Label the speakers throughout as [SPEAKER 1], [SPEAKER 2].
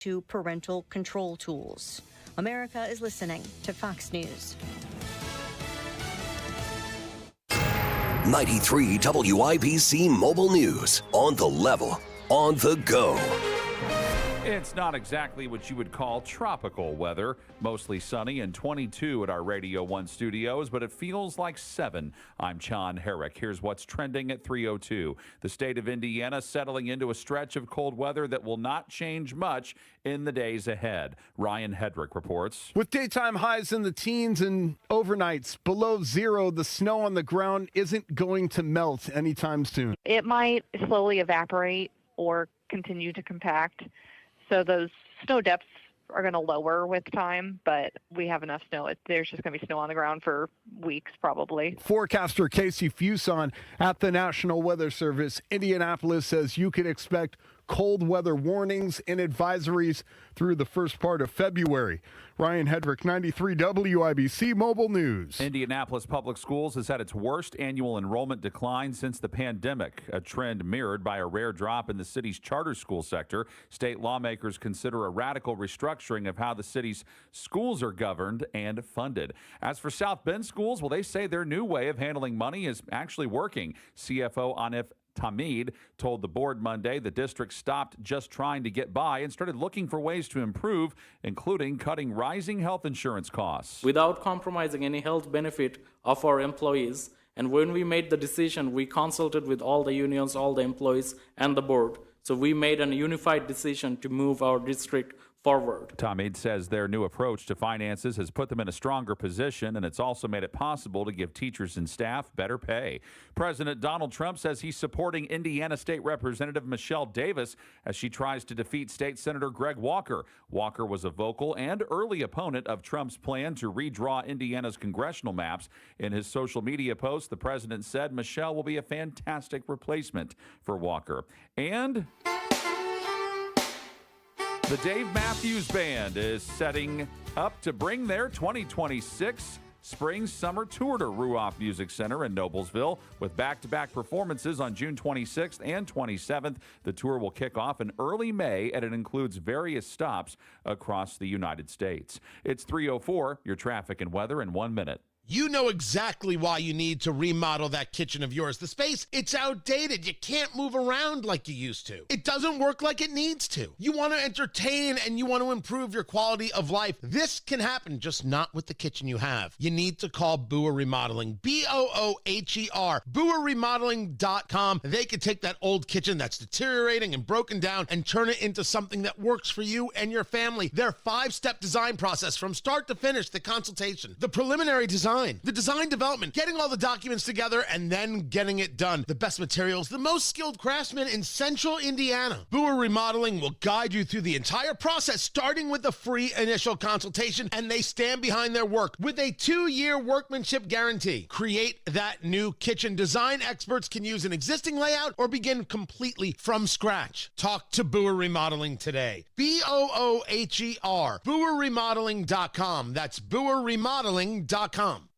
[SPEAKER 1] to parental control tools. America is listening to Fox News.
[SPEAKER 2] 93 WIBC Mobile News. On the level, on the go.
[SPEAKER 3] It's not exactly what you would call tropical weather. Mostly sunny and 22 at our Radio 1 studios, but it feels like 7. I'm John Herrick. Here's what's trending at 3:02. The state of Indiana settling into a stretch of cold weather that will not change much in the days ahead. Ryan Hedrick reports.
[SPEAKER 4] With daytime highs in the teens and overnights below zero, the snow on the ground isn't going to melt anytime soon.
[SPEAKER 5] It might slowly evaporate or continue to compact. So those snow depths are going to lower with time, but we have enough snow. There's just going to be snow on the ground for weeks probably.
[SPEAKER 4] Forecaster Casey Fuson at the National Weather Service, Indianapolis, says you can expect cold weather warnings and advisories through the first part of February. Ryan Hedrick, 93 WIBC Mobile News.
[SPEAKER 3] Indianapolis Public Schools has had its worst annual enrollment decline since the pandemic, a trend mirrored by a rare drop in the city's charter school sector. State lawmakers consider a radical restructuring of how the city's schools are governed and funded. As for South Bend schools, well, they say their new way of handling money is actually working. CFO Anif Tamid told the board Monday the district stopped just trying to get by and started looking for ways to improve, including cutting rising health insurance costs.
[SPEAKER 6] Without compromising any health benefit of our employees, and when we made the decision, we consulted with all the unions, all the employees, and the board. So we made a unified decision to move our district forward.
[SPEAKER 3] Tamid says their new approach to finances has put them in a stronger position, and it's also made it possible to give teachers and staff better pay. President Donald Trump says he's supporting Indiana State Representative Michelle Davis as she tries to defeat State Senator Greg Walker. Walker was a vocal and early opponent of Trump's plan to redraw Indiana's congressional maps. In his social media post, the president said Michelle will be a fantastic replacement for Walker. And the Dave Matthews Band is setting up to bring their 2026 Spring-Summer Tour to Ruoff Music Center in Noblesville with back-to-back performances on June 26th and 27th. The tour will kick off in early May, and it includes various stops across the United States. It's 3:04, your traffic and weather in 1 minute.
[SPEAKER 7] You know exactly why you need to remodel that kitchen of yours. The space, it's outdated. You can't move around like you used to. It doesn't work like it needs to. You want to entertain and you want to improve your quality of life. This can happen, just not with the kitchen you have. You need to call Booher Remodeling, B-O-O-H-E-R, BooherRemodeling.com. They can take that old kitchen that's deteriorating and broken down and turn it into something that works for you and your family. Their 5-step design process from start to finish, the consultation, the preliminary design, the design development, getting all the documents together, and then getting it done. The best materials, the most skilled craftsmen in Central Indiana. Booher Remodeling will guide you through the entire process, starting with the free initial consultation, and they stand behind their work with a 2-year workmanship guarantee. Create that new kitchen. Design experts can use an existing layout or begin completely from scratch. Talk to Booher Remodeling today. B-O-O-H-E-R. BooherRemodeling.com. That's BooherRemodeling.com.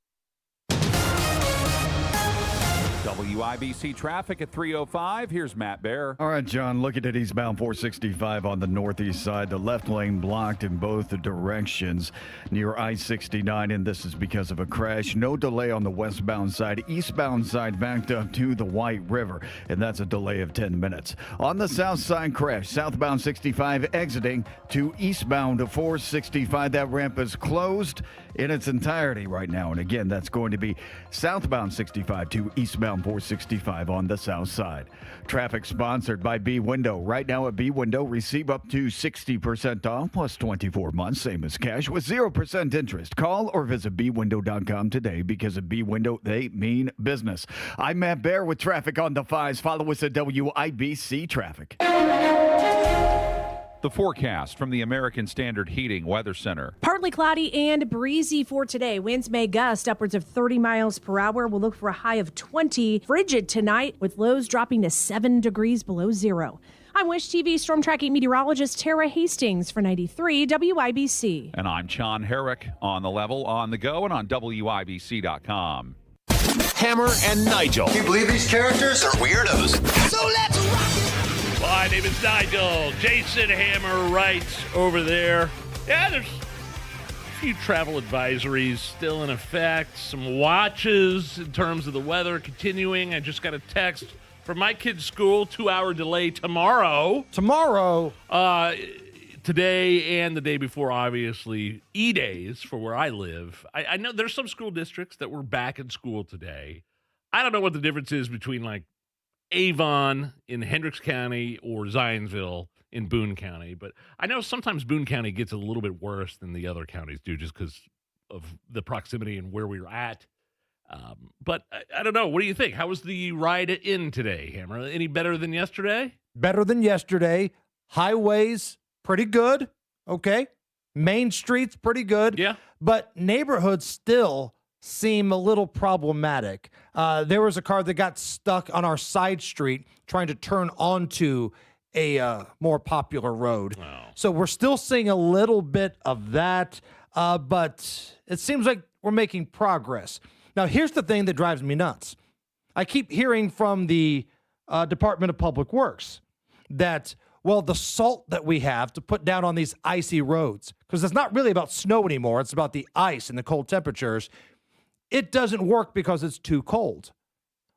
[SPEAKER 3] WIBC traffic at 3:05. Here's Matt Bear.
[SPEAKER 8] All right, John, looking at eastbound 465 on the northeast side. The left lane blocked in both directions near I-69, and this is because of a crash. No delay on the westbound side. Eastbound side backed up to the White River, and that's a delay of 10 minutes. On the south side, crash. Southbound 65 exiting to eastbound 465. That ramp is closed in its entirety right now. And again, that's going to be southbound 65 to eastbound 465 on the south side. Traffic sponsored by B-Window. Right now at B-Window, receive up to 60% off plus 24 months, same as cash, with 0% interest. Call or visit bwindow.com today, because at B-Window, they mean business. I'm Matt Bear with traffic on the 5s. Follow us at WIBC Traffic.
[SPEAKER 3] The forecast from the American Standard Heating Weather Center.
[SPEAKER 9] Partly cloudy and breezy for today. Winds may gust upwards of 30 miles per hour. We'll look for a high of 20. Frigid tonight with lows dropping to 7 degrees below zero. I'm Wish TV storm tracking meteorologist Tara Hastings for 93 WIBC.
[SPEAKER 3] And I'm John Herrick, on the level, on the go, and on WIBC.com.
[SPEAKER 2] Hammer and Nigel.
[SPEAKER 10] Can you believe these characters are weirdos?
[SPEAKER 2] So let's rock it.
[SPEAKER 10] My name is Nigel. Jason Hammer right over there. Yeah, there's a few travel advisories still in effect. Some watches in terms of the weather continuing. I just got a text from my kid's school, 2-hour delay tomorrow. Today and the day before, obviously, E-days for where I live. I know there's some school districts that were back in school today. I don't know what the difference is between, like, Avon in Hendricks County or Zionsville in Boone County. But I know sometimes Boone County gets a little bit worse than the other counties do just because of the proximity and where we were at. But I don't know. What do you think? How was the ride in today, Hammer? Any better than yesterday?
[SPEAKER 11] Better than yesterday. Highways, pretty good. Okay. Main streets, pretty good.
[SPEAKER 10] Yeah.
[SPEAKER 11] But neighborhoods still seem a little problematic. There was a car that got stuck on our side street trying to turn onto a more popular road.
[SPEAKER 10] Wow.
[SPEAKER 11] So we're still seeing a little bit of that, but it seems like we're making progress. Now, here's the thing that drives me nuts. I keep hearing from the Department of Public Works that, well, the salt that we have to put down on these icy roads, because it's not really about snow anymore, it's about the ice and the cold temperatures, it doesn't work because it's too cold.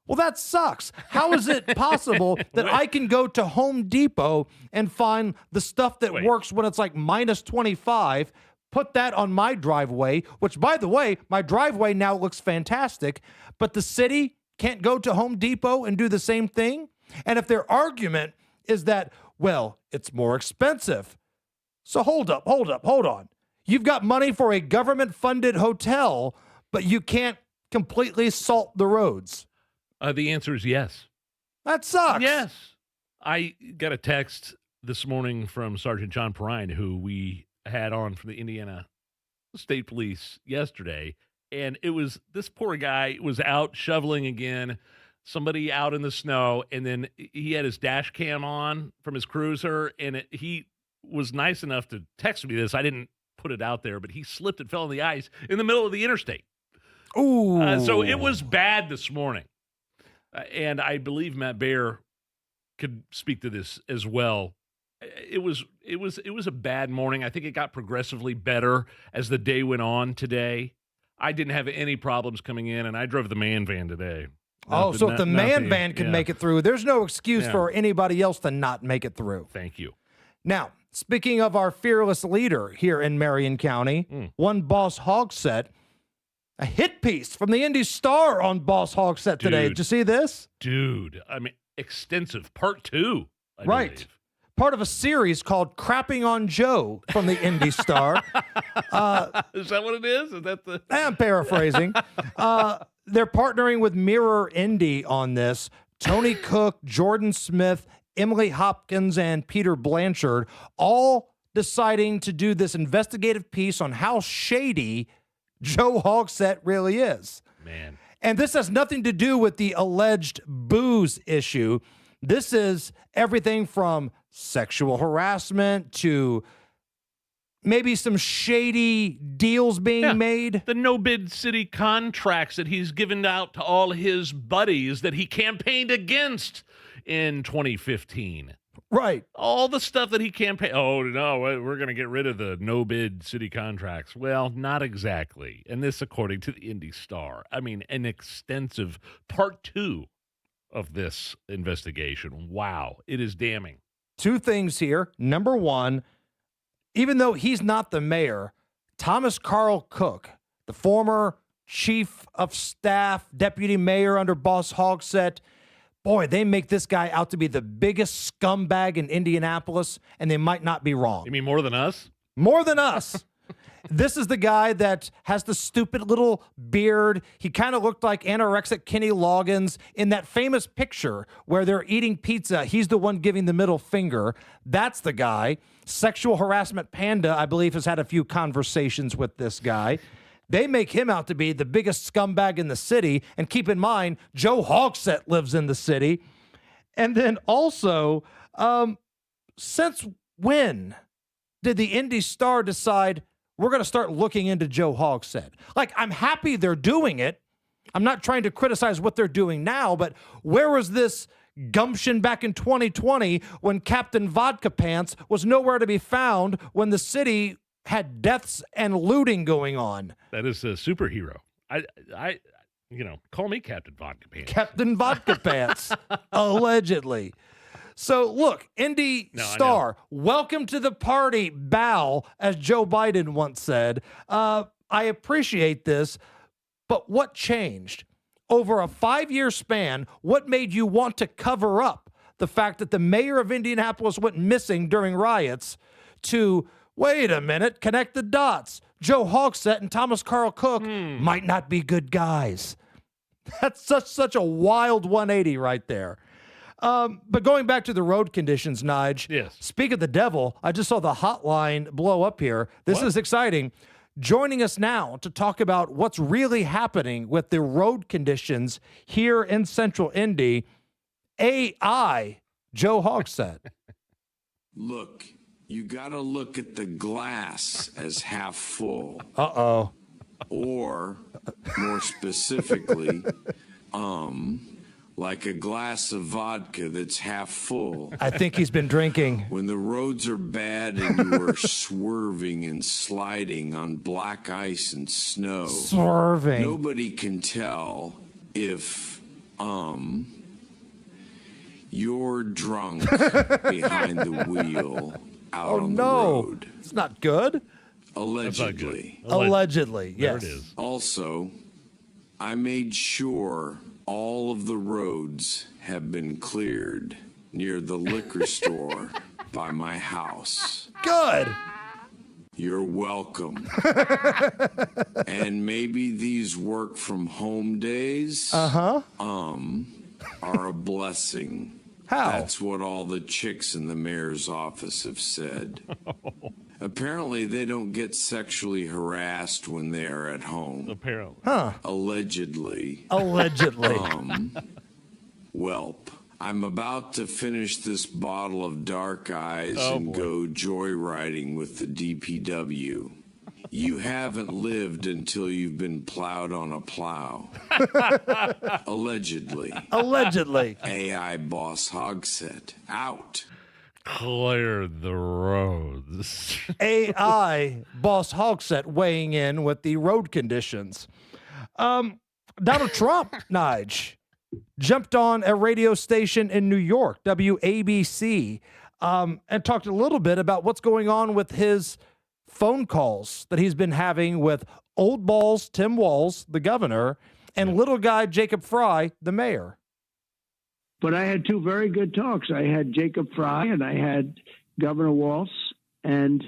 [SPEAKER 11] Well, that sucks. How is it possible that I can go to Home Depot and find the stuff that works when it's like minus 25, put that on my driveway, which, by the way, my driveway now looks fantastic, but the city can't go to Home Depot and do the same thing? And if their argument is that, well, it's more expensive. So hold on. You've got money for a government-funded hotel, but you can't completely salt the roads.
[SPEAKER 10] The answer is yes.
[SPEAKER 11] That sucks.
[SPEAKER 10] Yes. I got a text this morning from Sergeant John Perrine, who we had on from the Indiana State Police yesterday. And it was, this poor guy was out shoveling again, somebody out in the snow, and then he had his dash cam on from his cruiser, and he was nice enough to text me this. I didn't put it out there, but he slipped and fell on the ice in the middle of the interstate.
[SPEAKER 11] Ooh.
[SPEAKER 10] So it was bad this morning. And I believe Matt Baer could speak to this as well. It was a bad morning. I think it got progressively better as the day went on today. I didn't have any problems coming in, and I drove the man van today.
[SPEAKER 11] So if the man van can make it through, there's no excuse for anybody else to not make it through.
[SPEAKER 10] Thank you.
[SPEAKER 11] Now, speaking of our fearless leader here in Marion County, one Boss Hogsett, a hit piece from the Indy Star on Boss Hogsett today. Did you see this?
[SPEAKER 10] Dude, I mean, extensive. Part 2. I believe.
[SPEAKER 11] Part of a series called Crapping on Joe from the Indy Star.
[SPEAKER 10] Is that what it is? Is that the...
[SPEAKER 11] I'm paraphrasing. They're partnering with Mirror Indy on this. Tony Cook, Jordan Smith, Emily Hopkins, and Peter Blanchard all deciding to do this investigative piece on how shady Joe Hogsett really is.
[SPEAKER 10] Man.
[SPEAKER 11] And this has nothing to do with the alleged booze issue. This is everything from sexual harassment to maybe some shady deals being made.
[SPEAKER 10] The no-bid city contracts that he's given out to all his buddies that he campaigned against in 2015.
[SPEAKER 11] Right.
[SPEAKER 10] All the stuff that he campaigned. Oh, no, we're going to get rid of the no-bid city contracts. Well, not exactly. And this, according to the Indy Star. I mean, an extensive part 2 of this investigation. Wow. It is damning.
[SPEAKER 11] 2 things here. Number one, even though he's not the mayor, Thomas Carl Cook, the former chief of staff, deputy mayor under Boss Hogsett, boy, they make this guy out to be the biggest scumbag in Indianapolis, and they might not be wrong.
[SPEAKER 10] You mean more than us?
[SPEAKER 11] More than us. This is the guy that has the stupid little beard. He kind of looked like anorexic Kenny Loggins in that famous picture where they're eating pizza. He's the one giving the middle finger. That's the guy. Sexual harassment panda, I believe, has had a few conversations with this guy. They make him out to be the biggest scumbag in the city. And keep in mind, Joe Hogsett lives in the city. And then also, since when did the Indy Star decide we're going to start looking into Joe Hogsett? Like, I'm happy they're doing it. I'm not trying to criticize what they're doing now, but where was this gumption back in 2020 when Captain Vodka Pants was nowhere to be found when the city had deaths and looting going on.
[SPEAKER 10] That is a superhero. I call me Captain Vodka Pants.
[SPEAKER 11] Captain Vodka Pants, allegedly. So, look, Indy star, welcome to the party, bow, as Joe Biden once said. I appreciate this, but what changed? Over a 5-year span, what made you want to cover up the fact that the mayor of Indianapolis went missing during riots to, wait a minute, connect the dots. Joe Hogsett and Thomas Carl Cook might not be good guys. That's such a wild 180 right there. But going back to the road conditions, Nige.
[SPEAKER 10] Yes.
[SPEAKER 11] Speak of the devil, I just saw the hotline blow up here. This is exciting. Joining us now to talk about what's really happening with the road conditions here in Central Indy, AI Joe Hogsett.
[SPEAKER 12] Look, you got to look at the glass as half full.
[SPEAKER 11] Uh-oh.
[SPEAKER 12] Or, more specifically, like a glass of vodka that's half full.
[SPEAKER 11] I think he's been drinking.
[SPEAKER 12] When the roads are bad and you are swerving and sliding on black ice and snow.
[SPEAKER 11] Swerving.
[SPEAKER 12] Nobody can tell if you're drunk behind the wheel out on the road.
[SPEAKER 11] It's not good.
[SPEAKER 12] Allegedly.
[SPEAKER 11] Allegedly, yes.
[SPEAKER 10] There it is.
[SPEAKER 12] Also, I made sure all of the roads have been cleared near the liquor store by my house.
[SPEAKER 11] Good.
[SPEAKER 12] You're welcome. And maybe these work from home days are a blessing.
[SPEAKER 11] How?
[SPEAKER 12] That's what all the chicks in the mayor's office have said. Apparently, they don't get sexually harassed when they are at home.
[SPEAKER 10] Apparently.
[SPEAKER 11] Huh.
[SPEAKER 12] Allegedly.
[SPEAKER 11] Allegedly.
[SPEAKER 12] Welp. I'm about to finish this bottle of Dark Eyes and go joyriding with the DPW. You haven't lived until you've been plowed on a plow. Allegedly.
[SPEAKER 11] Allegedly.
[SPEAKER 12] AI boss Hogsett. Out.
[SPEAKER 10] Clear the roads.
[SPEAKER 11] AI boss Hogsett weighing in with the road conditions. Donald Trump, Nige, jumped on a radio station in New York, WABC, and talked a little bit about what's going on with his phone calls that he's been having with old balls Tim Walz, the governor, and little guy Jacob Fry, the mayor.
[SPEAKER 13] But I had two very good talks. I had Jacob Fry and I had Governor Walz, and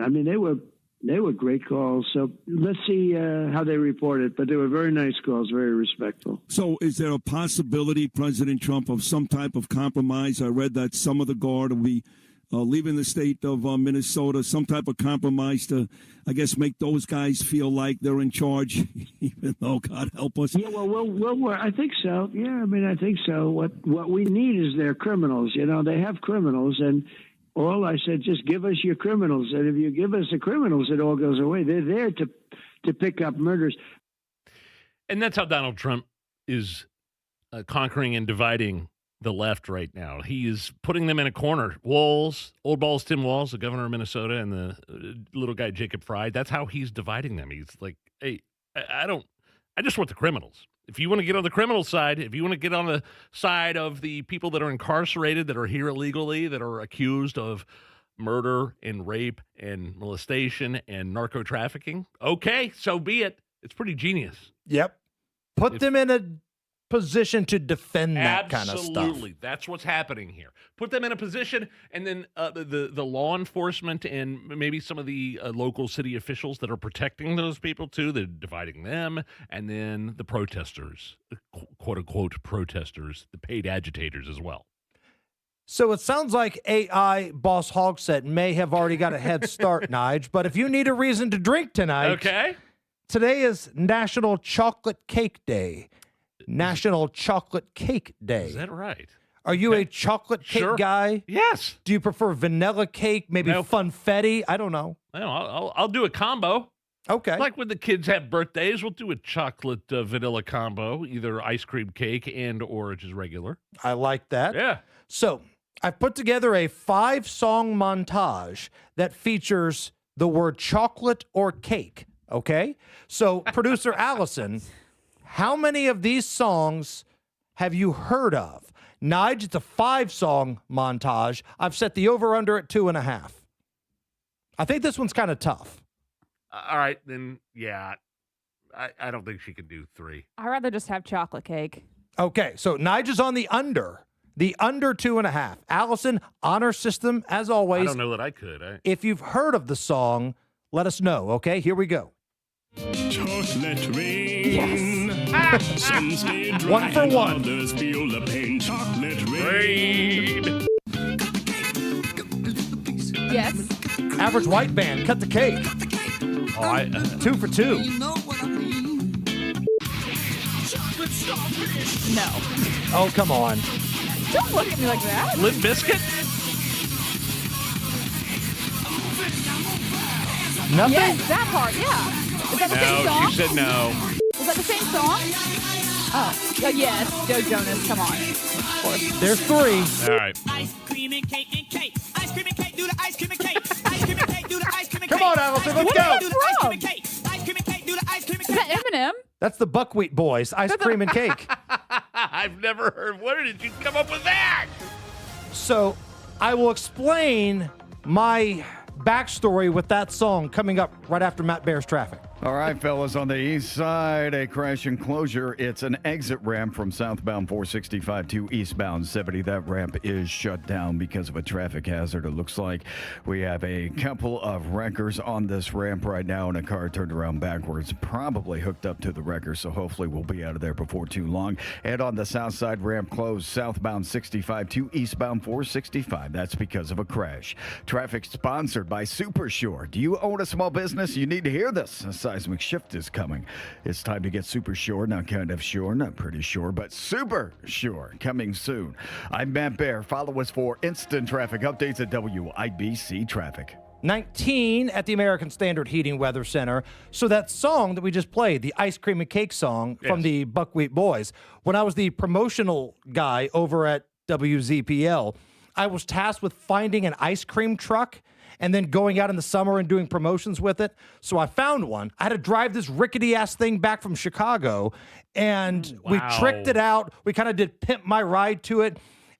[SPEAKER 13] I mean they were great calls. So let's see how they report it. But they were very nice calls, very respectful.
[SPEAKER 14] So is there a possibility, President Trump, of some type of compromise? I read that some of the Guard will be leaving the state of Minnesota, some type of compromise to, I guess, make those guys feel like they're in charge, even though, God help us.
[SPEAKER 13] Yeah, well, I think so. Yeah, I mean, I think so. What we need is their criminals. You know, they have criminals, and all I said, just give us your criminals. And if you give us the criminals, it all goes away. They're there to pick up murders.
[SPEAKER 10] And that's how Donald Trump is conquering and dividing the left right now. He is putting them in a corner. Walz, old balls Tim Walz, the governor of Minnesota, and the little guy Jacob Fry. That's how he's dividing them. He's like, hey, I just want the criminals. If you want to get on the criminal side, if you want to get on the side of the people that are incarcerated, that are here illegally, that are accused of murder and rape and molestation and narco trafficking, okay, so be it. It's pretty genius.
[SPEAKER 11] Yep. Put them in a position to defend that kind of stuff.
[SPEAKER 10] Absolutely. That's what's happening here. Put them in a position, and then the law enforcement and maybe some of the local city officials that are protecting those people too, they're dividing them, and then the protesters, quote-unquote protesters, the paid agitators as well.
[SPEAKER 11] So it sounds like AI boss Hogsett may have already got a head start, Nige, but if you need a reason to drink tonight,
[SPEAKER 10] okay.
[SPEAKER 11] Today is National Chocolate Cake Day. National Chocolate Cake Day.
[SPEAKER 10] Is that right?
[SPEAKER 11] Are you a chocolate cake guy?
[SPEAKER 10] Yes.
[SPEAKER 11] Do you prefer vanilla cake, maybe funfetti? I don't know.
[SPEAKER 10] I'll do a combo.
[SPEAKER 11] Okay.
[SPEAKER 10] Like when the kids have birthdays, we'll do a chocolate vanilla combo, either ice cream cake and or just regular.
[SPEAKER 11] I like that.
[SPEAKER 10] Yeah.
[SPEAKER 11] So I've put together a 5-song montage that features the word chocolate or cake. Okay. So producer Allison, how many of these songs have you heard of? Nige, it's a 5-song montage. I've set the over-under at 2.5. I think this one's kind of tough.
[SPEAKER 10] All right, then, yeah. I don't think she can do 3.
[SPEAKER 15] I'd rather just have chocolate cake.
[SPEAKER 11] Okay, so Nige is on the under 2.5. Allison, honor system, as always.
[SPEAKER 10] I don't know that I could.
[SPEAKER 11] If you've heard of the song, let us know, okay? Here we go.
[SPEAKER 16] Chocolate rain.
[SPEAKER 11] Yes.
[SPEAKER 16] Some stay dry,
[SPEAKER 11] 1 for 1.
[SPEAKER 16] others feel the pain. Chocolate rain.
[SPEAKER 15] Yes.
[SPEAKER 11] Average White Band, cut the cake.
[SPEAKER 10] Oh,
[SPEAKER 11] 2 for 2.
[SPEAKER 15] No.
[SPEAKER 11] Oh, come on.
[SPEAKER 15] Don't look at me like that.
[SPEAKER 10] Limp Bizkit?
[SPEAKER 11] Nothing?
[SPEAKER 15] Yes, that part, yeah. Is that the same song?
[SPEAKER 10] No, she said no.
[SPEAKER 15] Was that the same song? Oh, yes. Joe Jonas, come on. Of course.
[SPEAKER 11] There's 3.
[SPEAKER 10] All right.
[SPEAKER 16] Ice cream and cake and cake. Ice cream and cake, do the ice cream and cake. Ice cream and cake, do the ice cream and cake.
[SPEAKER 11] Come on, Allison, let's
[SPEAKER 15] What
[SPEAKER 11] go.
[SPEAKER 15] is that from?
[SPEAKER 16] Ice cream and cake, do the ice cream and
[SPEAKER 15] Is
[SPEAKER 16] cake.
[SPEAKER 15] that Eminem?
[SPEAKER 11] That's the Buckwheat Boys, ice cream and cake.
[SPEAKER 10] I've never heard. Where did you come up with that?
[SPEAKER 11] So I will explain my backstory with that song coming up right after Matt Bear's traffic.
[SPEAKER 8] All right, fellas, on the east side, a crash enclosure. It's an exit ramp from southbound 465 to eastbound 70. That ramp is shut down because of a traffic hazard. It looks like we have a couple of wreckers on this ramp right now, and a car turned around backwards, probably hooked up to the wrecker, so hopefully we'll be out of there before too long. And on the south side, ramp closed southbound 65 to eastbound 465. That's because of a crash. Traffic sponsored by Super Sure. Do you own a small business? You need to hear this. A seismic shift is coming. It's time to get super sure, not kind of sure, not pretty sure, but super sure. Coming soon. I'm Matt Bear. Follow us for instant traffic updates at WIBC Traffic.
[SPEAKER 11] 19 at the American Standard Heating Weather Center. So that song that we just played, the Ice Cream and Cake song from the Buckwheat Boys, when I was the promotional guy over at WZPL, I was tasked with finding an ice cream truck and then going out in the summer and doing promotions with it. So I found one. I had to drive this rickety-ass thing back from Chicago, and we tricked it out. We kind of did Pimp My Ride to it,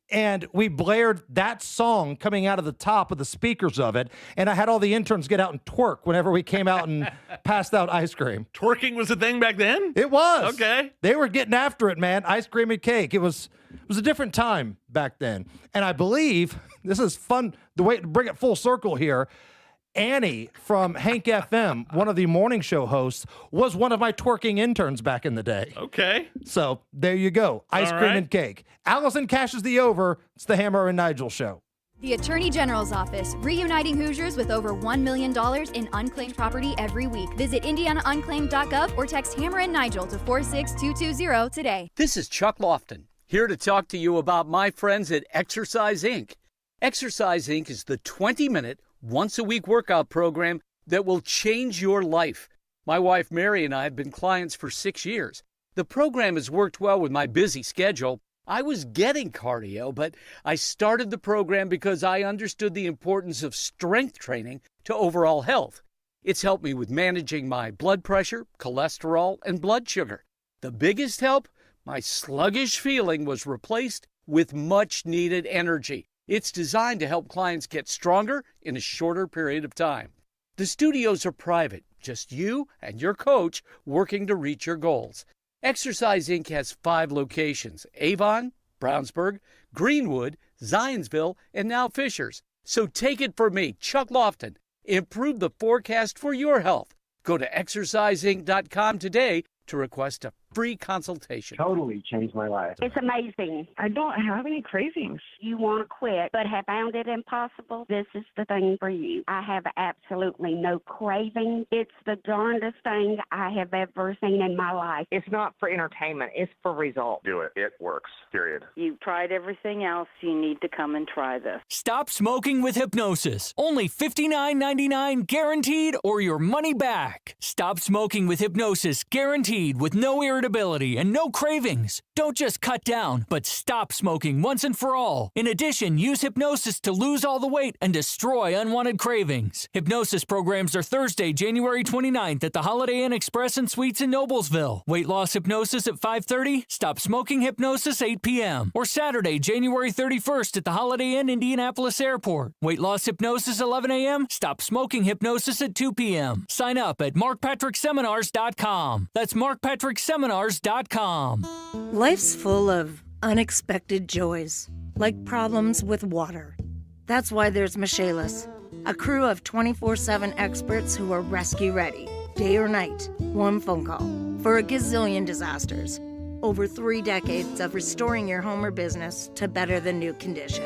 [SPEAKER 11] and we blared that song coming out of the top of the speakers of it, and I had all the interns get out and twerk whenever we came out and passed out ice cream.
[SPEAKER 10] Twerking was a thing back then?
[SPEAKER 11] It was.
[SPEAKER 10] Okay.
[SPEAKER 11] They were getting after it, man. Ice cream and cake. It was a different time back then. And I believe, this is fun, the way to bring it full circle here, Annie from Hank FM, one of the morning show hosts, was one of my twerking interns back in the day.
[SPEAKER 10] Okay.
[SPEAKER 11] So there you go. Ice cream and cake. Allison cashes the over. It's the Hammer and Nigel show.
[SPEAKER 17] The Attorney General's Office, reuniting Hoosiers with over $1 million in unclaimed property every week. Visit indianaunclaimed.gov or text Hammer and Nigel to 46220 today.
[SPEAKER 18] This is Chuck Lofton, here to talk to you about my friends at Exercise Inc. Exercise Inc. is the 20-minute, once-a-week workout program that will change your life. My wife Mary and I have been clients for 6 years. The program has worked well with my busy schedule. I was getting cardio, but I started the program because I understood the importance of strength training to overall health. It's helped me with managing my blood pressure, cholesterol, and blood sugar. The biggest help? My sluggish feeling was replaced with much-needed energy. It's designed to help clients get stronger in a shorter period of time. The studios are private, just you and your coach working to reach your goals. Exercise Inc. has 5 locations: Avon, Brownsburg, Greenwood, Zionsville, and now Fishers. So take it from me, Chuck Lofton. Improve the forecast for your health. Go to exerciseinc.com today to request a free consultation.
[SPEAKER 19] Totally changed my life.
[SPEAKER 20] It's amazing.
[SPEAKER 19] I don't have any cravings.
[SPEAKER 20] You want to quit, but have found it impossible? This is the thing for you. I have absolutely no craving. It's the darndest thing I have ever seen in my life.
[SPEAKER 19] It's not for entertainment. It's for results.
[SPEAKER 21] Do it. It works. Period.
[SPEAKER 20] You've tried everything else. You need to come and try this.
[SPEAKER 22] Stop smoking with hypnosis. Only $59.99 guaranteed or your money back. Stop smoking with hypnosis guaranteed with no irritability and no cravings. Don't just cut down, but stop smoking once and for all. In addition, use hypnosis to lose all the weight and destroy unwanted cravings. Hypnosis programs are Thursday, January 29th at the Holiday Inn Express and Suites in Noblesville. Weight loss hypnosis at 5:30, stop smoking hypnosis 8 p.m. Or Saturday, January 31st at the Holiday Inn Indianapolis Airport. Weight loss hypnosis 11 a.m., stop smoking hypnosis at 2 p.m. Sign up at markpatrickseminars.com. That's markpatrickseminars.com.
[SPEAKER 23] Life's full of unexpected joys, like problems with water. That's why there's Michaelis, a crew of 24/7 experts who are rescue ready, day or night, one phone call, for a gazillion disasters. Over 3 decades of restoring your home or business to better than new condition.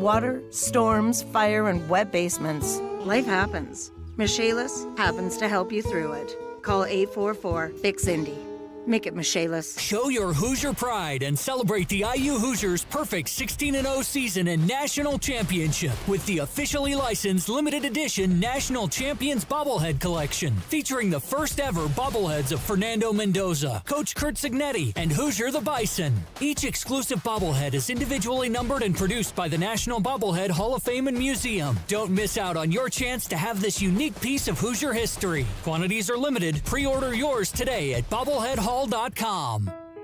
[SPEAKER 23] Water, storms, fire, and wet basements. Life happens. Michaelis happens to help you through it. Call 844-FIX-INDY. Make it Michaelis.
[SPEAKER 22] Show your Hoosier pride and celebrate the IU Hoosiers' perfect 16-0 season and national championship with the officially licensed limited edition National Champions Bobblehead Collection, featuring the first ever bobbleheads of Fernando Mendoza, Coach Kurt Signetti, and Hoosier the Bison. Each exclusive bobblehead is individually numbered and produced by the National Bobblehead Hall of Fame and Museum. Don't miss out on your chance to have this unique piece of Hoosier history. Quantities are limited. Pre-order yours today at bobbleheadhall.com.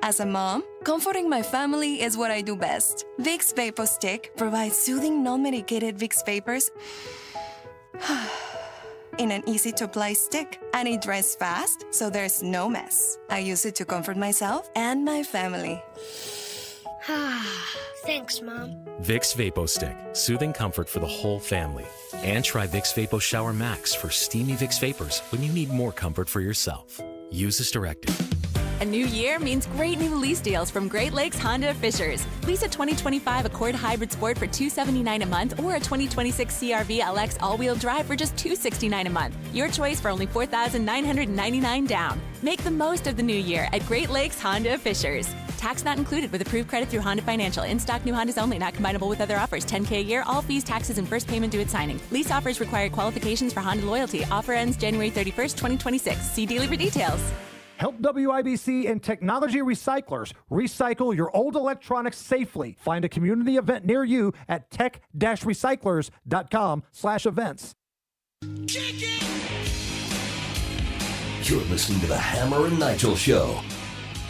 [SPEAKER 24] As a mom, comforting my family is what I do best. Vicks Vapor Stick provides soothing, non-medicated Vicks vapors in an easy-to-apply stick, and it dries fast, so there's no mess. I use it to comfort myself and my family.
[SPEAKER 25] Thanks, Mom.
[SPEAKER 26] Vicks Vapo Stick, soothing comfort for the whole family. And try Vicks Vapo Shower Max for steamy Vicks vapors when you need more comfort for yourself. Use as directed.
[SPEAKER 27] A new year means great new lease deals from Great Lakes Honda of Fishers. Lease a 2025 Accord Hybrid Sport for $279 a month or a 2026 CR-V LX all-wheel drive for just $269 a month. Your choice for only $4,999 down. Make the most of the new year at Great Lakes Honda of Fishers. Tax not included with approved credit through Honda Financial. In-stock new Hondas only, not combinable with other offers. $10K a year, all fees, taxes, and first payment due at signing. Lease offers require qualifications for Honda loyalty. Offer ends January 31st, 2026. See dealer for details.
[SPEAKER 11] Help WIBC and Technology Recyclers recycle your old electronics safely. Find a community event near you at tech-recyclers.com/events.
[SPEAKER 2] You're listening to the Hammer and Nigel Show.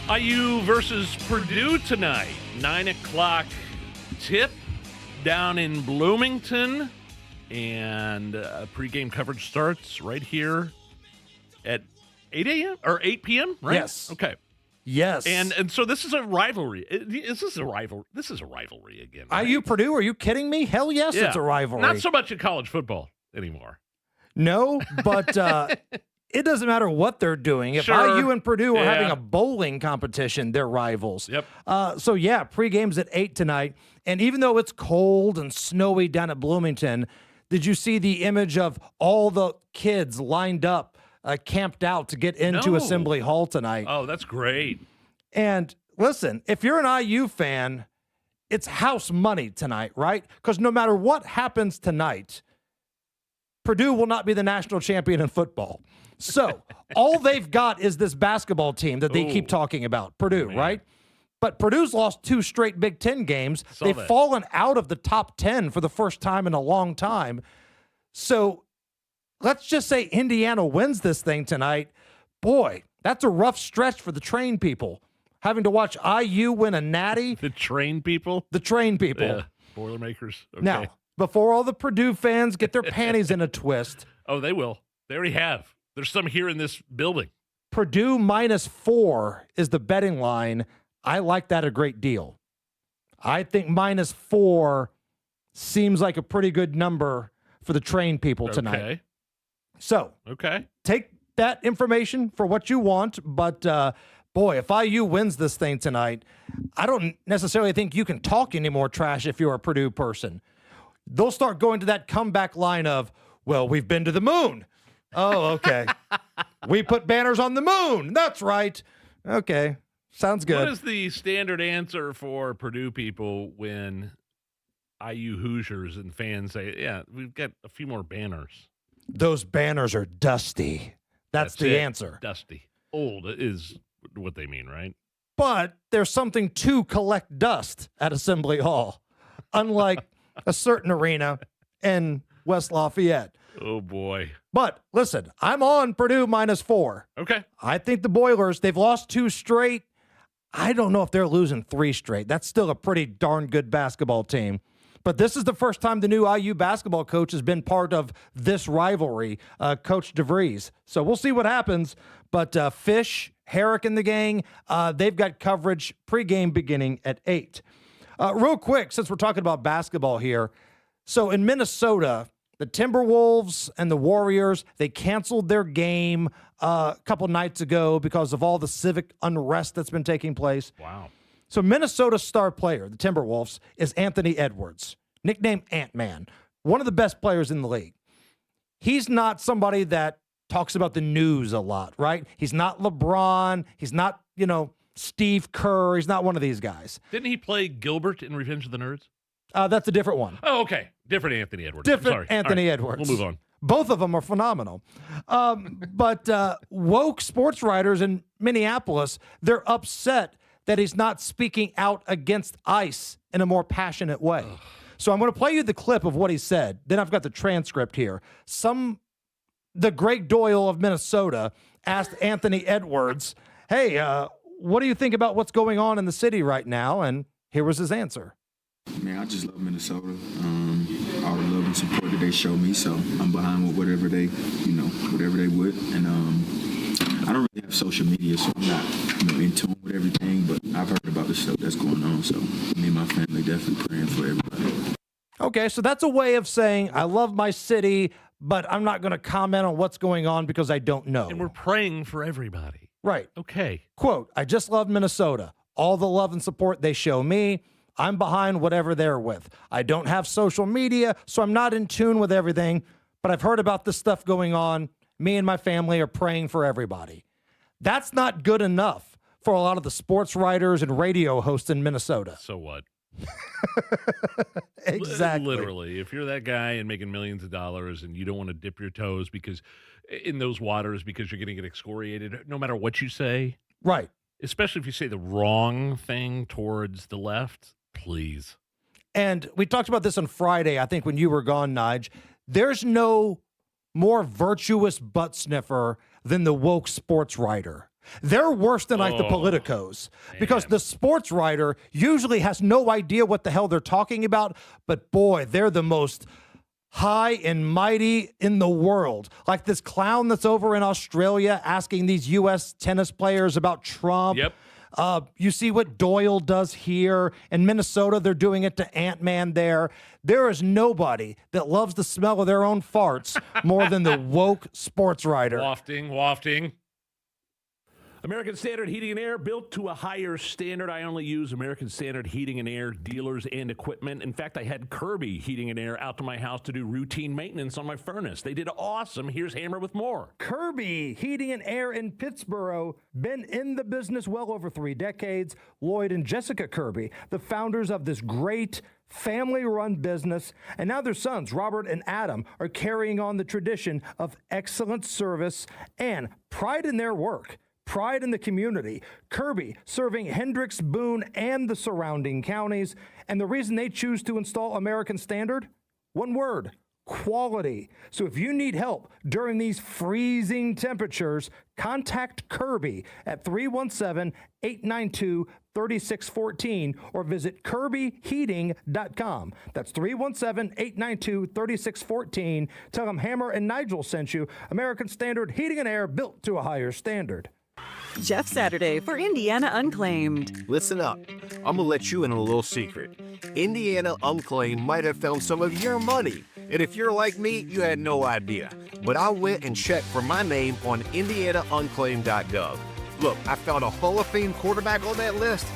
[SPEAKER 10] IU versus Purdue tonight. 9 o'clock tip down in Bloomington. And pregame coverage starts right here at 8 a.m. or 8 p.m., right?
[SPEAKER 11] Yes.
[SPEAKER 10] Okay.
[SPEAKER 11] Yes.
[SPEAKER 10] And so this is a rivalry. Is this a rivalry? This is a rivalry again. Right?
[SPEAKER 11] IU Purdue, are you kidding me? Hell yes,
[SPEAKER 10] Yeah.
[SPEAKER 11] it's a rivalry.
[SPEAKER 10] Not so much in college football anymore.
[SPEAKER 11] No, but it doesn't matter what they're doing. If
[SPEAKER 10] Sure.
[SPEAKER 11] IU and Purdue are
[SPEAKER 10] Yeah.
[SPEAKER 11] having a bowling competition, they're rivals.
[SPEAKER 10] Yep.
[SPEAKER 11] So, yeah, pregame's at 8 tonight. And even though it's cold and snowy down at Bloomington, did you see the image of all the kids lined up, camped out to get into
[SPEAKER 10] No.
[SPEAKER 11] Assembly Hall tonight?
[SPEAKER 10] Oh, that's great.
[SPEAKER 11] And listen, if you're an IU fan, it's house money tonight, right? Because no matter what happens tonight, Purdue will not be the national champion in football. So all they've got is this basketball team that they keep talking about, Purdue, right? But Purdue's lost 2 straight Big Ten games. They've
[SPEAKER 10] that.
[SPEAKER 11] fallen out of the top 10 for the first time in a long time. So let's just say Indiana wins this thing tonight. Boy, that's a rough stretch for the train people. Having to watch IU win a natty.
[SPEAKER 10] The train people?
[SPEAKER 11] The train people.
[SPEAKER 10] Yeah. Boilermakers. Okay.
[SPEAKER 11] Now, before all the Purdue fans get their panties in a twist,
[SPEAKER 10] Oh, they will. They already have. There's some here in this building.
[SPEAKER 11] Purdue -4 is the betting line. I like that a great deal. I think -4 seems like a pretty good number for the train people tonight.
[SPEAKER 10] Okay.
[SPEAKER 11] So,
[SPEAKER 10] Okay.
[SPEAKER 11] take that information for what you want, but boy, if IU wins this thing tonight, I don't necessarily think you can talk any more trash if you're a Purdue person. They'll start going to that comeback line of, well, we've been to the moon. Oh, okay. We put banners on the moon. That's right. Okay. Sounds good.
[SPEAKER 10] What is the standard answer for Purdue people when IU Hoosiers and fans say, yeah, we've got a few more banners?
[SPEAKER 11] Those banners are dusty. That's the
[SPEAKER 10] it.
[SPEAKER 11] answer.
[SPEAKER 10] Dusty. Old is what they mean, right?
[SPEAKER 11] But there's something to collect dust at Assembly Hall, unlike a certain arena in West Lafayette.
[SPEAKER 10] Oh, boy.
[SPEAKER 11] But listen, I'm on Purdue -4.
[SPEAKER 10] Okay.
[SPEAKER 11] I think the Boilers, they've lost 2 straight. I don't know if they're losing 3 straight. That's still a pretty darn good basketball team. But this is the first time the new IU basketball coach has been part of this rivalry, Coach DeVries. So we'll see what happens. But Fish, Herrick, and the gang, they've got coverage pregame beginning at 8. Real quick, since we're talking about basketball here. So in Minnesota, the Timberwolves and the Warriors, they canceled their game a couple nights ago because of all the civic unrest that's been taking place.
[SPEAKER 10] Wow.
[SPEAKER 11] So Minnesota's star player, the Timberwolves, is Anthony Edwards, nicknamed Ant-Man, one of the best players in the league. He's not somebody that talks about the news a lot, right? He's not LeBron. He's not, Steve Kerr. He's not one of these guys.
[SPEAKER 10] Didn't he play Gilbert in Revenge of the Nerds?
[SPEAKER 11] That's a different one.
[SPEAKER 10] Oh, okay. Different Anthony Edwards.
[SPEAKER 11] Different
[SPEAKER 10] Sorry.
[SPEAKER 11] Anthony
[SPEAKER 10] Right.
[SPEAKER 11] Edwards.
[SPEAKER 10] We'll move on.
[SPEAKER 11] Both of them are phenomenal. But woke sports writers in Minneapolis, they're upset that he's not speaking out against ICE in a more passionate way. So I'm going to play you the clip of what he said. Then I've got the transcript here. The Greg Doyle of Minnesota asked Anthony Edwards, hey, what do you think about what's going on in the city right now? And here was his answer.
[SPEAKER 1] Man, I just love Minnesota. All the love and support that they show me, so I'm behind with whatever they would. And I don't really have social media, so I'm not, in tune with everything. But I've heard about the stuff that's going on, so me and my family definitely praying for everybody.
[SPEAKER 11] Okay, so that's a way of saying I love my city, but I'm not going to comment on what's going on because I don't know.
[SPEAKER 10] And we're praying for everybody.
[SPEAKER 11] Right.
[SPEAKER 10] Okay.
[SPEAKER 11] Quote, I just love Minnesota. All the love and support they show me. I'm behind whatever they're with. I don't have social media, so I'm not in tune with everything, but I've heard about this stuff going on. Me and my family are praying for everybody. That's not good enough for a lot of the sports writers and radio hosts in Minnesota.
[SPEAKER 10] So what?
[SPEAKER 11] Exactly.
[SPEAKER 10] Literally, if you're that guy and making millions of dollars and you don't want to dip your toes because in those waters because you're going to get excoriated, no matter what you say.
[SPEAKER 11] Right.
[SPEAKER 10] Especially if you say the wrong thing towards the left, please.
[SPEAKER 11] And we talked about this on Friday, I think, when you were gone, Nige. There's no more virtuous butt sniffer than the woke sports writer. They're worse than like the politicos because the sports writer usually has no idea what the hell they're talking about. But boy, they're the most high and mighty in the world. Like this clown that's over in Australia asking these U.S. tennis players about Trump.
[SPEAKER 10] Yep.
[SPEAKER 11] You see what Doyle does here. In Minnesota, they're doing it to Ant-Man there. There is nobody that loves the smell of their own farts more than the woke sports writer.
[SPEAKER 10] Wafting.
[SPEAKER 4] American Standard Heating and Air, built to a higher standard. I only use American Standard Heating and Air dealers and equipment. In fact, I had Kirby Heating and Air out to my house to do routine maintenance on my furnace. They did awesome. Here's Hammer with more.
[SPEAKER 11] Kirby Heating and Air in Pittsburgh, been in the business well over 3 decades. Lloyd and Jessica Kirby, the founders of this great family-run business, and now their sons, Robert and Adam, are carrying on the tradition of excellent service and pride in their work. Pride in the community. Kirby serving Hendricks, Boone, and the surrounding counties. And the reason they choose to install American Standard? One word, quality. So if you need help during these freezing temperatures, contact Kirby at 317-892-3614 or visit kirbyheating.com. That's 317-892-3614. Tell them Hammer and Nigel sent you. American Standard Heating and Air, built to a higher standard.
[SPEAKER 5] Jeff Saturday for Indiana Unclaimed.
[SPEAKER 6] Listen up. I'm going to let you in on a little secret. Indiana Unclaimed might have found some of your money. And if you're like me, you had no idea. But I went and checked for my name on indianaunclaimed.gov. Look, I found a Hall of Fame quarterback on that list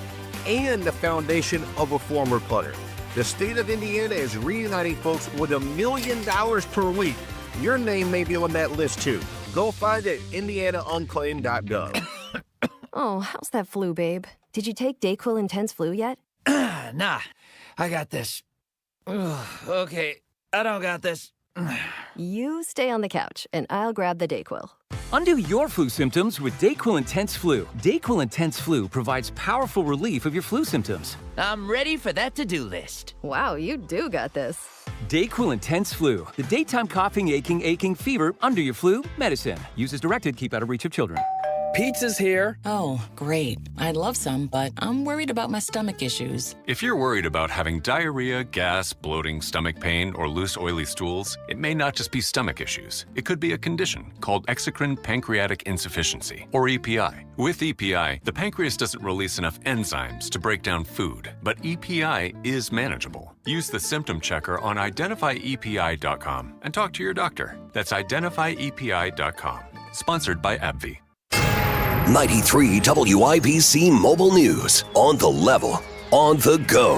[SPEAKER 6] and the foundation of a former punter. The state of Indiana is reuniting folks with $1 million per week. Your name may be on that list too. Go find it at indianaunclaimed.gov.
[SPEAKER 3] Oh, how's that flu, babe? Did you take DayQuil Intense Flu yet?
[SPEAKER 7] Nah, I got this. Ugh, okay, I don't got this.
[SPEAKER 3] You stay on the couch, and I'll grab the DayQuil.
[SPEAKER 9] Undo your flu symptoms with DayQuil Intense Flu. DayQuil Intense Flu provides powerful relief of your flu symptoms.
[SPEAKER 7] I'm ready for that to-do list.
[SPEAKER 3] Wow, you do got this.
[SPEAKER 9] DayQuil Intense Flu. The daytime coughing, aching, fever, under your flu, medicine. Use as directed, keep out of reach of children.
[SPEAKER 12] Pizza's here. Oh, great. I'd love some, but I'm worried about my stomach issues.
[SPEAKER 14] If you're worried about having diarrhea, gas, bloating, stomach pain, or loose, oily stools, it may not just be stomach issues. It could be a condition called exocrine pancreatic insufficiency, or EPI. With EPI, the pancreas doesn't release enough enzymes to break down food, but EPI is manageable. Use the symptom checker on identifyepi.com and talk to your doctor. That's identifyepi.com. Sponsored by AbbVie.
[SPEAKER 2] 93 WIBC Mobile News. On the level, on the go.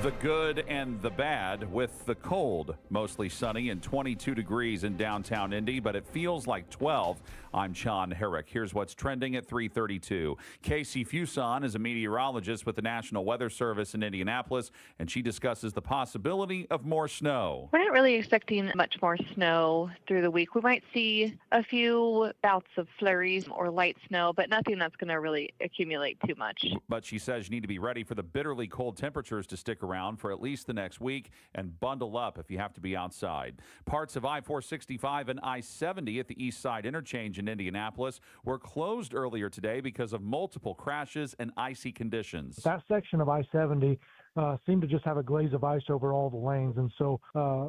[SPEAKER 21] The good and the bad with the cold. Mostly sunny and 22 degrees in downtown Indy, but it feels like 12. I'm Sean Herrick. Here's what's trending at 3:32. Casey Fuson is a meteorologist with the National Weather Service in Indianapolis, and she discusses the possibility of more snow.
[SPEAKER 25] We're not really expecting much more snow through the week. We might see a few bouts of flurries or light snow, but nothing that's going to really accumulate too much.
[SPEAKER 21] But she says you need to be ready for the bitterly cold temperatures to stick around for at least the next week, and bundle up if you have to be outside. Parts of I-465 and I-70 at the East Side Interchange in Indianapolis were closed earlier today because of multiple crashes and icy conditions.
[SPEAKER 28] That section of I-70 seemed to just have a glaze of ice over all the lanes, and so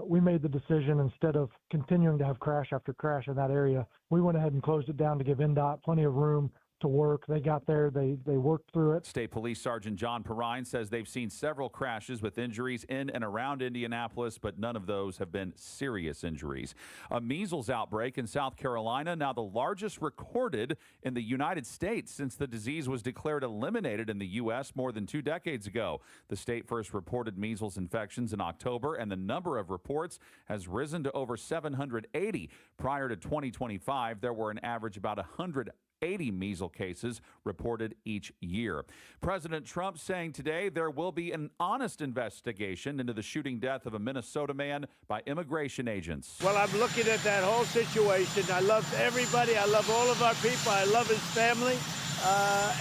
[SPEAKER 28] we made the decision, instead of continuing to have crash after crash in that area, we went ahead and closed it down to give NDOT plenty of room to work. They got there, they worked through it.
[SPEAKER 21] State Police Sergeant John Perrine says they've seen several crashes with injuries in and around Indianapolis, but none of those have been serious injuries. A measles outbreak in South Carolina, now the largest recorded in the United States since the disease was declared eliminated in the U.S. more than 2 decades ago. The state first reported measles infections in October, and the number of reports has risen to over 780. Prior to 2025, there were an average about 180 measles cases reported each year. President Trump saying today there will be an honest investigation into the shooting death of a Minnesota man by immigration agents.
[SPEAKER 29] Well, I'm looking at that whole situation. I love everybody. I love all of our people. I love his family.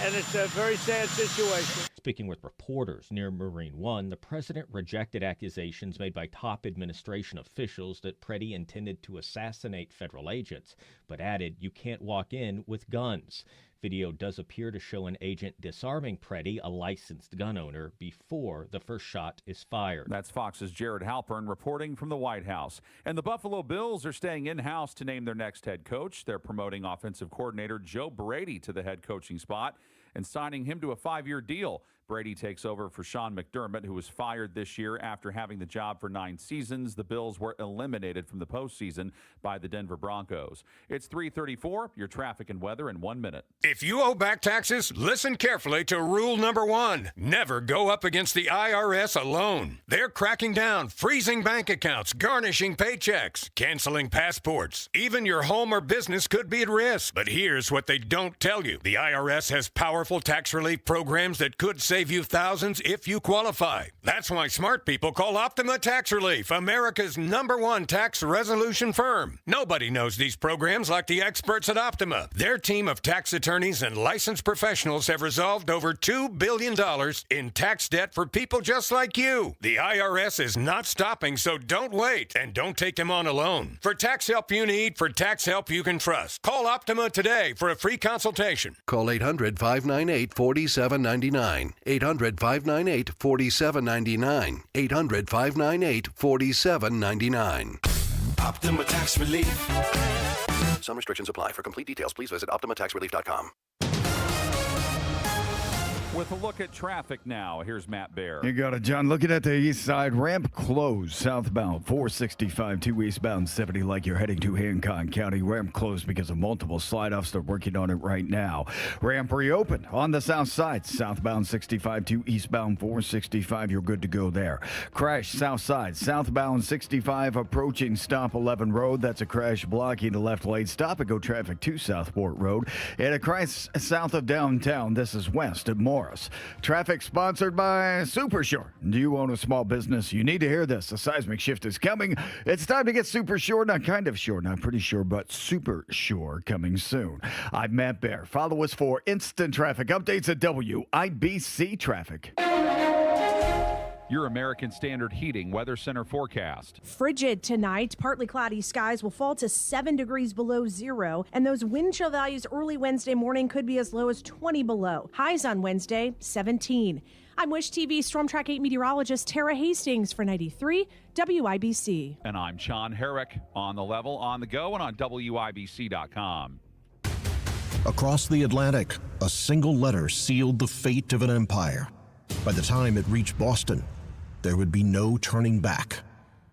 [SPEAKER 29] And it's a very sad situation.
[SPEAKER 30] Speaking with reporters near Marine One, the president rejected accusations made by top administration officials that Preddy intended to assassinate federal agents, but added you can't walk in with guns. Video does appear to show an agent disarming Preddy, a licensed gun owner, before the first shot is fired.
[SPEAKER 21] That's Fox's Jared Halpern reporting from the White House. And the Buffalo Bills are staying in-house to name their next head coach. They're promoting offensive coordinator Joe Brady to the head coaching spot and signing him to a 5-year deal. Brady takes over for Sean McDermott, who was fired this year after having the job for 9 seasons. The Bills were eliminated from the postseason by the Denver Broncos. It's 3:34. Your traffic and weather in 1 minute.
[SPEAKER 31] If you owe back taxes, listen carefully to rule number 1. Never go up against the IRS alone. They're cracking down, freezing bank accounts, garnishing paychecks, canceling passports. Even your home or business could be at risk. But here's what they don't tell you. The IRS has powerful tax relief programs that could save you thousands if you qualify. That's why smart people call Optima Tax Relief, America's #1 tax resolution firm. Nobody knows these programs like the experts at Optima. Their team of tax attorneys and licensed professionals have resolved over $2 billion in tax debt for people just like you. The IRS is not stopping, so don't wait, and don't take them on alone. For tax help you need, for tax help you can trust, call Optima today for a free consultation.
[SPEAKER 32] Call 800-598-4799. 800-598-4799. 800-598-4799.
[SPEAKER 2] Optima Tax Relief. Some restrictions apply. For complete details, please visit OptimaTaxRelief.com.
[SPEAKER 21] With a look at traffic now, here's Matt Bear.
[SPEAKER 8] You got it, John. Looking at the east side, ramp closed southbound 465 to eastbound 70 like you're heading to Hancock County. Ramp closed because of multiple slide-offs. They're working on it right now. Ramp reopened on the south side, southbound 65 to eastbound 465. You're good to go there. Crash south side, southbound 65 approaching Stop 11 Road. That's a crash blocking the left lane. Stop and go traffic to Southport Road. And a crash south of downtown. This is west at Morris. Traffic sponsored by Super Shore. Do you own a small business? You need to hear this. A seismic shift is coming. It's time to get super sure, not kind of sure, not pretty sure, but super sure coming soon. I'm Matt Bear. Follow us for instant traffic updates at WIBC Traffic.
[SPEAKER 21] Your American Standard Heating Weather Center forecast.
[SPEAKER 13] Frigid tonight. Partly cloudy skies will fall to 7 degrees below zero, and those wind chill values early Wednesday morning could be as low as 20 below. Highs on Wednesday, 17. I'm Wish TV Storm Track 8 meteorologist Tara Hastings for 93 WIBC.
[SPEAKER 21] And I'm Sean Herrick. On the level, on the go, and on WIBC.com.
[SPEAKER 15] Across the Atlantic, a single letter sealed the fate of an empire. By the time it reached Boston, there would be no turning back.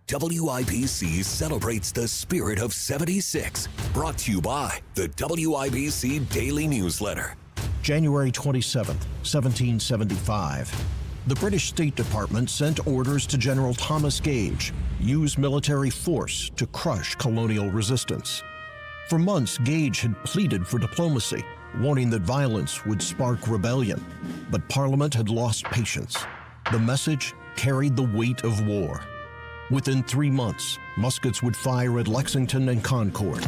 [SPEAKER 2] WIBC celebrates the spirit of 76. Brought to you by the WIBC Daily Newsletter.
[SPEAKER 15] January 27th, 1775. The British State Department sent orders to General Thomas Gage, use military force to crush colonial resistance. For months, Gage had pleaded for diplomacy, warning that violence would spark rebellion. But Parliament had lost patience. The message carried the weight of war. Within 3 months, muskets would fire at Lexington and Concord,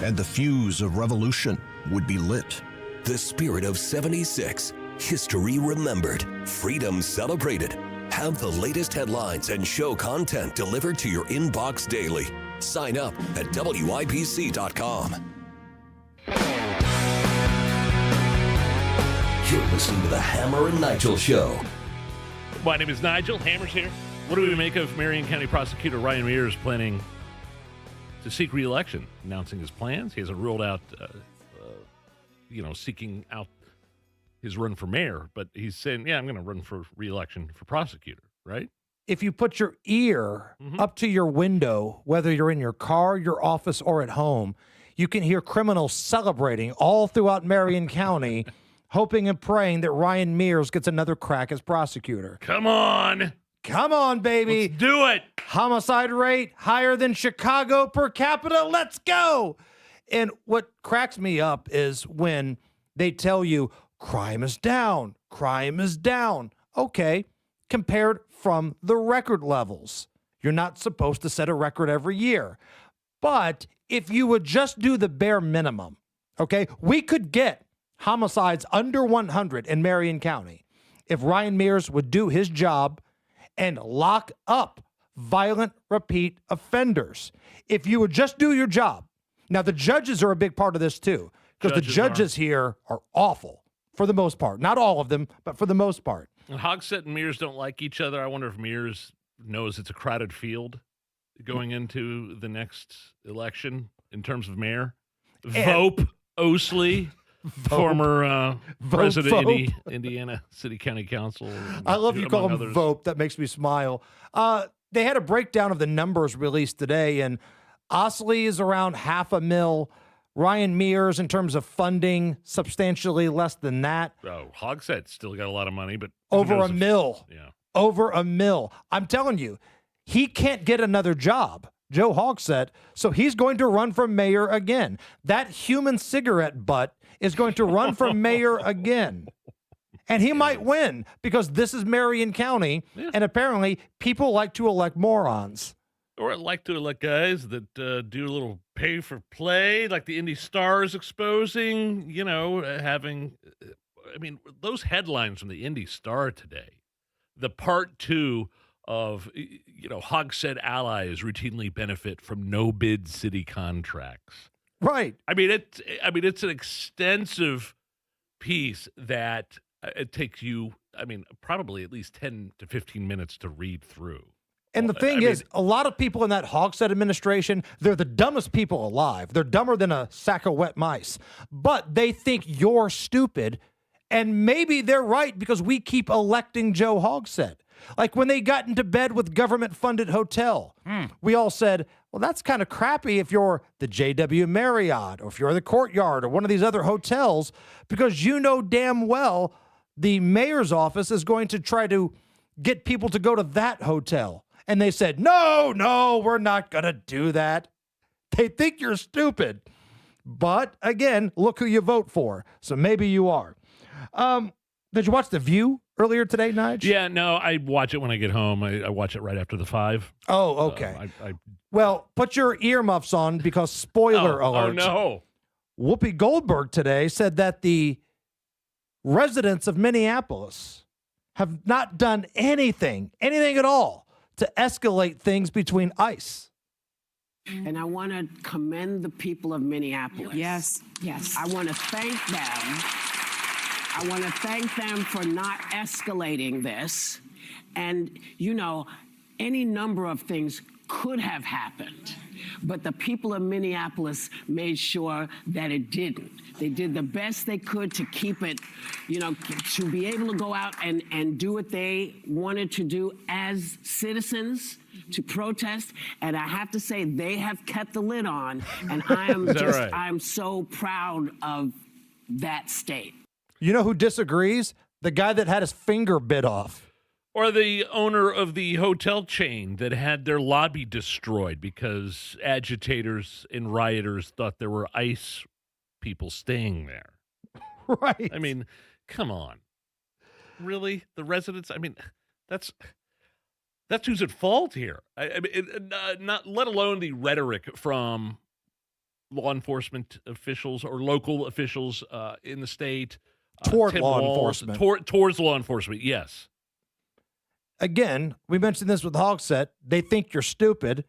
[SPEAKER 15] and the fuse of revolution would be lit.
[SPEAKER 2] The spirit of 76. History remembered. Freedom celebrated. Have the latest headlines and show content delivered to your inbox daily. Sign up at WIBC.com. You're listening to the Hammer and Nigel Show.
[SPEAKER 10] My name is Nigel. Hammer's here. What do we make of Marion County Prosecutor Ryan Mears planning to seek re-election, announcing his plans? He hasn't ruled out, seeking out his run for mayor, but he's saying, yeah, I'm going to run for re-election for prosecutor, right?
[SPEAKER 11] If you put your ear up to your window, whether you're in your car, your office, or at home, you can hear criminals celebrating all throughout Marion County, hoping and praying that Ryan Mears gets another crack as prosecutor.
[SPEAKER 10] Come on.
[SPEAKER 11] Come on, baby.
[SPEAKER 10] Let's do it.
[SPEAKER 11] Homicide rate higher than Chicago per capita. Let's go. And what cracks me up is when they tell you crime is down. Crime is down. Okay. Compared from the record levels. You're not supposed to set a record every year. But if you would just do the bare minimum, okay, we could get homicides under 100 in Marion County if Ryan Mears would do his job and lock up violent repeat offenders. If you would just do your job. Now, the judges are a big part of this too, because the judges here are awful for the most part. Not all of them, but for the most part.
[SPEAKER 10] And Hogsett and Mears don't like each other. I wonder if Mears knows it's a crowded field going into the next election in terms of mayor. Vope Osley, former president of Indiana City County Council.
[SPEAKER 11] I love you call him Vope. That makes me smile. They had a breakdown of the numbers released today, and Osley is around $500,000. Ryan Mears, in terms of funding, substantially less than that.
[SPEAKER 10] Oh, Hogsett still got a lot of money, but
[SPEAKER 11] over $1 million.
[SPEAKER 10] Yeah,
[SPEAKER 11] over $1 million. I'm telling you, he can't get another job, Joe Hogsett, so he's going to run for mayor again. That human cigarette butt is going to run for mayor again. And he might win because this is Marion County, and apparently people like to elect morons.
[SPEAKER 10] Or I'd like to elect guys that do a little pay for play, like the Indy Stars exposing, having, those headlines from the Indy Star today, the part 2 of, Hogsett allies routinely benefit from no-bid city contracts.
[SPEAKER 11] Right.
[SPEAKER 10] It's an extensive piece that it takes you, probably at least 10 to 15 minutes to read through.
[SPEAKER 11] And the thing is, a lot of people in that Hogsett administration, they're the dumbest people alive. They're dumber than a sack of wet mice. But they think you're stupid, And maybe they're right because we keep electing Joe Hogsett. Like when they got into bed with government-funded hotel, we all said, well, that's kind of crappy if you're the JW Marriott or if you're the Courtyard or one of these other hotels, because you know damn well the mayor's office is going to try to get people to go to that hotel. And they said, no, we're not going to do that. They think you're stupid. But again, look who you vote for. So maybe you are. Did you watch The View earlier today, Nige?
[SPEAKER 10] Yeah, no, I watch it when I get home. I watch it right after the 5.
[SPEAKER 11] Oh, okay. Well, put your earmuffs on because spoiler alert.
[SPEAKER 10] Oh, no.
[SPEAKER 11] Whoopi Goldberg today said that the residents of Minneapolis have not done anything at all to escalate things between ICE.
[SPEAKER 1] And I want to commend the people of Minneapolis.
[SPEAKER 4] Yes.
[SPEAKER 1] I want to thank them. I want to thank them for not escalating this. And, any number of things could have happened, but the people of Minneapolis made sure that it didn't. They did the best they could to keep it, to be able to go out and do what they wanted to do as citizens, to protest. And I have to say, they have kept the lid on. And I'm so proud of that state.
[SPEAKER 11] You know who disagrees? The guy that had his finger bit off.
[SPEAKER 10] Or the owner of the hotel chain that had their lobby destroyed because agitators and rioters thought there were ICE people staying there.
[SPEAKER 11] Right.
[SPEAKER 10] I mean, come on. Really? The residents? I mean, that's who's at fault here. Not let alone the rhetoric from law enforcement officials or local officials in the state.
[SPEAKER 11] Toward law enforcement.
[SPEAKER 10] Towards law enforcement, yes.
[SPEAKER 11] Again, we mentioned this with Hogsett. They think you're stupid.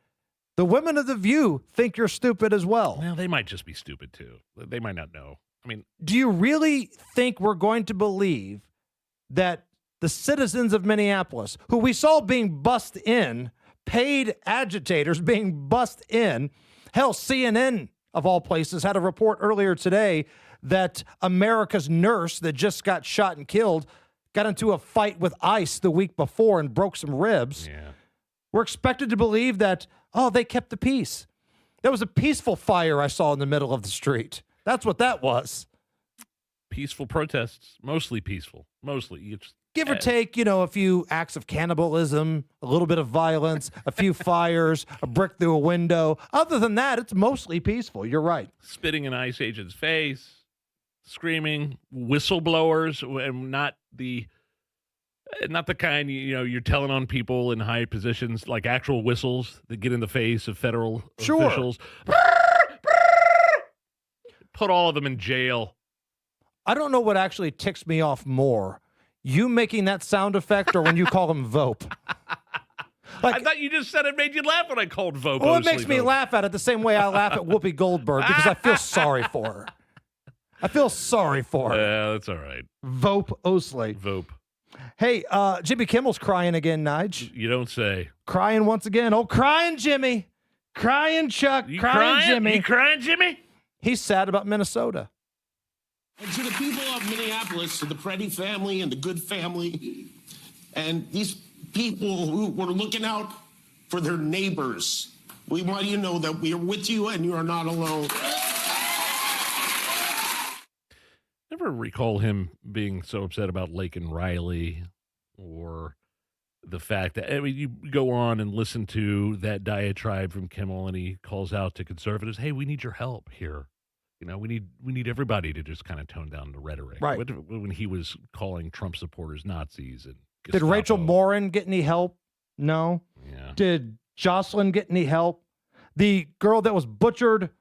[SPEAKER 11] The women of The View think you're stupid as well.
[SPEAKER 10] Well, they might just be stupid, too. They might not know. I mean,
[SPEAKER 11] do you really think we're going to believe that the citizens of Minneapolis, who we saw being bussed in, paid agitators being bussed in, hell, CNN, of all places, had a report earlier today that America's nurse that just got shot and killed got into a fight with ICE the week before and broke some ribs.
[SPEAKER 10] Yeah.
[SPEAKER 11] We're expected to believe that, they kept the peace. There was a peaceful fire I saw in the middle of the street. That's what that was.
[SPEAKER 10] Peaceful protests. Mostly peaceful. Mostly.
[SPEAKER 11] Give or take, a few acts of cannibalism, a little bit of violence, a few fires, a brick through a window. Other than that, it's mostly peaceful. You're right.
[SPEAKER 10] Spitting in an ICE agent's face. Screaming, whistleblowers, and not the kind you're telling on people in high positions, like actual whistles that get in the face of federal officials. Put all of them in jail.
[SPEAKER 11] I don't know what actually ticks me off more, you making that sound effect or when you call them VOPE.
[SPEAKER 10] I thought you just said it made you laugh when I called VOPE.
[SPEAKER 11] Well, it makes me laugh at it the same way I laugh at Whoopi Goldberg because I feel sorry for her. I feel sorry for her.
[SPEAKER 10] Yeah, that's all right.
[SPEAKER 11] VOPE Osley.
[SPEAKER 10] VOPE.
[SPEAKER 11] Hey, Jimmy Kimmel's crying again, Nige.
[SPEAKER 10] You don't say.
[SPEAKER 11] Crying once again. Oh, crying Jimmy. Crying Chuck. Crying Jimmy.
[SPEAKER 10] You crying, Jimmy?
[SPEAKER 11] He's sad about Minnesota.
[SPEAKER 16] And to the people of Minneapolis, to the Preddy family and the Good family, and these people who were looking out for their neighbors, we want you to know that we are with you and you are not alone.
[SPEAKER 10] Never recall him being so upset about Laken Riley or the fact that, you go on and listen to that diatribe from Kimmel and he calls out to conservatives, hey, we need your help here. We need everybody to just kind of tone down the rhetoric.
[SPEAKER 11] Right.
[SPEAKER 10] When he was calling Trump supporters Nazis. And
[SPEAKER 11] Did Rachel Morin get any help? No.
[SPEAKER 10] Yeah.
[SPEAKER 11] Did Jocelyn get any help? The girl that was butchered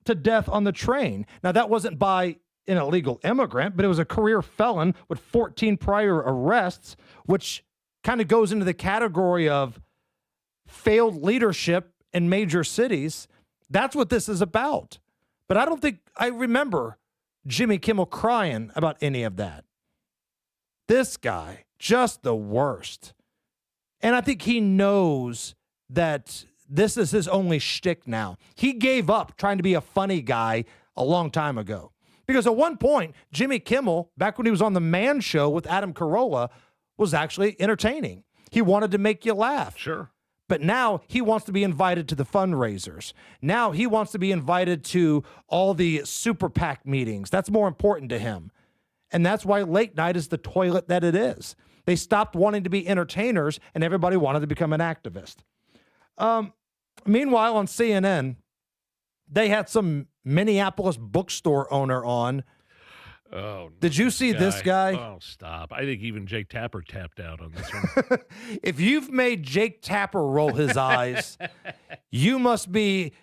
[SPEAKER 11] to death on the train. Now, that wasn't by an illegal immigrant, but it was a career felon with 14 prior arrests, which kind of goes into the category of failed leadership in major cities. That's what this is about. But I don't think I remember Jimmy Kimmel crying about any of that. This guy, just the worst. And I think he knows that this is his only shtick now. He gave up trying to be a funny guy a long time ago. Because at one point, Jimmy Kimmel, back when he was on the Man Show with Adam Carolla, was actually entertaining. He wanted to make you laugh.
[SPEAKER 10] Sure.
[SPEAKER 11] But now he wants to be invited to the fundraisers. Now he wants to be invited to all the super PAC meetings. That's more important to him. And that's why late night is the toilet that it is. They stopped wanting to be entertainers and everybody wanted to become an activist. Meanwhile, on CNN, they had some Minneapolis bookstore owner on.
[SPEAKER 10] Oh,
[SPEAKER 11] did you see this guy?
[SPEAKER 10] Oh, stop. I think even Jake Tapper tapped out on this one.
[SPEAKER 11] If you've made Jake Tapper roll his eyes, you must be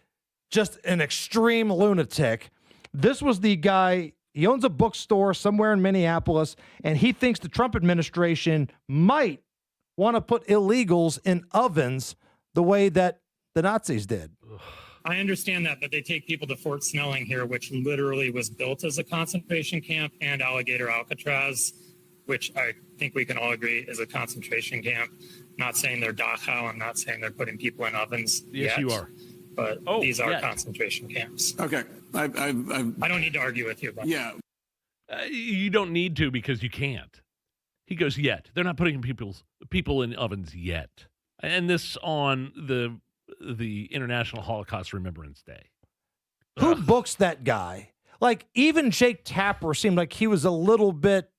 [SPEAKER 11] just an extreme lunatic. This was the guy, he owns a bookstore somewhere in Minneapolis, and he thinks the Trump administration might want to put illegals in ovens the way that the Nazis did.
[SPEAKER 4] I understand that, but they take people to Fort Snelling here, which literally was built as a concentration camp, and Alligator Alcatraz, which I think we can all agree is a concentration camp. Not saying they're Dachau. I'm not saying they're putting people in ovens.
[SPEAKER 10] Yes,
[SPEAKER 4] yet,
[SPEAKER 10] you are.
[SPEAKER 4] But these are concentration camps.
[SPEAKER 5] Okay. I
[SPEAKER 4] don't need to argue with you about
[SPEAKER 5] yeah.
[SPEAKER 10] You don't need to because you can't. He goes, yet. They're not putting people in ovens yet. And this on the International Holocaust Remembrance Day.
[SPEAKER 11] Who books that guy? Like, even Jake Tapper seemed like he was a little bit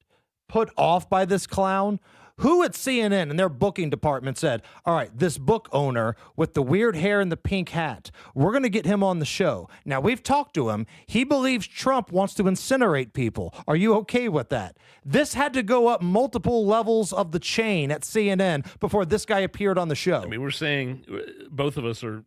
[SPEAKER 11] put off by this clown. Who at CNN in their booking department said, all right, this book owner with the weird hair and the pink hat, we're going to get him on the show. Now, we've talked to him. He believes Trump wants to incinerate people. Are you okay with that? This had to go up multiple levels of the chain at CNN before this guy appeared on the show.
[SPEAKER 10] I mean, we're saying, both of us are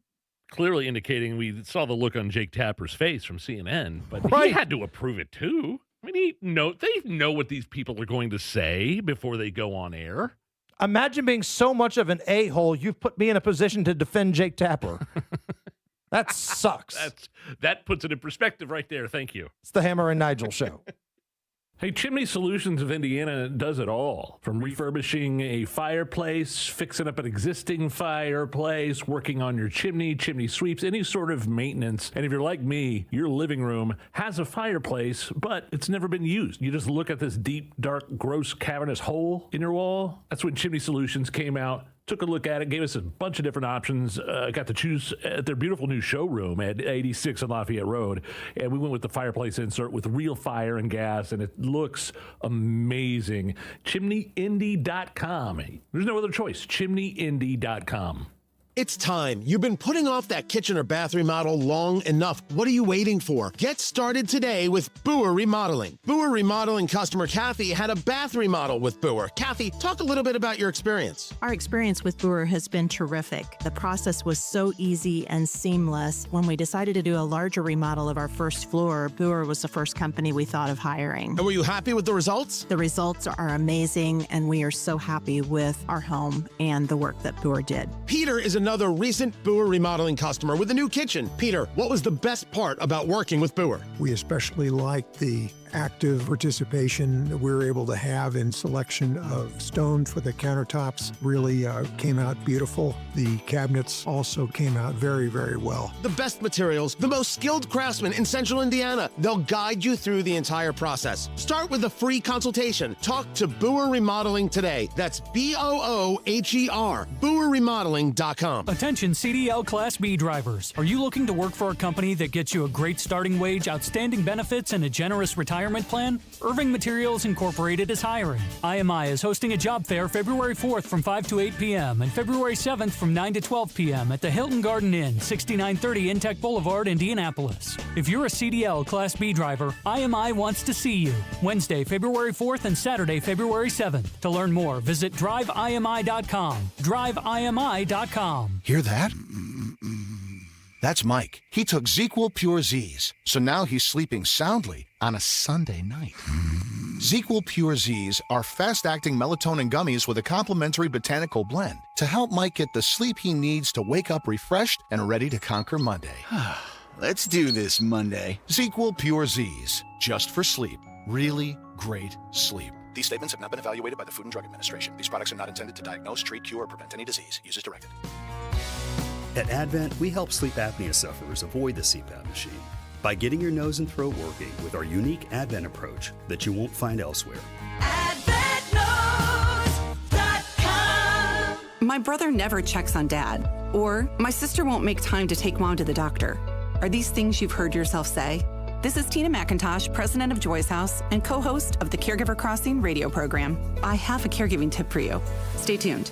[SPEAKER 10] clearly indicating we saw the look on Jake Tapper's face from CNN, but he had to approve it too. I mean, they know what these people are going to say before they go on air.
[SPEAKER 11] Imagine being so much of an a-hole, you've put me in a position to defend Jake Tapper. That sucks.
[SPEAKER 10] That puts it in perspective right there. Thank you.
[SPEAKER 11] It's the Hammer and Nigel show.
[SPEAKER 6] Hey, Chimney Solutions of Indiana does it all. From refurbishing a fireplace, fixing up an existing fireplace, working on your chimney sweeps, any sort of maintenance. And if you're like me, your living room has a fireplace, but it's never been used. You just look at this deep, dark, gross, cavernous hole in your wall. That's when Chimney Solutions came out. Took a look at it, gave us a bunch of different options, got to choose at their beautiful new showroom at 86 on Lafayette Road, and we went with the fireplace insert with real fire and gas, and it looks amazing. ChimneyIndy.com. There's no other choice. ChimneyIndy.com.
[SPEAKER 17] It's time. You've been putting off that kitchen or bath remodel long enough. What are you waiting for? Get started today with Boer Remodeling. Boer Remodeling customer Kathy had a bath remodel with Boer. Kathy, talk a little bit about your experience.
[SPEAKER 18] Our experience with Boer has been terrific. The process was so easy and seamless. When we decided to do a larger remodel of our first floor, Boer was the first company we thought of hiring.
[SPEAKER 17] And were you happy with the results?
[SPEAKER 18] The results are amazing, and we are so happy with our home and the work that Boer did.
[SPEAKER 17] Peter is another recent Boer Remodeling customer with a new kitchen. Peter, what was the best part about working with Boer?
[SPEAKER 19] We especially liked the active participation that we were able to have in selection of stone for the countertops. Really came out beautiful. The cabinets also came out very, very well.
[SPEAKER 17] The best materials, the most skilled craftsmen in Central Indiana. They'll guide you through the entire process. Start with a free consultation. Talk to Boer Remodeling today. That's Booher, BoerRemodeling.com.
[SPEAKER 20] Attention CDL Class B drivers. Are you looking to work for a company that gets you a great starting wage, outstanding benefits, and a generous retirement plan? Irving Materials Incorporated is hiring. IMI is hosting a job fair February 4th from 5 to 8 p.m. and February 7th from 9 to 12 p.m. at the Hilton Garden Inn, 6930 Intech Boulevard, Indianapolis. If you're a CDL Class B driver, IMI wants to see you. Wednesday, February 4th and Saturday, February 7th. To learn more, visit driveimi.com. driveimi.com.
[SPEAKER 22] Hear that? That's Mike. He took ZzzQuil Pure Z's, so now he's sleeping soundly on a Sunday night. ZzzQuil Pure Z's are fast-acting melatonin gummies with a complementary botanical blend to help Mike get the sleep he needs to wake up refreshed and ready to conquer Monday.
[SPEAKER 23] Let's do this Monday.
[SPEAKER 22] ZzzQuil Pure Z's, just for sleep. Really great sleep. These statements have not been evaluated by the Food and Drug Administration. These products are not intended to diagnose, treat, cure, or prevent any disease. Use as directed.
[SPEAKER 24] At Advent, we help sleep apnea sufferers avoid the CPAP machine.
[SPEAKER 3] by getting your nose and throat working with our unique Advent approach that you won't find elsewhere.
[SPEAKER 5] My brother never checks on Dad, or my sister won't make time to take Mom to the doctor. Are these things you've heard yourself say? This is Tina McIntosh, president of Joy's House and co-host of the Caregiver Crossing radio program. I have a caregiving tip for you. Stay tuned.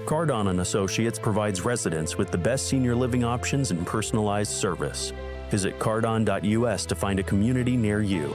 [SPEAKER 7] Cardon & Associates provides residents with the best senior living options and personalized service. Visit cardon.us to find a community near you.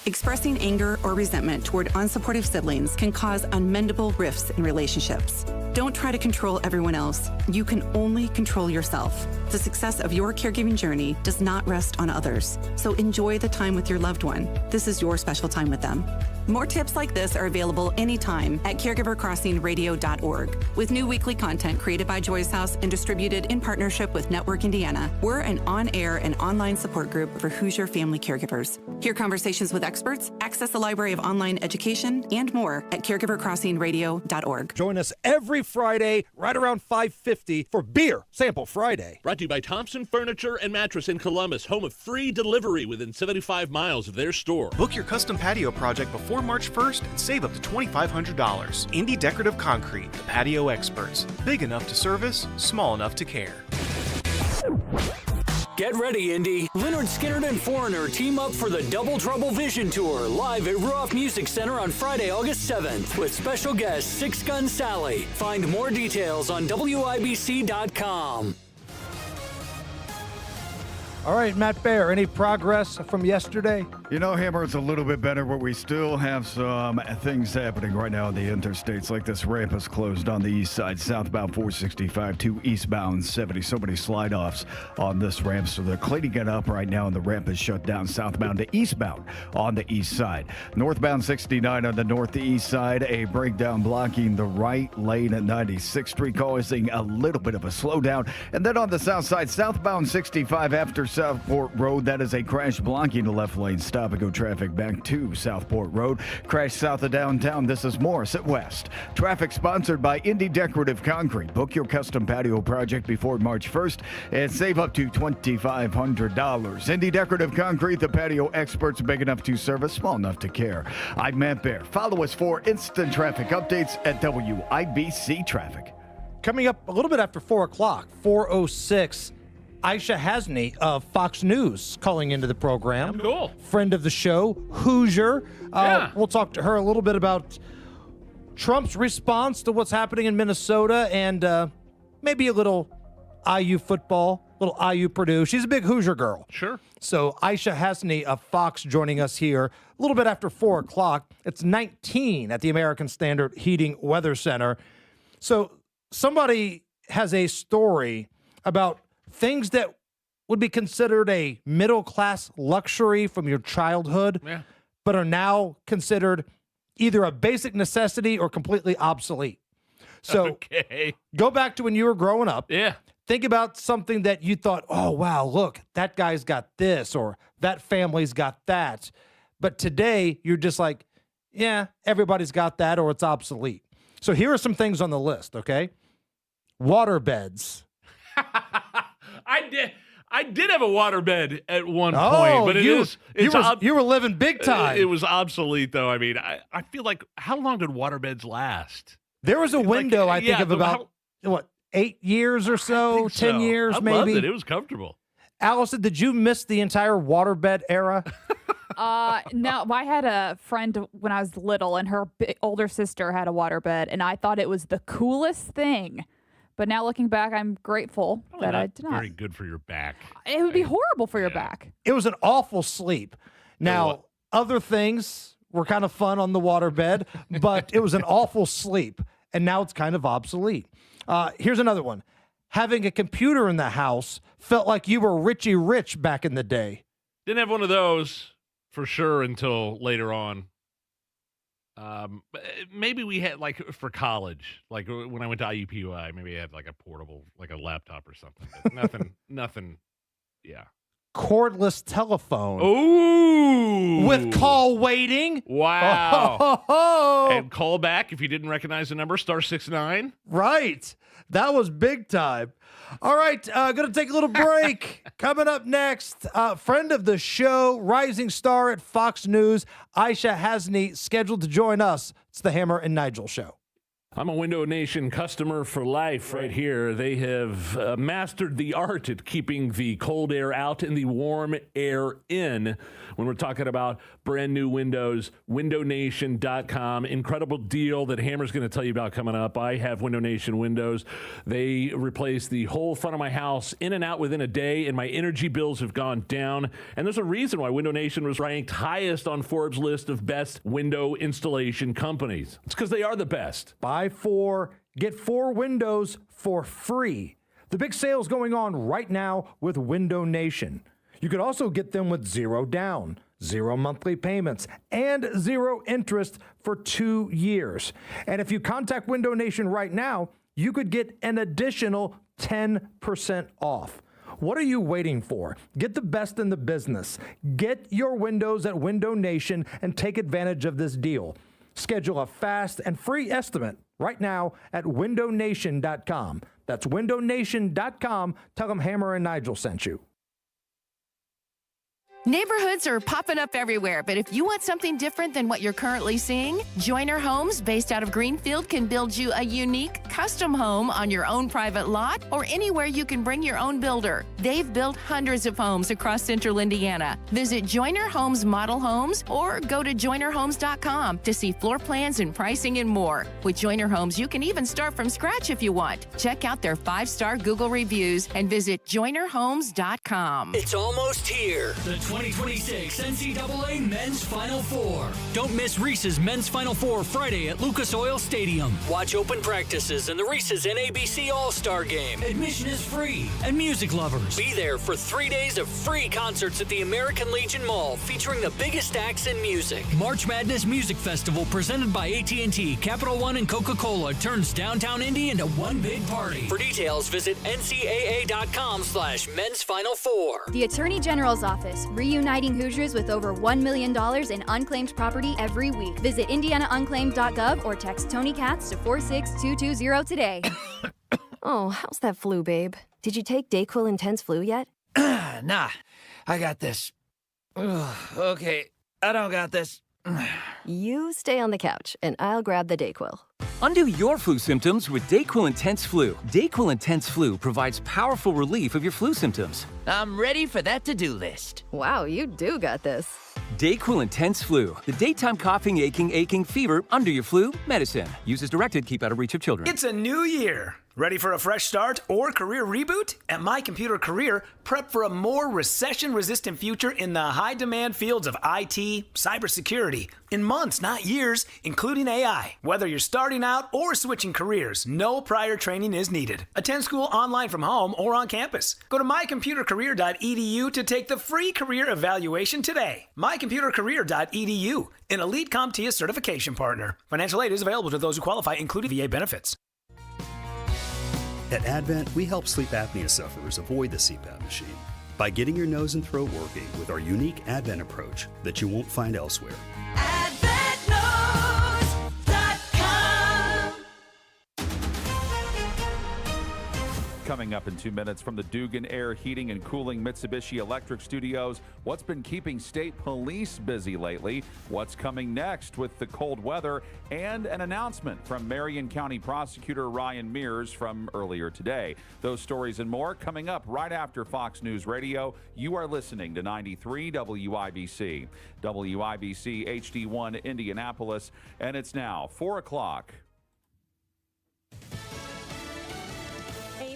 [SPEAKER 5] Expressing anger or resentment toward unsupportive siblings can cause unmendable rifts in relationships. Don't try to control everyone else. You can only control yourself. The success of your caregiving journey does not rest on others. So enjoy the time with your loved one. This is your special time with them. More tips like this are available anytime at caregivercrossingradio.org. With new weekly content created by Joy's House and distributed in partnership with Network Indiana, we're an on-air and online support group for Hoosier family caregivers. Hear conversations with experts, access a library of online education, and more at caregivercrossingradio.org.
[SPEAKER 11] Join us every Friday right around 5:50 for Beer Sample Friday.
[SPEAKER 10] Brought to you by Thompson Furniture and Mattress in Columbus, home of free delivery within 75 miles of their store.
[SPEAKER 9] Book your custom patio project before March 1st and save up to $2,500. Indie Decorative Concrete, the patio experts. Big enough to service, small enough to care.
[SPEAKER 20] Get ready, Indy. Leonard Skinner and Foreigner team up for the Double Trouble Vision Tour live at Ruoff Music Center on Friday, August 7th with special guest Six Gun Sally. Find more details on WIBC.com.
[SPEAKER 11] All right, Matt Bear, any progress from yesterday?
[SPEAKER 8] You know, Hammer, it's a little bit better, but we still have some things happening right now on the interstates, like this ramp is closed on the east side, southbound 465 to eastbound 70. So many slide-offs on this ramp, so they're cleaning it up right now, and the ramp is shut down southbound to eastbound on the east side. Northbound 69 on the northeast side, a breakdown blocking the right lane at 96th Street, causing a little bit of a slowdown. And then on the south side, southbound 65 after Southport Road, that is a crash blocking the left lane. Stop and go traffic back to Southport Road. Crash south of downtown. This is Morris at West. Traffic sponsored by Indie Decorative Concrete. Book your custom patio project before March 1st and save up to $2,500. Indie Decorative Concrete, the patio experts, big enough to service, small enough to care. I'm Matt Bear. Follow us for instant traffic updates at WIBC Traffic.
[SPEAKER 11] Coming up a little bit after 4 o'clock, 4:06. Aisha Hasney of Fox News calling into the program.
[SPEAKER 10] Cool.
[SPEAKER 11] Friend of the show, Hoosier.
[SPEAKER 10] Yeah.
[SPEAKER 11] We'll talk to her a little bit about Trump's response to what's happening in Minnesota and maybe a little IU football, little IU Purdue. She's a big Hoosier girl.
[SPEAKER 10] Sure.
[SPEAKER 11] So Aisha Hasney of Fox joining us here a little bit after 4 o'clock. It's 19 at the American Standard Heating Weather Center. So somebody has a story about things that would be considered a middle-class luxury from your childhood, but are now considered either a basic necessity or completely obsolete. So go back to when you were growing up.
[SPEAKER 10] Yeah.
[SPEAKER 11] Think about something that you thought, oh, wow, look, that guy's got this or that family's got that. But today, you're just like, yeah, everybody's got that or it's obsolete. So here are some things on the list, okay? Water beds.
[SPEAKER 10] I did have a waterbed at one point, but
[SPEAKER 11] you were living big time.
[SPEAKER 10] It was obsolete, though. I mean, I feel like, how long did waterbeds last?
[SPEAKER 11] There was a window, I think, of about, 8 years or so, 10 years maybe.
[SPEAKER 10] I loved it. It was comfortable.
[SPEAKER 11] Allison, did you miss the entire waterbed era?
[SPEAKER 12] No, I had a friend when I was little, and her older sister had a waterbed, and I thought it was the coolest thing. But now looking back, I'm grateful that I did not.
[SPEAKER 10] Very good for your back.
[SPEAKER 12] It would be horrible for your back.
[SPEAKER 11] It was an awful sleep. Now, other things were kind of fun on the waterbed, but it was an awful sleep, and now it's kind of obsolete. Here's another one. Having a computer in the house felt like you were Richie Rich back in the day.
[SPEAKER 10] Didn't have one of those for sure until later on. Maybe we had, like, for college, like when I went to IUPUI, maybe I had like a portable, like a laptop or something. But nothing. Yeah.
[SPEAKER 11] cordless telephone.
[SPEAKER 10] Ooh.
[SPEAKER 11] With call waiting.
[SPEAKER 10] Wow. And call back if you didn't recognize the number, *69.
[SPEAKER 11] Right. That was big time. All right, going to take a little break. Coming up next, friend of the show, rising star at Fox News, Aisha Hasni, scheduled to join us. It's the Hammer and Nigel Show.
[SPEAKER 6] I'm a Window Nation customer for life right here. They have mastered the art at keeping the cold air out and the warm air in. When we're talking about brand new windows, windownation.com. Incredible deal that Hammer's going to tell you about coming up. I have Window Nation windows. They replaced the whole front of my house in and out within a day, and my energy bills have gone down. And there's a reason why Window Nation was ranked highest on Forbes' list of best window installation companies. It's because they are the best.
[SPEAKER 11] Buy 4, get 4 windows for free. The big sale's going on right now with Window Nation. You could also get them with 0 down, 0 monthly payments, and 0 interest for 2 years. And if you contact Window Nation right now, you could get an additional 10% off. What are you waiting for? Get the best in the business. Get your windows at Window Nation and take advantage of this deal. Schedule a fast and free estimate right now at windownation.com. That's windownation.com. Tell them Hammer and Nigel sent you.
[SPEAKER 13] Neighborhoods are popping up everywhere, but if you want something different than what you're currently seeing, Joyner Homes, based out of Greenfield, can build you a unique, custom home on your own private lot or anywhere you can bring your own builder. They've built hundreds of homes across central Indiana. Visit Joyner Homes Model Homes or go to joynerhomes.com to see floor plans and pricing and more. With Joyner Homes, you can even start from scratch if you want. Check out their 5-star Google reviews and visit joynerhomes.com.
[SPEAKER 20] It's almost here. The 2026 NCAA Men's Final Four. Don't miss Reese's Men's Final Four Friday at Lucas Oil Stadium. Watch open practices and the Reese's NABC All-Star Game. Admission is free. And music lovers, be there for 3 days of free concerts at the American Legion Mall featuring the biggest acts in music. March Madness Music Festival presented by AT&T, Capital One, and Coca-Cola turns downtown Indy into one big party. For details, visit ncaa.com/Men's Final Four.
[SPEAKER 14] The Attorney General's Office, reuniting Hoosiers with over $1 million in unclaimed property every week. Visit indianaunclaimed.gov or text Tony Katz to 46220 today.
[SPEAKER 21] Oh, how's that flu, babe? Did you take DayQuil Intense Flu yet?
[SPEAKER 24] Nah, I got this. Ugh, okay, I don't got this.
[SPEAKER 21] You stay on the couch, and I'll grab the DayQuil.
[SPEAKER 25] Undo your flu symptoms with DayQuil Intense Flu. DayQuil Intense Flu provides powerful relief of your flu symptoms.
[SPEAKER 24] I'm ready for that to-do list.
[SPEAKER 21] Wow, you do got this.
[SPEAKER 25] DayQuil Intense Flu. The daytime coughing, aching, fever, under your flu, medicine. Use as directed, keep out of reach of children.
[SPEAKER 26] It's a new year. Ready for a fresh start or career reboot? At My Computer Career, prep for a more recession-resistant future in the high-demand fields of IT, cybersecurity, in months, not years, including AI. Whether you're starting out or switching careers, no prior training is needed. Attend school online from home or on campus. Go to mycomputercareer.edu to take the free career evaluation today. mycomputercareer.edu, an Elite CompTIA certification partner. Financial aid is available to those who qualify, including VA benefits.
[SPEAKER 3] At Advent, we help sleep apnea sufferers avoid the CPAP machine by getting your nose and throat working with our unique Advent approach that you won't find elsewhere.
[SPEAKER 27] Coming up in 2 minutes from the Dugan Air Heating and Cooling Mitsubishi Electric Studios, what's been keeping state police busy lately? What's coming next with the cold weather? And an announcement from Marion County Prosecutor Ryan Mears from earlier today. Those stories and more coming up right after Fox News Radio. You are listening to 93 WIBC. WIBC HD1 Indianapolis, and it's now 4 o'clock.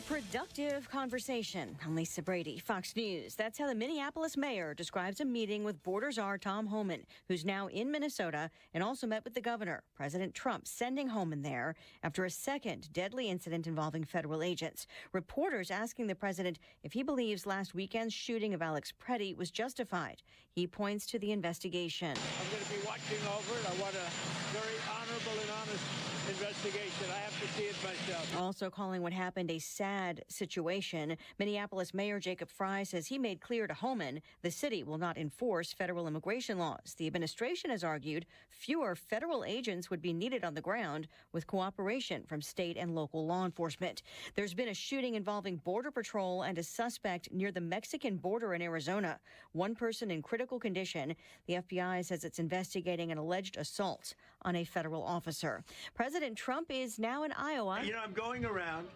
[SPEAKER 28] Productive conversation. I'm Lisa Brady, Fox News. That's how the Minneapolis mayor describes a meeting with Border Czar Tom Homan, who's now in Minnesota and also met with the governor. President Trump sending Homan there after a second deadly incident involving federal agents. Reporters asking the president if he believes last weekend's shooting of Alex Preddy was justified. He points to the investigation.
[SPEAKER 29] I'm going to be watching over it. I want a very honorable and honest
[SPEAKER 1] investigation. I have to see it myself.
[SPEAKER 28] Also calling what happened a sad situation, Minneapolis Mayor Jacob Frey says he made clear to Homan the city will not enforce federal immigration laws. The administration has argued fewer federal agents would be needed on the ground with cooperation from state and local law enforcement. There's been a shooting involving Border Patrol and a suspect near the Mexican border in Arizona. One person in critical condition. The FBI says it's investigating an alleged assault on a federal officer. President Trump is now in Iowa.
[SPEAKER 1] You know, I'm going around,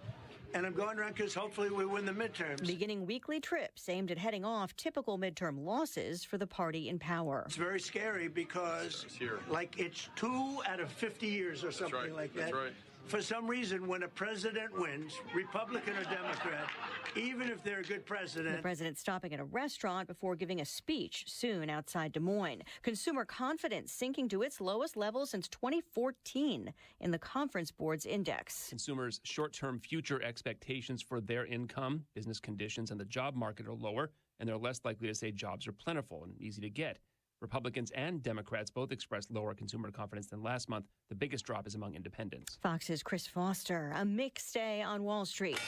[SPEAKER 1] and I'm going around because hopefully we win the midterms.
[SPEAKER 28] Beginning weekly trips aimed at heading off typical midterm losses for the party in power.
[SPEAKER 1] It's very scary because, like, it's 2 out of 50 years or something like that. That's right. For some reason, when a president wins, Republican or Democrat, even if they're a good president.
[SPEAKER 28] The president stopping at a restaurant before giving a speech soon outside Des Moines. Consumer confidence sinking to its lowest level since 2014 in the Conference Board's index.
[SPEAKER 2] Consumers' short-term future expectations for their income, business conditions, and the job market are lower, and they're less likely to say jobs are plentiful and easy to get. Republicans and Democrats both expressed lower consumer confidence than last month. The biggest drop is among independents.
[SPEAKER 28] Fox's Chris Foster. A mixed day on Wall Street.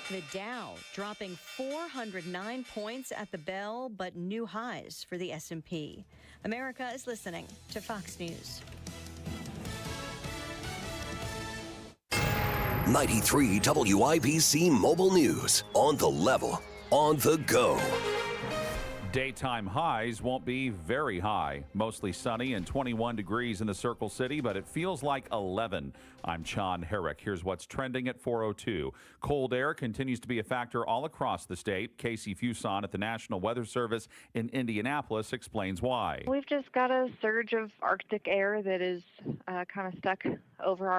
[SPEAKER 28] The Dow dropping 409 points at the bell, but new highs for the S&P. America is listening to Fox News.
[SPEAKER 4] 93 WIBC Mobile News. On the level, on the go.
[SPEAKER 27] Daytime highs won't be very high. Mostly sunny and 21 degrees in the Circle City, but it feels like 11. I'm John Herrick. Here's what's trending at 4:02. Cold air continues to be a factor all across the state. Casey Fuson at the National Weather Service in Indianapolis explains why.
[SPEAKER 15] We've just got a surge of Arctic air that is kind of stuck over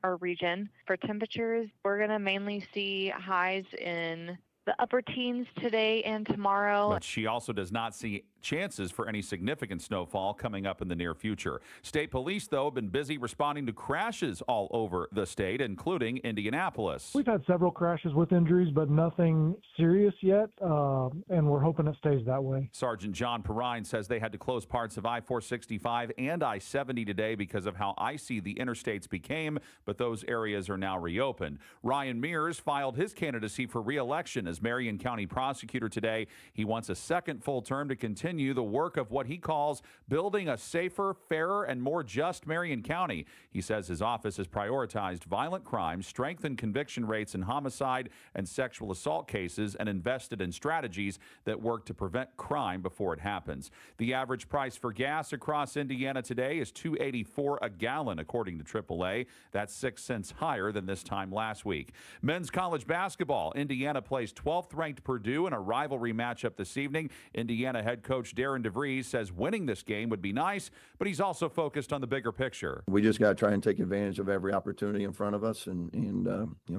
[SPEAKER 15] our region. For temperatures, we're going to mainly see highs in the upper teens today and tomorrow.
[SPEAKER 27] But she also does not see chances for any significant snowfall coming up in the near future. State police, though, have been busy responding to crashes all over the state, including Indianapolis.
[SPEAKER 16] We've had several crashes with injuries, but nothing serious yet, and we're hoping it stays that way.
[SPEAKER 27] Sergeant John Perrine says they had to close parts of I-465 and I-70 today because of how icy the interstates became, but those areas are now reopened. Ryan Mears filed his candidacy for re-election as Marion County prosecutor today. He wants a second full term to continue the work of what he calls building a safer, fairer, and more just Marion County. He says his office has prioritized violent crime, strengthened conviction rates in homicide and sexual assault cases, and invested in strategies that work to prevent crime before it happens. The average price for gas across Indiana today is $2.84 a gallon, according to AAA. That's 6 cents higher than this time last week. Men's college basketball. Indiana plays 12th-ranked Purdue in a rivalry matchup this evening. Indiana head coach Darren DeVries says winning this game would be nice, but he's also focused on the bigger picture.
[SPEAKER 17] We just got to try and take advantage of every opportunity in front of us and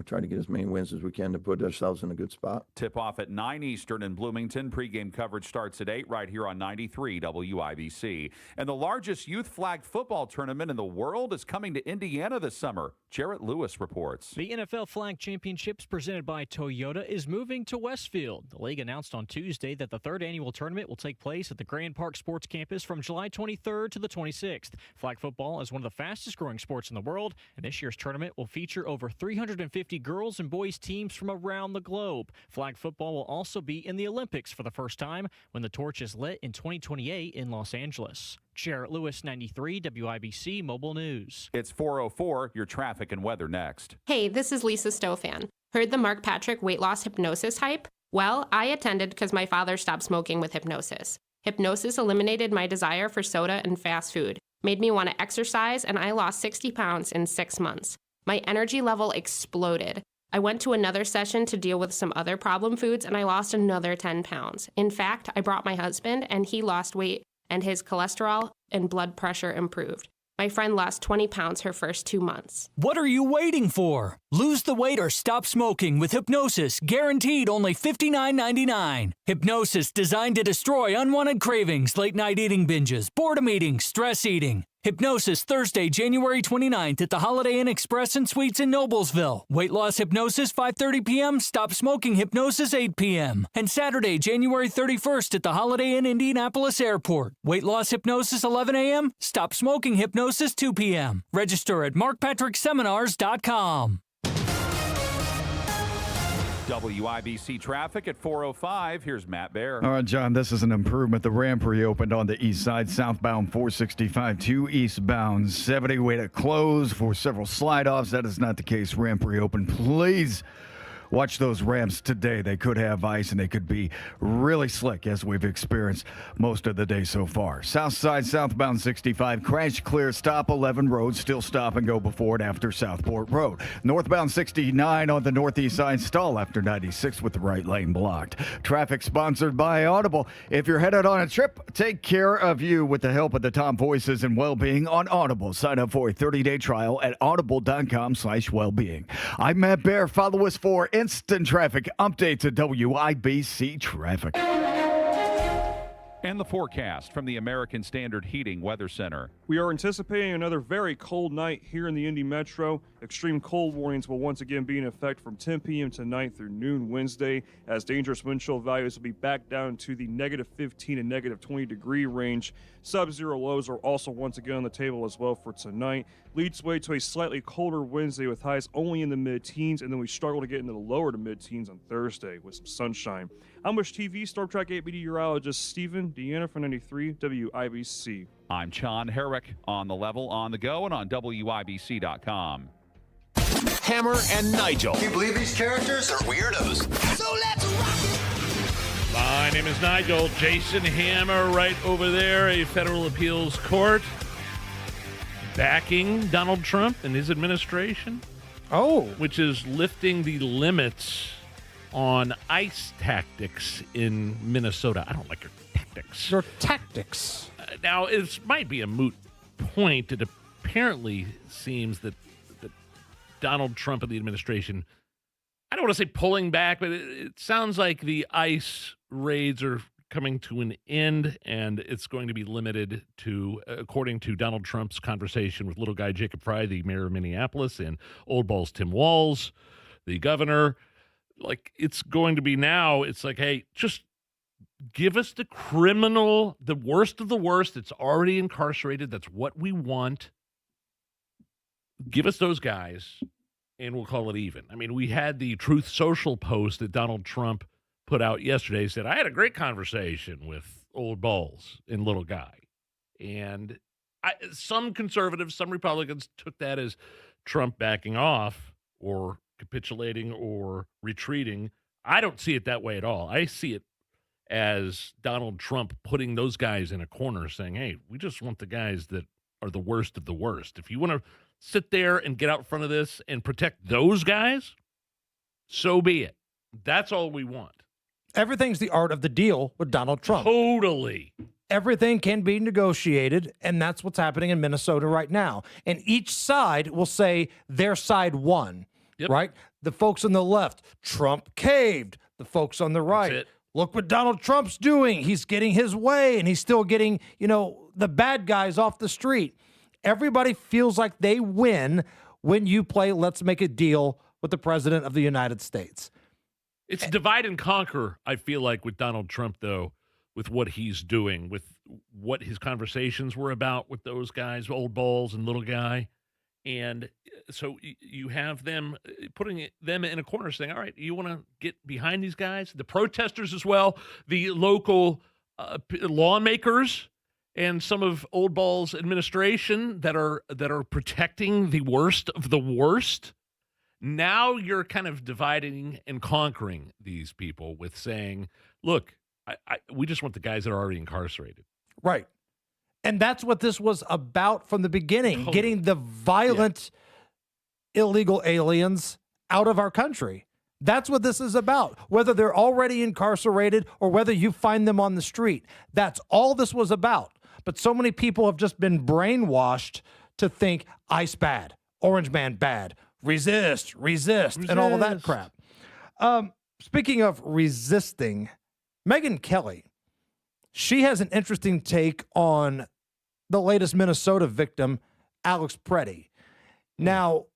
[SPEAKER 17] try to get as many wins as we can to put ourselves in a good spot.
[SPEAKER 27] Tip-off at 9 Eastern in Bloomington. Pre-game coverage starts at 8 right here on 93 WIBC. And the largest youth flag football tournament in the world is coming to Indiana this summer. Jarrett Lewis reports.
[SPEAKER 18] The NFL Flag Championships presented by Toyota is moving to Westfield. The league announced on Tuesday that the third annual tournament will take place at the Grand Park Sports Campus from July 23rd to the 26th. Flag football is one of the fastest growing sports in the world, and this year's tournament will feature over 350 girls and boys teams from around the globe. Flag football will also be in the Olympics for the first time when the torch is lit in 2028 in Los Angeles. Jarrett Lewis, 93 WIBC Mobile News.
[SPEAKER 27] It's 4:04. Your traffic and weather next.
[SPEAKER 19] Hey, this is Lisa Stofan. Heard the Mark Patrick weight loss hypnosis hype? Well, I attended because my father stopped smoking with hypnosis. Hypnosis eliminated my desire for soda and fast food, made me want to exercise, and I lost 60 pounds in 6 months. My energy level exploded. I went to another session to deal with some other problem foods, and I lost another 10 pounds. In fact, I brought my husband, and he lost weight, and his cholesterol and blood pressure improved. My friend lost 20 pounds her first 2 months.
[SPEAKER 20] What are you waiting for? Lose the weight or stop smoking with Hypnosis, guaranteed only $59.99. Hypnosis designed to destroy unwanted cravings, late-night eating binges, boredom eating, stress eating. Hypnosis Thursday, January 29th at the Holiday Inn Express and Suites in Noblesville. Weight loss hypnosis 5:30 p.m. Stop smoking hypnosis 8 p.m. And Saturday, January 31st at the Holiday Inn Indianapolis Airport. Weight loss hypnosis 11 a.m. Stop smoking hypnosis 2 p.m. Register at markpatrickseminars.com.
[SPEAKER 27] WIBC traffic at 4:05. Here's Matt Baer.
[SPEAKER 5] All right, John, this is an improvement. The ramp reopened on the east side, southbound 465 to eastbound 70. Way to close for several slide-offs. That is not the case. Ramp reopened. Please watch those ramps today. They could have ice, and they could be really slick, as we've experienced most of the day so far. South side, southbound 65, crash clear, stop 11 Road, still stop and go before and after Southport Road. Northbound 69 on the northeast side, stall after 96 with the right lane blocked. Traffic sponsored by Audible. If you're headed on a trip, take care of you with the help of the top voices and well-being on Audible. Sign up for a 30-day trial at audible.com/wellbeing. I'm Matt Baer. Follow us for instant traffic updates at WIBC Traffic.
[SPEAKER 27] And the forecast from the American Standard Heating Weather Center.
[SPEAKER 7] We are anticipating another very cold night here in the Indy Metro. Extreme cold warnings will once again be in effect from 10 p.m. tonight through noon Wednesday, as dangerous wind chill values will be back down to the negative 15 and negative 20 degree range. Sub-zero lows are also once again on the table as well for tonight. Leads way to a slightly colder Wednesday with highs only in the mid-teens, and then we struggle to get into the lower to mid-teens on Thursday with some sunshine. I'm Wish TV Storm Track 8 meteorologist Stephen Deanna for 93 WIBC.
[SPEAKER 27] I'm John Herrick on the level, on the go, and on WIBC.com.
[SPEAKER 4] Hammer and Nigel.
[SPEAKER 8] Can you believe these characters are weirdos? So let's rock it!
[SPEAKER 6] My name is Nigel. Jason Hammer right over there, a federal appeals court backing Donald Trump and his administration.
[SPEAKER 11] Oh.
[SPEAKER 6] Which is lifting the limits on ICE tactics in Minnesota. I don't like your tactics.
[SPEAKER 11] Your tactics.
[SPEAKER 6] Now, it might be a moot point. It apparently seems that Donald Trump and the administration, I don't want to say pulling back, but it sounds like the ICE raids are coming to an end, and it's going to be limited to, according to Donald Trump's conversation with little guy Jacob Frey, the mayor of Minneapolis, and Old Balls Tim Walz, the governor. Like, it's going to be now, it's like, hey, just give us the criminal, the worst of the worst that's already incarcerated. That's what we want. Give us those guys, and we'll call it even. I mean, we had the Truth Social post that Donald Trump put out yesterday. Said, I had a great conversation with Old Balls and little guy. And some conservatives, some Republicans took that as Trump backing off or capitulating or retreating. I don't see it that way at all. I see it as Donald Trump putting those guys in a corner saying, hey, we just want the guys that are the worst of the worst. If you want to sit there and get out in front of this and protect those guys, so be it. That's all we want.
[SPEAKER 11] Everything's the art of the deal with Donald Trump.
[SPEAKER 6] Totally.
[SPEAKER 11] Everything can be negotiated, and that's what's happening in Minnesota right now. And each side will say their side won, right? The folks on the left, Trump caved. The folks on the right, look what Donald Trump's doing. He's getting his way, and he's still getting, the bad guys off the street. Everybody feels like they win when you play let's make a deal with the president of the United States.
[SPEAKER 6] It's divide and conquer, I feel like, with Donald Trump, though, with what he's doing, with what his conversations were about with those guys, Old Balls and little guy. And so you have them putting them in a corner saying, all right, you want to get behind these guys? The protesters as well, the local lawmakers, and some of Old Balls' administration that are protecting the worst of the worst. Now you're kind of dividing and conquering these people with saying, look, we just want the guys that are already incarcerated.
[SPEAKER 11] Right. And that's what this was about from the beginning, getting the violent, illegal aliens out of our country. That's what this is about, whether they're already incarcerated or whether you find them on the street. That's all this was about. But so many people have just been brainwashed to think ICE bad, Orange Man bad, resist, and all of that crap. Speaking of resisting, Megyn Kelly, she has an interesting take on the latest Minnesota victim, Alex Preddy. Now,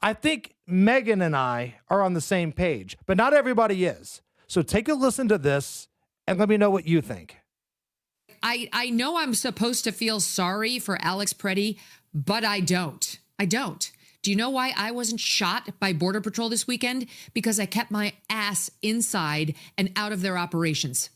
[SPEAKER 11] I think Megan and I are on the same page, but not everybody is. So take a listen to this and let me know what you think.
[SPEAKER 9] I know I'm supposed to feel sorry for Alex Preddy, but I don't. Do you know why I wasn't shot by Border Patrol this weekend? Because I kept my ass inside and out of their operations.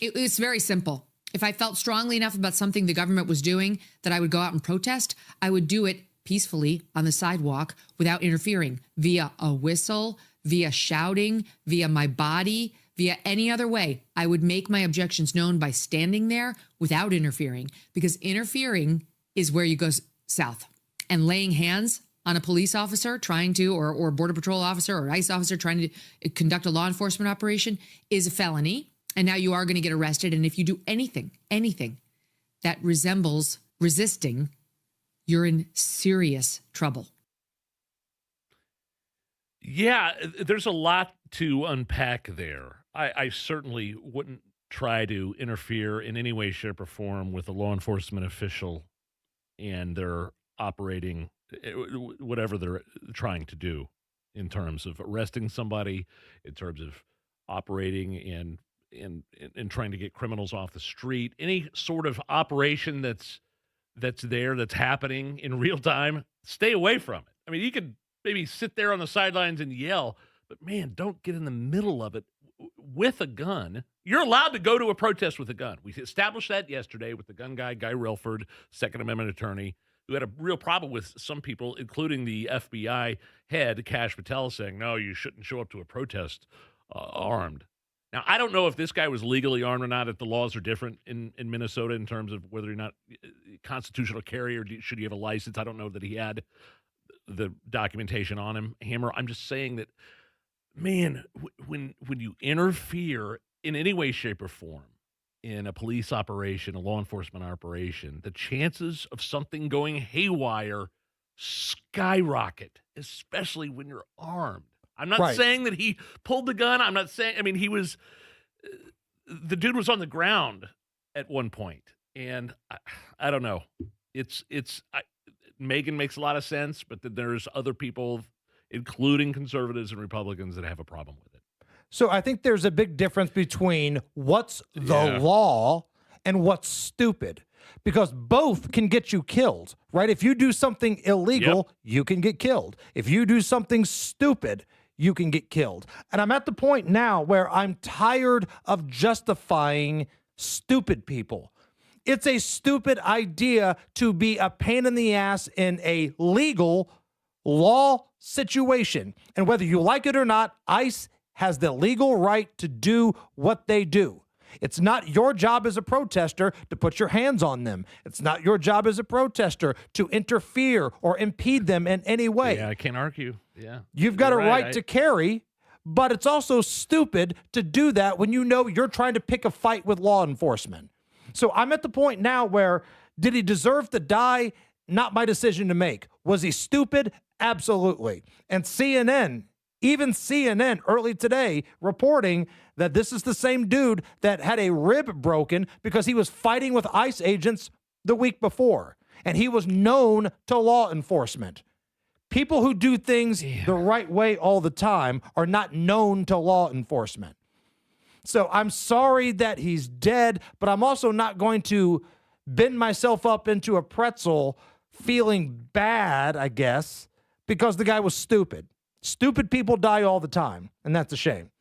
[SPEAKER 9] It's very simple. If I felt strongly enough about something the government was doing that I would go out and protest, I would do it peacefully on the sidewalk without interfering via a whistle, via shouting, via my body, via any other way. I would make my objections known by standing there without interfering, because interfering is where you go south. And laying hands on a police officer trying to, or Border Patrol officer or ICE officer trying to conduct a law enforcement operation is a felony. And now you are going to get arrested. And if you do anything that resembles resisting, you're in serious trouble.
[SPEAKER 6] Yeah, there's a lot to unpack there. I certainly wouldn't try to interfere in any way, shape, or form with a law enforcement official and their operating, whatever they're trying to do in terms of arresting somebody, in terms of operating and trying to get criminals off the street. Any sort of operation that's happening in real time, stay away from it. I mean, you could maybe sit there on the sidelines and yell, but man, don't get in the middle of it with a gun. You're allowed to go to a protest with a gun. We established that yesterday with the gun guy, Guy Relford, Second Amendment attorney, who had a real problem with some people, including the FBI head, Kash Patel, saying, no, you shouldn't show up to a protest armed. Now, I don't know if this guy was legally armed or not, if the laws are different in Minnesota in terms of whether or not constitutional carry or should he have a license. I don't know that he had the documentation on him. Hammer, I'm just saying that, man, when you interfere in any way, shape, or form in a police operation, a law enforcement operation, the chances of something going haywire skyrocket, especially when you're armed. I'm not saying that he pulled the gun. I'm not saying, I mean, the dude was on the ground at one point, and I don't know. Megan makes a lot of sense, but then there's other people, including conservatives and Republicans, that have a problem with it.
[SPEAKER 11] So I think there's a big difference between what's the law and what's stupid, because both can get you killed, right? If you do something illegal, you can get killed. If you do something stupid, you can get killed. And I'm at the point now where I'm tired of justifying stupid people. It's a stupid idea to be a pain in the ass in a legal law situation. And whether you like it or not, ICE has the legal right to do what they do. It's not your job as a protester to put your hands on them. It's not your job as a protester to interfere or impede them in any way.
[SPEAKER 6] Yeah, I can't argue. Yeah.
[SPEAKER 11] You've got a right to carry, but it's also stupid to do that when you know you're trying to pick a fight with law enforcement. So I'm at the point now where, did he deserve to die? Not my decision to make. Was he stupid? Absolutely. And CNN, even CNN early today, reporting that this is the same dude that had a rib broken because he was fighting with ICE agents the week before. And he was known to law enforcement. People who do things the right way all the time are not known to law enforcement. So I'm sorry that he's dead, but I'm also not going to bend myself up into a pretzel feeling bad, I guess, because the guy was stupid. Stupid people die all the time, and that's a shame.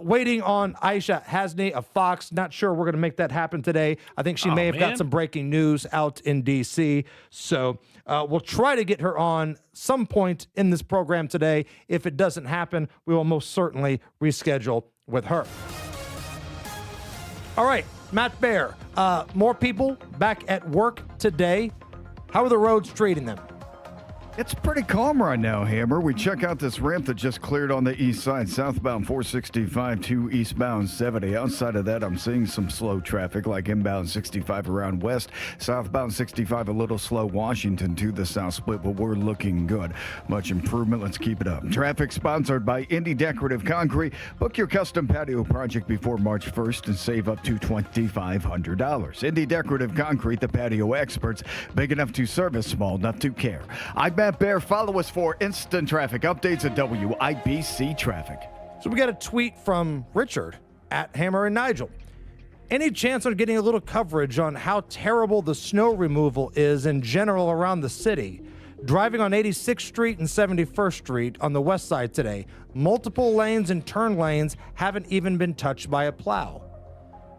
[SPEAKER 11] Waiting on Aisha Hasni of Fox. Not sure we're going to make that happen today. I think she may have got some breaking news out in D.C. So we'll try to get her on some point in this program today. If it doesn't happen, we will most certainly reschedule with her. All right, Matt Bear. More people back at work today. How are the roads treating them?
[SPEAKER 5] It's pretty calm right now, Hammer. We check out this ramp that just cleared on the east side, southbound 465 to eastbound 70. Outside of that, I'm seeing some slow traffic like inbound 65 around west, southbound 65 a little slow, Washington to the south split, but we're looking good. Much improvement. Let's keep it up. Traffic sponsored by Indy Decorative Concrete. Book your custom patio project before March 1st and save up to $2,500. Indy Decorative Concrete, the patio experts, big enough to service, small enough to care. I'm Matt Bear. Follow us for instant traffic updates at WIBC Traffic.
[SPEAKER 11] So we got a tweet from Richard at Hammer and Nigel. Any chance on getting a little coverage on how terrible the snow removal is in general around the city? Driving on 86th Street and 71st Street on the west side today, multiple lanes and turn lanes haven't even been touched by a plow.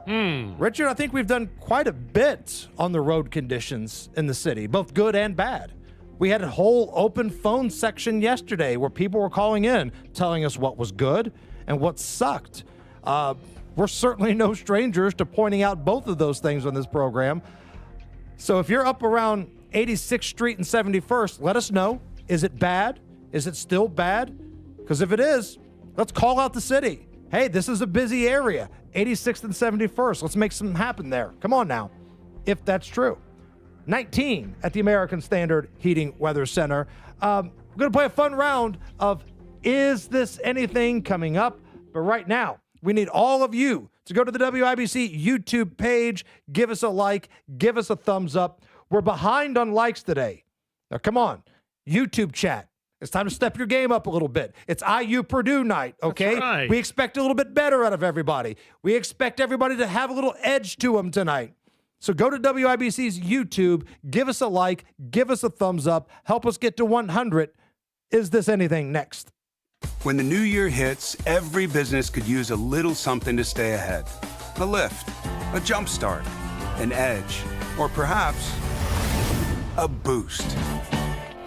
[SPEAKER 11] Richard, I think we've done quite a bit on the road conditions in the city, both good and bad. We had a whole open phone section yesterday where people were calling in, telling us what was good and what sucked. We're certainly no strangers to pointing out both of those things on this program. So if you're up around 86th Street and 71st, let us know. Is it bad? Is it still bad? Because if it is, let's call out the city. Hey, this is a busy area, 86th and 71st. Let's make something happen there. Come on now, if that's true. 19 at the American Standard Heating Weather Center. We're going to play a fun round of Is This Anything coming up? But right now, we need all of you to go to the WIBC YouTube page, give us a like, give us a thumbs up. We're behind on likes today. Now, come on, YouTube chat. It's time to step your game up a little bit. It's IU Purdue night, okay?
[SPEAKER 6] That's right.
[SPEAKER 11] We expect a little bit better out of everybody. We expect everybody to have a little edge to them tonight. So go to WIBC's YouTube, give us a like, give us a thumbs up, help us get to 100. Is This Anything next?
[SPEAKER 10] When the new year hits, every business could use a little something to stay ahead. A lift, a jump start, an edge, or perhaps a boost.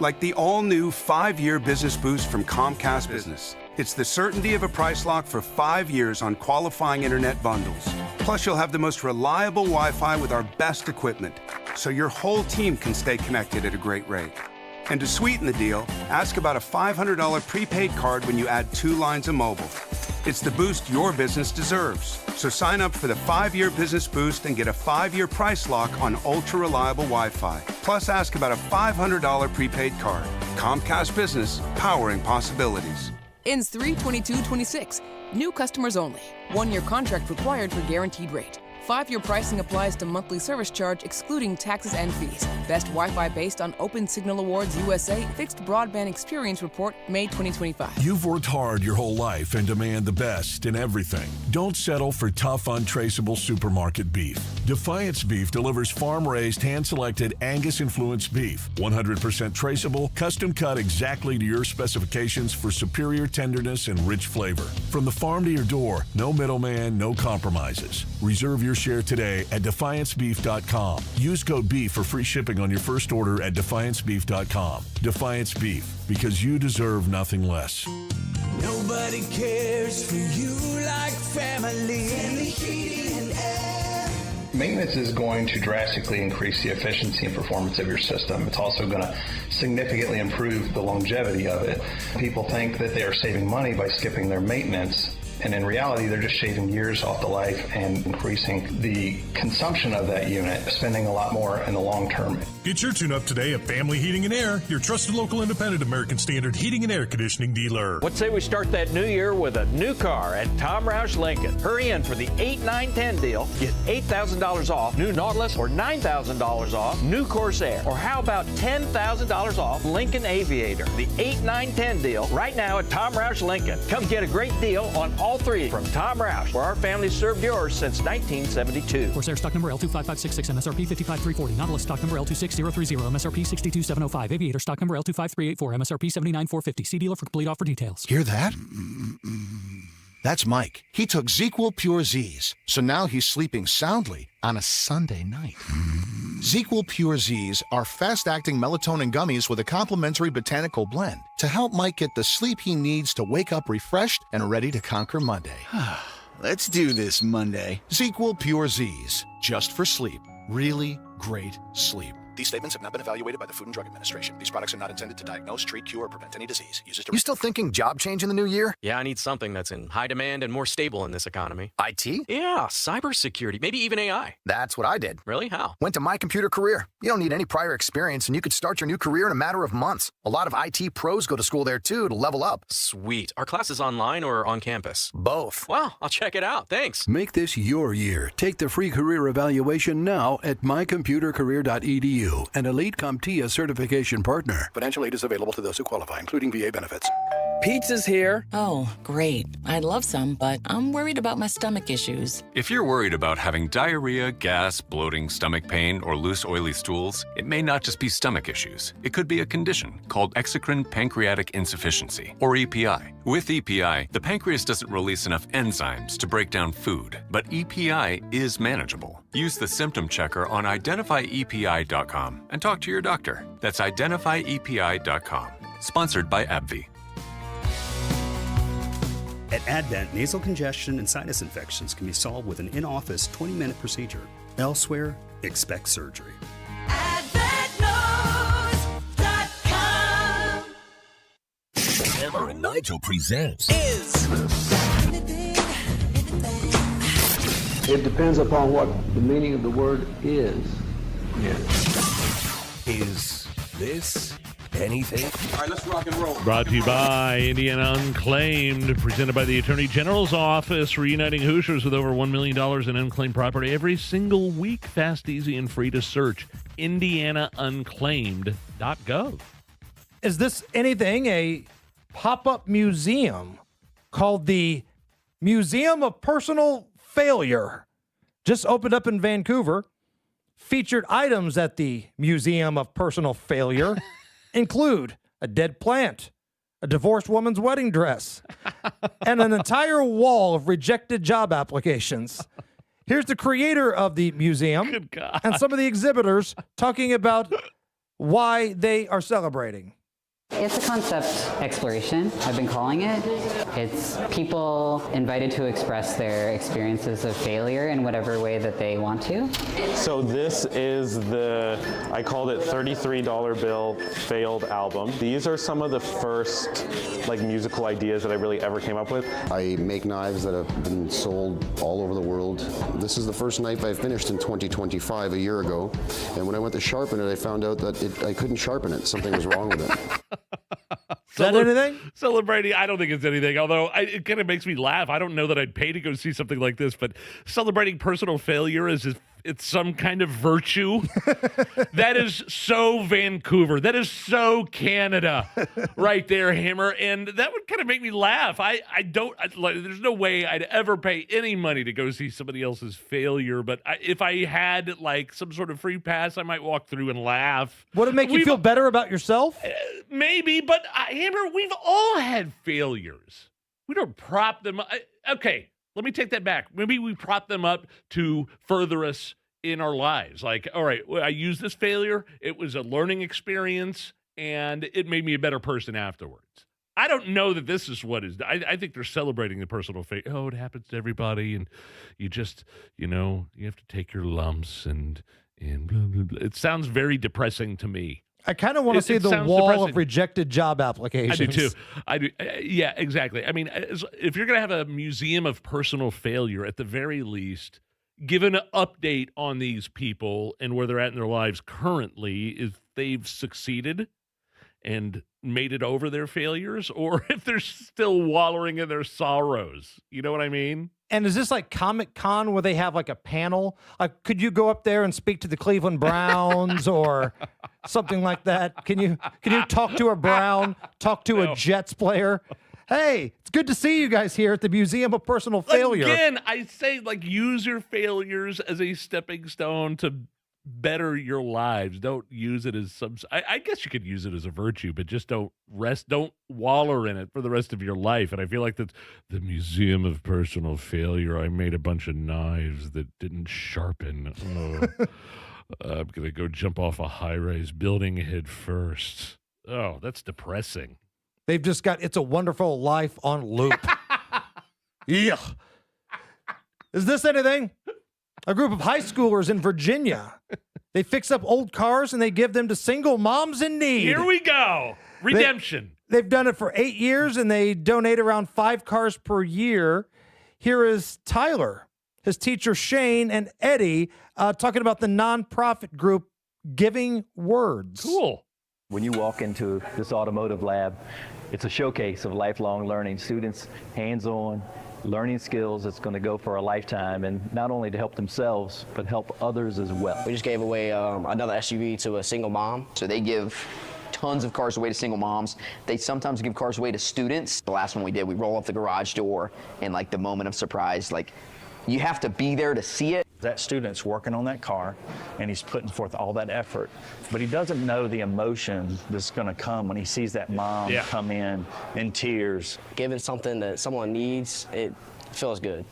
[SPEAKER 10] Like the all-new 5-year business boost from Comcast Business. It's the certainty of a price lock for 5 years on qualifying internet bundles. Plus, you'll have the most reliable Wi-Fi with our best equipment, so your whole team can stay connected at a great rate. And to sweeten the deal, ask about a $500 prepaid card when you add 2 lines of mobile. It's the boost your business deserves. So sign up for the 5-year business boost and get a 5-year price lock on ultra-reliable Wi-Fi. Plus, ask about a $500 prepaid card. Comcast Business, powering possibilities.
[SPEAKER 12] Ends 3/22/26. New customers only. 1-year contract required for guaranteed rate. 5-year pricing applies to monthly service charge excluding taxes and fees. Best Wi-Fi based on Open Signal Awards USA Fixed Broadband Experience Report, May 2025.
[SPEAKER 13] You've worked hard your whole life and demand the best in everything. Don't settle for tough, untraceable supermarket beef. Defiance Beef delivers farm-raised, hand-selected Angus-influenced beef. 100% traceable, custom cut exactly to your specifications for superior tenderness and rich flavor. From the farm to your door, no middleman, no compromises. Reserve your share today at DefianceBeef.com. Use code BEEF for free shipping on your first order at DefianceBeef.com. Defiance Beef, because you deserve nothing less.
[SPEAKER 14] Nobody cares for you like family. Family Heating and Air.
[SPEAKER 21] Maintenance is going to drastically increase the efficiency and performance of your system. It's also going to significantly improve the longevity of it. People think that they are saving money by skipping their maintenance, and in reality, they're just shaving years off the life and increasing the consumption of that unit, spending a lot more in the long term.
[SPEAKER 13] Get your tune-up today at Family Heating and Air, your trusted local independent American Standard heating and air conditioning dealer.
[SPEAKER 22] What say we start that new year with a new car at Tom Roush Lincoln? Hurry in for the 8-9-10 deal. Get $8,000 off new Nautilus or $9,000 off new Corsair. Or how about $10,000 off Lincoln Aviator? The 8-9-10 deal right now at Tom Roush Lincoln. Come get a great deal on all 3 from Tom Roush, where our family served yours since 1972.
[SPEAKER 20] Corsair stock number L25566, MSRP 55340. Nautilus stock number L26030, MSRP 62705. Aviator stock number L25384, MSRP 79450. See dealer for complete offer details.
[SPEAKER 23] Hear that? That's Mike. He took ZzzQuil Pure Z's, so now he's sleeping soundly on a Sunday night. ZzzQuil Pure Z's are fast-acting melatonin gummies with a complementary botanical blend to help Mike get the sleep he needs to wake up refreshed and ready to conquer Monday.
[SPEAKER 24] Let's do this Monday.
[SPEAKER 23] ZzzQuil Pure Z's, just for sleep. Really great sleep. These statements have not been evaluated by the Food and Drug Administration. These products are not intended to diagnose, treat, cure, or prevent any disease. Use
[SPEAKER 1] You still thinking job change in the new year? Yeah, I need something that's in high demand and more stable in this economy. IT? Yeah, cybersecurity, maybe even AI. That's what I did. Really? How? Went to My Computer Career. You don't need any prior experience, and you could start your new career in a matter of months. A lot of IT pros go to school there, too, to level up. Sweet. Are classes online or on campus? Both. Wow, I'll check it out. Thanks.
[SPEAKER 2] Make this your year. Take the free career evaluation now at mycomputercareer.edu, an Elite CompTIA certification partner.
[SPEAKER 23] Financial aid is available to those who qualify, including VA benefits.
[SPEAKER 3] Pizza's here. Oh, great. I'd love some, but I'm worried about my stomach issues.
[SPEAKER 15] If you're worried about having diarrhea, gas, bloating, stomach pain, or loose, oily stools, it may not just be stomach issues. It could be a condition called exocrine pancreatic insufficiency, or EPI. With EPI, the pancreas doesn't release enough enzymes to break down food, but EPI is manageable. Use the symptom checker on identifyepi.com and talk to your doctor. That's identifyepi.com. Sponsored by AbbVie.
[SPEAKER 24] At Advent, nasal congestion and sinus infections can be solved with an in-office 20-minute procedure. Elsewhere, expect surgery.
[SPEAKER 4] Hammer and Nigel presents
[SPEAKER 25] It depends upon what the meaning of the word is.
[SPEAKER 4] Is this anything?
[SPEAKER 25] All right, let's rock and roll.
[SPEAKER 6] Brought to you by Indiana Unclaimed, presented by the Attorney General's Office, reuniting Hoosiers with over $1 million in unclaimed property every single week. Fast, easy, and free to search. IndianaUnclaimed.gov.
[SPEAKER 11] Is this anything? A pop-up museum called the Museum of Personal Failure just opened up in Vancouver. Featured items at the Museum of Personal Failure include a dead plant, a divorced woman's wedding dress, and an entire wall of rejected job applications. Here's the creator of the museum and some of the exhibitors talking about why they are celebrating.
[SPEAKER 26] It's a concept exploration, I've been calling it. It's people invited to express their experiences of failure in whatever way that they want to.
[SPEAKER 28] So this is I called it $33 bill failed album. These are some of the first musical ideas that I really ever came up with.
[SPEAKER 29] I make knives that have been sold all over the world. This is the first knife I finished in 2025, a year ago. And when I went to sharpen it, I found out that I couldn't sharpen it. Something was wrong with it.
[SPEAKER 11] Is that anything?
[SPEAKER 6] Celebrating, I don't think it's anything, although it kind of makes me laugh. I don't know that I'd pay to go see something like this, but celebrating personal failure is if it's some kind of virtue. That is so Vancouver. That is so Canada right there, Hammer. And that would kind of make me laugh. There's no way I'd ever pay any money to go see somebody else's failure. But if I had some sort of free pass, I might walk through and laugh.
[SPEAKER 11] Would it make you feel better about yourself?
[SPEAKER 6] Maybe, but Hammer, we've all had failures. We don't prop them up. Okay, let me take that back. Maybe we prop them up to further us in our lives. All right, I used this failure. It was a learning experience, and it made me a better person afterwards. I don't know that this is what is. I think they're celebrating the personal failure. Oh, it happens to everybody, and you just, you have to take your lumps, and blah, blah, blah. It sounds very depressing to me.
[SPEAKER 11] I kind of want to see the wall
[SPEAKER 6] depressing.
[SPEAKER 11] Of rejected job applications.
[SPEAKER 6] I do too. I do. Yeah, exactly. I mean, if you're going to have a museum of personal failure, at the very least, give an update on these people and where they're at in their lives currently, if they've succeeded and made it over their failures, or if they're still wallowing in their sorrows. You know what I mean?
[SPEAKER 11] And is this like Comic-Con where they have a panel? Could you go up there and speak to the Cleveland Browns or something like that? Can you talk to a Brown, talk to a Jets player? Hey, it's good to see you guys here at the Museum of Personal Failure.
[SPEAKER 6] Again, I say use your failures as a stepping stone to better your lives. Don't use it as I guess you could use it as a virtue, but just don't waller in it for the rest of your life. And I feel like that's the Museum of Personal Failure. I made a bunch of knives that didn't sharpen. I'm going to go jump off a high-rise building head first. Oh, that's depressing.
[SPEAKER 11] They've just got It's a Wonderful Life on loop. Yeah. Is this anything? A group of high schoolers in Virginia They fix up old cars and they give them to single moms in need.
[SPEAKER 6] Here we go. Redemption.
[SPEAKER 11] They've done it for 8 years and they donate around 5 cars per year. Here is Tyler, his teacher Shane, and Eddie talking about the nonprofit group Giving Words.
[SPEAKER 6] Cool.
[SPEAKER 5] When you walk into this automotive lab, it's a showcase of lifelong learning. Students, hands-on, learning skills that's going to go for a lifetime, and not only to help themselves, but help others as well.
[SPEAKER 7] We just gave away another SUV to a single mom. So they give tons of cars away to single moms. They sometimes give cars away to students. The last one we did, we roll up the garage door, and like the moment of surprise, like you have to be there to see it.
[SPEAKER 5] That student's working on that car, and he's putting forth all that effort, but he doesn't know the emotion that's going to come when he sees that mom come in tears.
[SPEAKER 7] Giving something that someone needs, it feels good.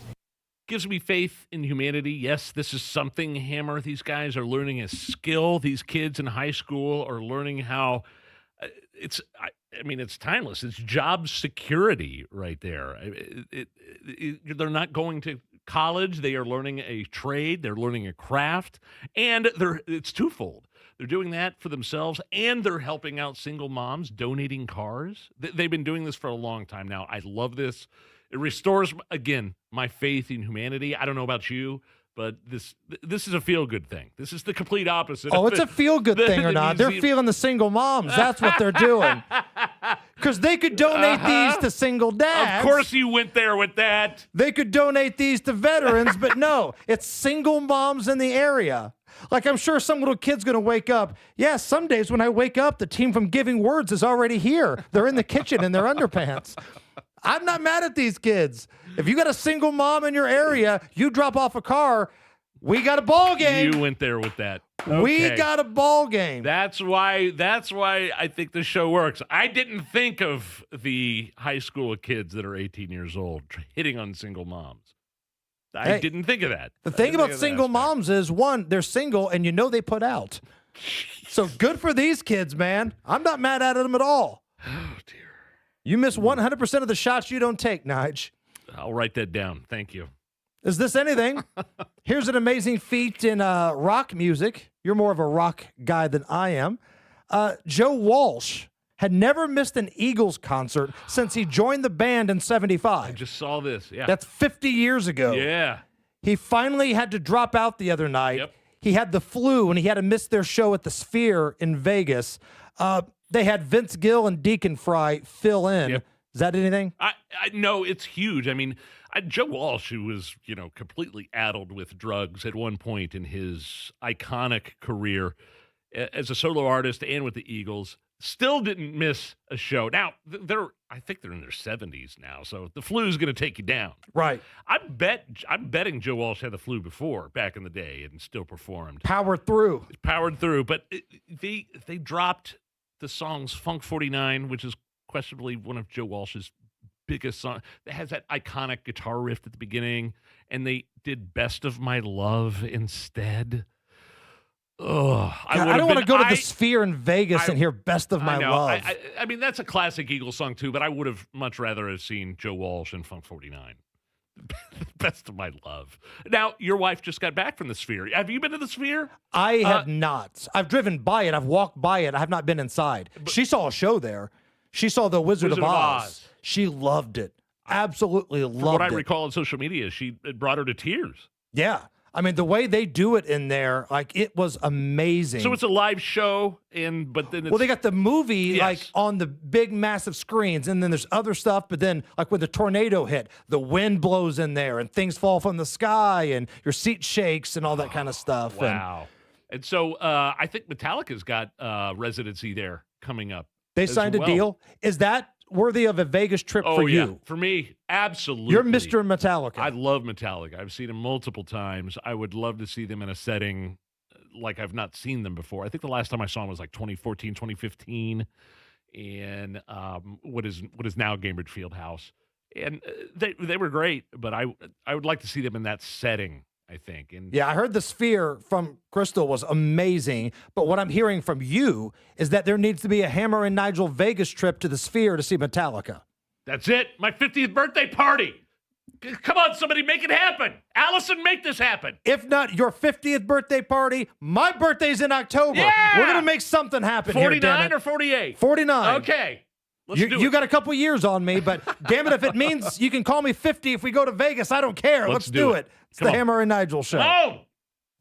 [SPEAKER 6] Gives me faith in humanity. Yes, this is something, Hammer. These guys are learning a skill. These kids in high school are learning how it's timeless. It's job security right there. They're not going to college. They are learning a trade. They're learning a craft, and it's twofold. They're doing that for themselves, and they're helping out single moms, donating cars. They've been doing this for a long time now. I love this. It restores, again, my faith in humanity. I don't know about you, but this is a feel-good thing. This is the complete opposite.
[SPEAKER 11] Oh, it's a feel-good thing or not. They're feeling the single moms. That's what they're doing. Because they could donate these to single dads.
[SPEAKER 6] Of course you went there with that.
[SPEAKER 11] They could donate these to veterans, but no, it's single moms in the area. Like, I'm sure some little kid's going to wake up. Yeah, some days when I wake up, the team from Giving Words is already here. They're in the kitchen in their underpants. I'm not mad at these kids. If you got a single mom in your area, you drop off a car, we got a ball game.
[SPEAKER 6] You went there with that. Okay.
[SPEAKER 11] We got a ball game.
[SPEAKER 6] That's why I think the show works. I didn't think of the high school kids that are 18 years old hitting on single moms. I didn't think of that.
[SPEAKER 11] The thing about single moms is, one, they're single and you know they put out. So good for these kids, man. I'm not mad at them at all.
[SPEAKER 6] Oh, dear.
[SPEAKER 11] You miss 100% of the shots you don't take, Nige.
[SPEAKER 6] I'll write that down. Thank you.
[SPEAKER 11] Is this anything? Here's an amazing feat in rock music. You're more of a rock guy than I am. Joe Walsh had never missed an Eagles concert since he joined the band in 75.
[SPEAKER 6] I just saw this. Yeah.
[SPEAKER 11] That's 50 years ago.
[SPEAKER 6] Yeah.
[SPEAKER 11] He finally had to drop out the other night.
[SPEAKER 6] Yep.
[SPEAKER 11] He had the flu, and he had to miss their show at the Sphere in Vegas. They had Vince Gill and Deacon Fry fill in.
[SPEAKER 6] Yep.
[SPEAKER 11] Is that anything?
[SPEAKER 6] I no, it's huge. I mean, Joe Walsh, who was, completely addled with drugs at one point in his iconic career as a solo artist and with the Eagles, still didn't miss a show. Now, I think they're in their 70s now, so the flu is going to take you down.
[SPEAKER 11] Right.
[SPEAKER 6] I'm betting Joe Walsh had the flu before, back in the day, and still performed.
[SPEAKER 11] Powered through.
[SPEAKER 6] But they dropped the songs Funk 49, which is questionably one of Joe Walsh's biggest songs. It has that iconic guitar riff at the beginning, and they did Best of My Love instead. Ugh,
[SPEAKER 11] I don't want to go to the Sphere in Vegas and hear Best of My Love.
[SPEAKER 6] I mean, that's a classic Eagles song too, but I would have much rather have seen Joe Walsh and Funk 49. Best of My Love. Now, your wife just got back from the Sphere. Have you been to the Sphere?
[SPEAKER 11] I have not. I've driven by it. I've walked by it. I have not been inside. She saw a show there. She saw the Wizard of Oz. She loved it. Absolutely loved it.
[SPEAKER 6] From what I recall on social media, it brought her to tears.
[SPEAKER 11] Yeah. I mean, the way they do it in there, like, it was amazing.
[SPEAKER 6] So it's a live show, but then it's...
[SPEAKER 11] Well, they got the movie, like, on the big, massive screens, and then there's other stuff, but then, like, when the tornado hit, the wind blows in there, and things fall from the sky, and your seat shakes, and all that kind of stuff.
[SPEAKER 6] Wow. And so I think Metallica's got residency there coming up.
[SPEAKER 11] They signed a deal? Is that worthy of a Vegas trip for you?
[SPEAKER 6] Yeah. For me, absolutely.
[SPEAKER 11] You're Mr. Metallica.
[SPEAKER 6] I love Metallica. I've seen them multiple times. I would love to see them in a setting like I've not seen them before. I think the last time I saw them was like 2014, 2015 in what is now Gainbridge Fieldhouse. And they were great, but I would like to see them in that setting, I think. And
[SPEAKER 11] yeah, I heard the Sphere from Crystal was amazing, but what I'm hearing from you is that there needs to be a Hammer and Nigel Vegas trip to the Sphere to see Metallica.
[SPEAKER 6] That's it. My 50th birthday party. Come on, somebody, make it happen. Allison, make this happen.
[SPEAKER 11] If not your 50th birthday party, my birthday's in October.
[SPEAKER 6] Yeah!
[SPEAKER 11] We're going to make something happen
[SPEAKER 6] 49 or 48?
[SPEAKER 11] 49.
[SPEAKER 6] Okay. Let's do it.
[SPEAKER 11] You got a couple years on me, but damn it, if it means you can call me 50 if we go to Vegas, I don't care. Let's do it. It's the Hammer and Nigel Show.
[SPEAKER 6] Oh!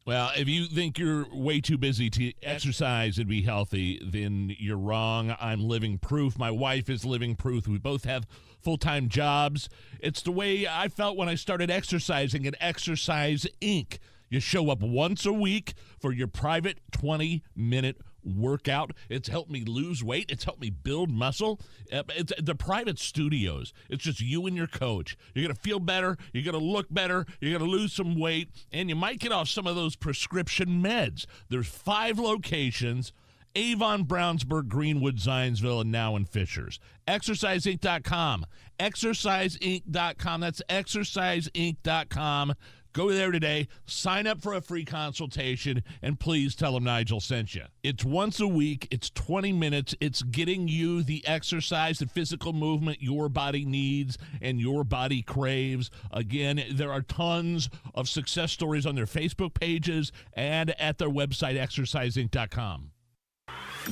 [SPEAKER 8] Well, if you think you're way too busy to exercise and be healthy, then you're wrong. I'm living proof. My wife is living proof. We both have full-time jobs. It's the way I felt when I started exercising at Exercise Inc. You show up once a week for your private 20-minute workout. It's helped me lose weight. It's helped me build muscle. It's the private studios. It's just you and your coach. You're going to feel better. You're going to look better. You're going to lose some weight. And you might get off some of those prescription meds. There's 5 locations: Avon, Brownsburg, Greenwood, Zionsville, and now in Fishers. ExerciseInc.com. ExerciseInc.com. That's ExerciseInc.com. Go there today, sign up for a free consultation, and please tell them Nigel sent you. It's once a week. It's 20 minutes. It's getting you the exercise, the physical movement your body needs and your body craves. Again, there are tons of success stories on their Facebook pages and at their website, exerciseinc.com.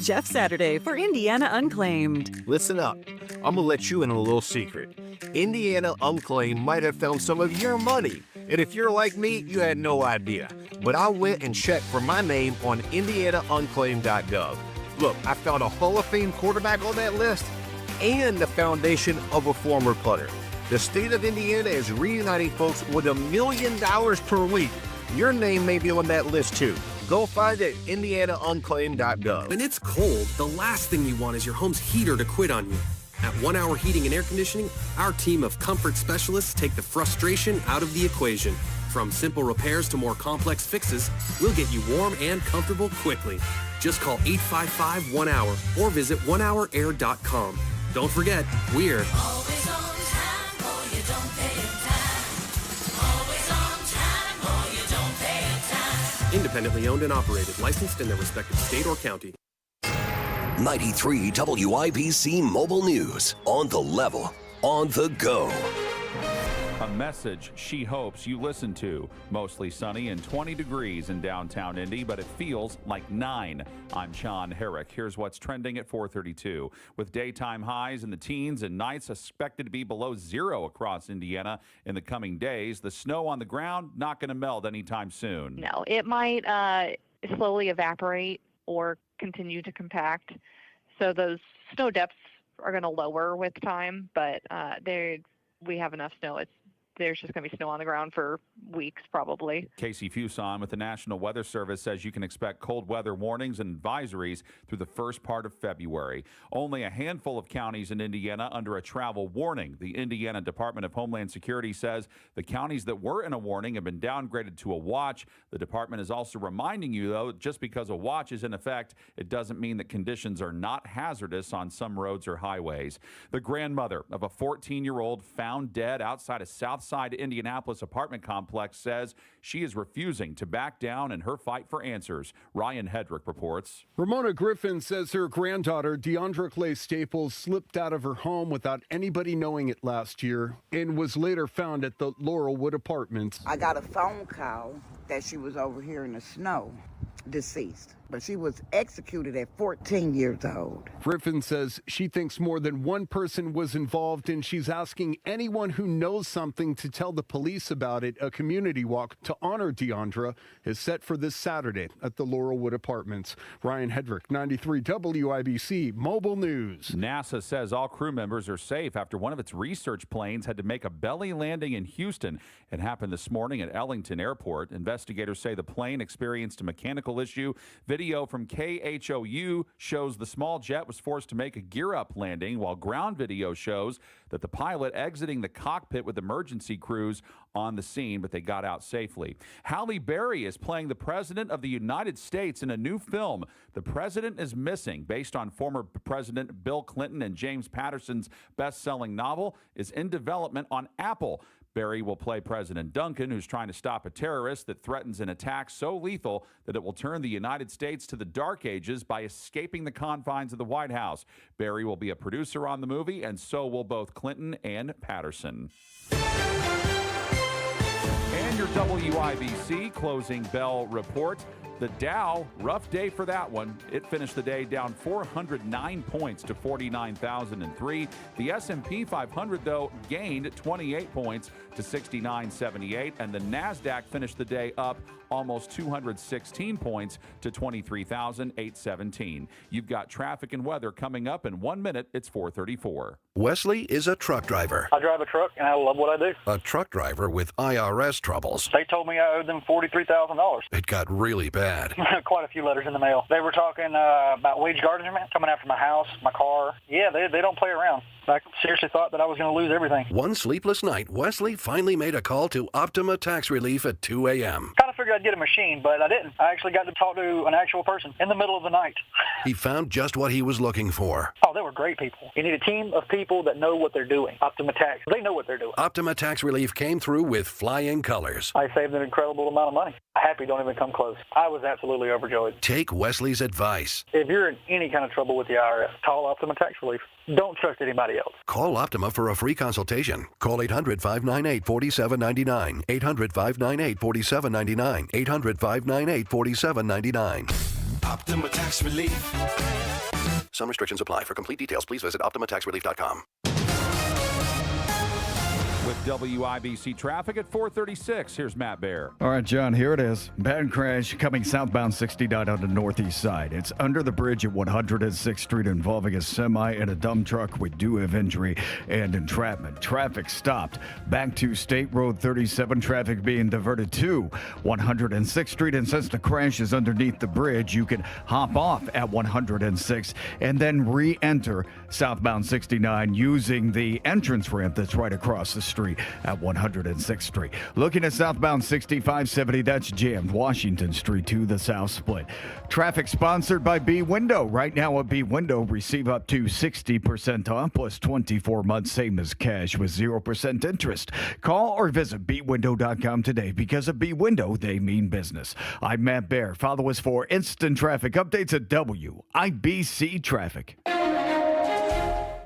[SPEAKER 9] Jeff Saturday for Indiana Unclaimed.
[SPEAKER 10] Listen up. I'm going to let you in on a little secret. Indiana Unclaimed might have found some of your money. And if you're like me, you had no idea. But I went and checked for my name on indianaunclaimed.gov. Look, I found a Hall of Fame quarterback on that list and the foundation of a former punter. The state of Indiana is reuniting folks with $1 million per week. Your name may be on that list too. Go find it at indianaunclaimed.gov.
[SPEAKER 12] When it's cold, the last thing you want is your home's heater to quit on you. At 1 Hour Heating and Air Conditioning, our team of comfort specialists take the frustration out of the equation. From simple repairs to more complex fixes, we'll get you warm and comfortable quickly. Just call 855-1HOUR or visit onehourair.com. Don't forget, we're
[SPEAKER 14] Always on time, or you don't pay it time. Always on time, or you don't pay it time.
[SPEAKER 12] independently owned and operated, licensed in their respective state or county.
[SPEAKER 4] 93 WIBC Mobile News. On the level, on the go.
[SPEAKER 16] A message she hopes you listen to. Mostly sunny and 20 degrees in downtown Indy, but it feels like 9. I'm Sean Herrick. Here's what's trending at 4:32. With daytime highs in the teens and nights expected to be below 0 across Indiana in the coming days, the snow on the ground not going to melt anytime soon.
[SPEAKER 17] No, it might slowly evaporate or continue to compact. So those snow depths are going to lower with time, but we have enough snow. There's just going to be snow on the ground for weeks, probably.
[SPEAKER 16] Casey Fuson with the National Weather Service says you can expect cold weather warnings and advisories through the first part of February. Only a handful of counties in Indiana under a travel warning. The Indiana Department of Homeland Security says the counties that were in a warning have been downgraded to a watch. The department is also reminding you, though, just because a watch is in effect, it doesn't mean that conditions are not hazardous on some roads or highways. The grandmother of a 14-year-old found dead outside a Southside Indianapolis apartment complex says she is refusing to back down in her fight for answers. Ryan Hedrick reports.
[SPEAKER 18] Ramona Griffin says her granddaughter, Deandra Clay Staples, slipped out of her home without anybody knowing it last year and was later found at the Laurelwood Apartments.
[SPEAKER 19] I got a phone call that she was over here in the snow, deceased. But she was executed at 14 years old.
[SPEAKER 18] Griffin says she thinks more than one person was involved, and she's asking anyone who knows something to tell the police about it. A community walk to honor Deandra is set for this Saturday at the Laurelwood Apartments. Ryan Hedrick, 93 WIBC Mobile News.
[SPEAKER 16] NASA says all crew members are safe after one of its research planes had to make a belly landing in Houston. It happened this morning at Ellington Airport. Investigators say the plane experienced a mechanical issue. Video from KHOU shows the small jet was forced to make a gear-up landing, while ground video shows that the pilot exiting the cockpit with emergency crews on the scene, but they got out safely. Halle Berry is playing the President of the United States in a new film, The President is Missing, based on former President Bill Clinton and James Patterson's best-selling novel, is in development on Apple. Barry will play President Duncan, who's trying to stop a terrorist that threatens an attack so lethal that it will turn the United States to the Dark Ages by escaping the confines of the White House. Barry will be a producer on the movie, and so will both Clinton and Patterson. And your WIBC closing bell report. The Dow, rough day for that one. It finished the day down 409 points to 49,003. The S&P 500, though, gained 28 points to 6978. And the NASDAQ finished the day up almost 216 points to 23,817. You've got traffic and weather coming up in 1 minute. It's 4:34.
[SPEAKER 1] Wesley is a truck driver.
[SPEAKER 2] I drive a truck, and I love what I do.
[SPEAKER 1] A truck driver with IRS troubles.
[SPEAKER 2] They told me I owed them $43,000.
[SPEAKER 1] It got really bad.
[SPEAKER 2] Quite a few letters in the mail. They were talking about wage garnishment, coming after my house, my car. Yeah, they don't play around. I seriously thought that I was going to lose everything.
[SPEAKER 1] One sleepless night, Wesley finally made a call to Optima Tax Relief at 2 a.m.
[SPEAKER 2] Kind of figured I'd get a machine, but I didn't. I actually got to talk to an actual person in the middle of the night.
[SPEAKER 1] He found just what he was looking for.
[SPEAKER 2] Oh, they were great people. You need a team of people that know what they're doing. Optima Tax, they know what they're doing.
[SPEAKER 1] Optima Tax Relief came through with flying colors.
[SPEAKER 2] I saved an incredible amount of money. Happy don't even come close. I was absolutely overjoyed.
[SPEAKER 1] Take Wesley's advice.
[SPEAKER 2] If you're in any kind of trouble with the IRS, call Optima Tax Relief. Don't trust anybody else.
[SPEAKER 1] Call Optima for a free consultation. Call 800-598-4799. 800-598-4799. 800-598-4799.
[SPEAKER 3] Optima Tax Relief.
[SPEAKER 1] Some restrictions apply. For complete details, please visit OptimaTaxRelief.com.
[SPEAKER 16] With WIBC traffic at 4:36, here's Matt Bear.
[SPEAKER 13] All right, John, here it is. Bad crash coming southbound 69 on the northeast side. It's under the bridge at 106th Street involving a semi and a dump truck. We do have injury and entrapment. Traffic stopped. Back to State Road 37, traffic being diverted to 106th Street. And since the crash is underneath the bridge, you can hop off at 106 and then re-enter southbound 69 using the entrance ramp that's right across the street at 106th Street. Looking at southbound 6570, that's jammed. Washington Street to the south split. Traffic sponsored by B Window. Right now at B Window, receive up to 60% off plus 24 months, same as cash with 0% interest. Call or visit bwindow.com today, because at B Window, they mean business. I'm Matt Bear. Follow us for instant traffic updates at WIBC Traffic.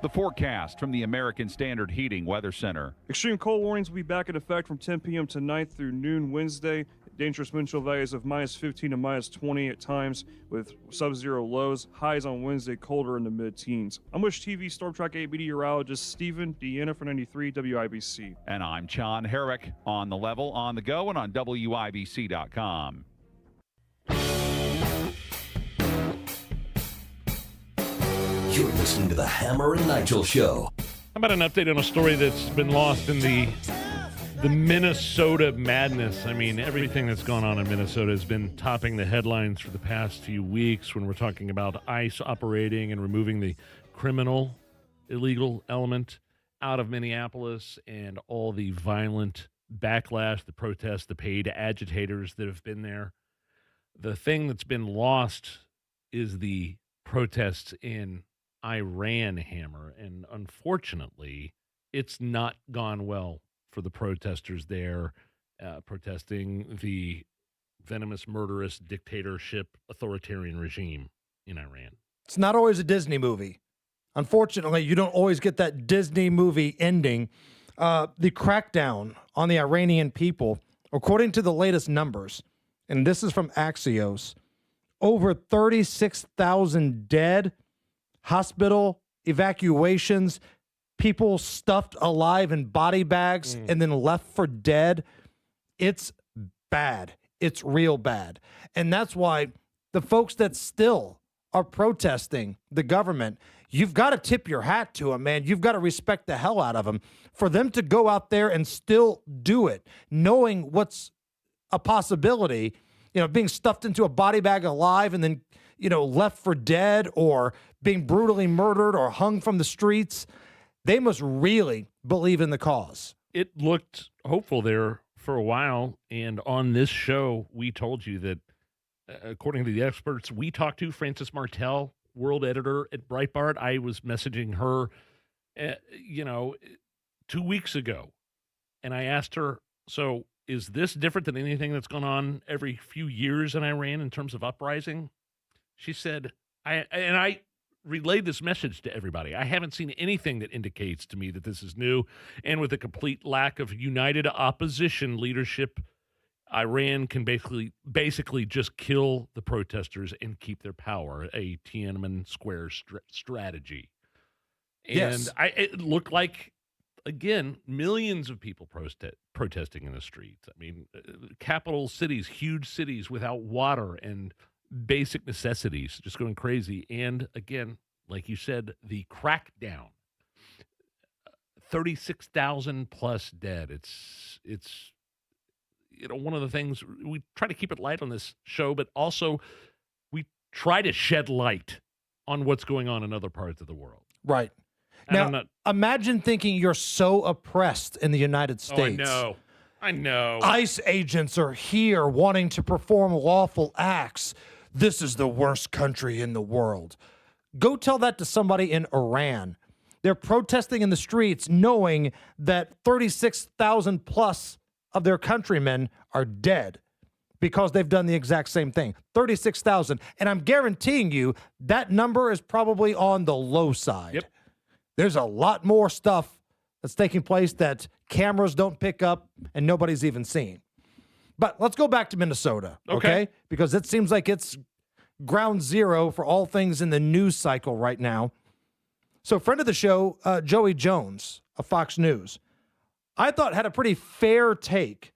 [SPEAKER 16] The forecast from the American Standard Heating Weather Center.
[SPEAKER 20] Extreme cold warnings will be back in effect from 10 p.m. tonight through noon Wednesday. Dangerous wind chill values of -15 to -20 at times with sub-zero lows. Highs on Wednesday colder in the mid-teens. I'm Wish TV Storm Track 8 meteorologist Stephen Deanna for 93 WIBC.
[SPEAKER 16] And I'm John Herrick. On the level, on the go, and on WIBC.com.
[SPEAKER 4] You're listening to the Hammer and Nigel Show.
[SPEAKER 6] How about an update on a story that's been lost in the Minnesota madness? I mean, everything that's gone on in Minnesota has been topping the headlines for the past few weeks when we're talking about ICE operating and removing the criminal, illegal element out of Minneapolis and all the violent backlash, the protests, the paid agitators that have been there. The thing that's been lost is the protests in Iran, Hammer, and unfortunately, it's not gone well for the protesters there, protesting the venomous, murderous dictatorship, authoritarian regime in Iran.
[SPEAKER 11] It's not always a Disney movie. Unfortunately, you don't always get that Disney movie ending. The crackdown on the Iranian people, according to the latest numbers, and this is from Axios, over 36,000 dead, hospital evacuations, people stuffed alive in body bags and then left for dead. It's bad. It's real bad. And that's why the folks that still are protesting the government, you've got to tip your hat to them, man. You've got to respect the hell out of them for them to go out there and still do it, knowing what's a possibility, being stuffed into a body bag alive and then, left for dead, or being brutally murdered or hung from the streets. They must really believe in the cause.
[SPEAKER 6] It looked hopeful there for a while, and on this show, we told you that, according to the experts we talked to, Frances Martel, world editor at Breitbart, I was messaging her, 2 weeks ago, And I asked her, so is this different than anything that's gone on every few years in Iran in terms of uprising? She said, I relayed this message to everybody. I haven't seen anything that indicates to me that this is new. And with a complete lack of united opposition leadership, Iran can basically just kill the protesters and keep their power, a Tiananmen Square strategy. And
[SPEAKER 11] Yes.
[SPEAKER 6] It looked like, again, millions of people protesting in the streets. I mean, capital cities, huge cities without water and basic necessities, just going crazy. And again, like you said, the crackdown, 36,000 plus dead. It's one of the things we try to keep it light on this show, but also we try to shed light on what's going on in other parts of the world.
[SPEAKER 11] Right.
[SPEAKER 6] And I'm
[SPEAKER 11] Now,
[SPEAKER 6] not-
[SPEAKER 11] imagine thinking you're so oppressed in the United States.
[SPEAKER 6] Oh, I know.
[SPEAKER 11] ICE agents are here wanting to perform lawful acts. This is the worst country in the world. Go tell that to somebody in Iran. They're protesting in the streets knowing that 36,000 plus of their countrymen are dead because they've done the exact same thing. 36,000. And I'm guaranteeing you that number is probably on the low side.
[SPEAKER 6] Yep.
[SPEAKER 11] There's a lot more stuff that's taking place that cameras don't pick up and nobody's even seen. But let's go back to Minnesota, okay? Because it seems like it's ground zero for all things in the news cycle right now. So, friend of the show, Joey Jones of Fox News, I thought had a pretty fair take.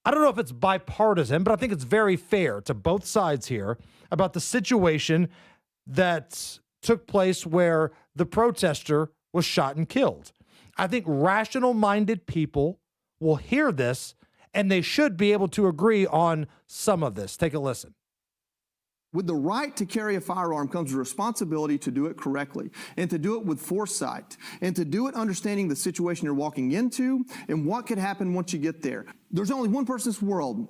[SPEAKER 11] I don't know if it's bipartisan, but I think it's very fair to both sides here about the situation that took place where the protester was shot and killed. I think rational-minded people will hear this, and they should be able to agree on some of this. Take a listen.
[SPEAKER 15] With the right to carry a firearm comes the responsibility to do it correctly and to do it with foresight and to do it understanding the situation you're walking into and what could happen once you get there. There's only one person in this world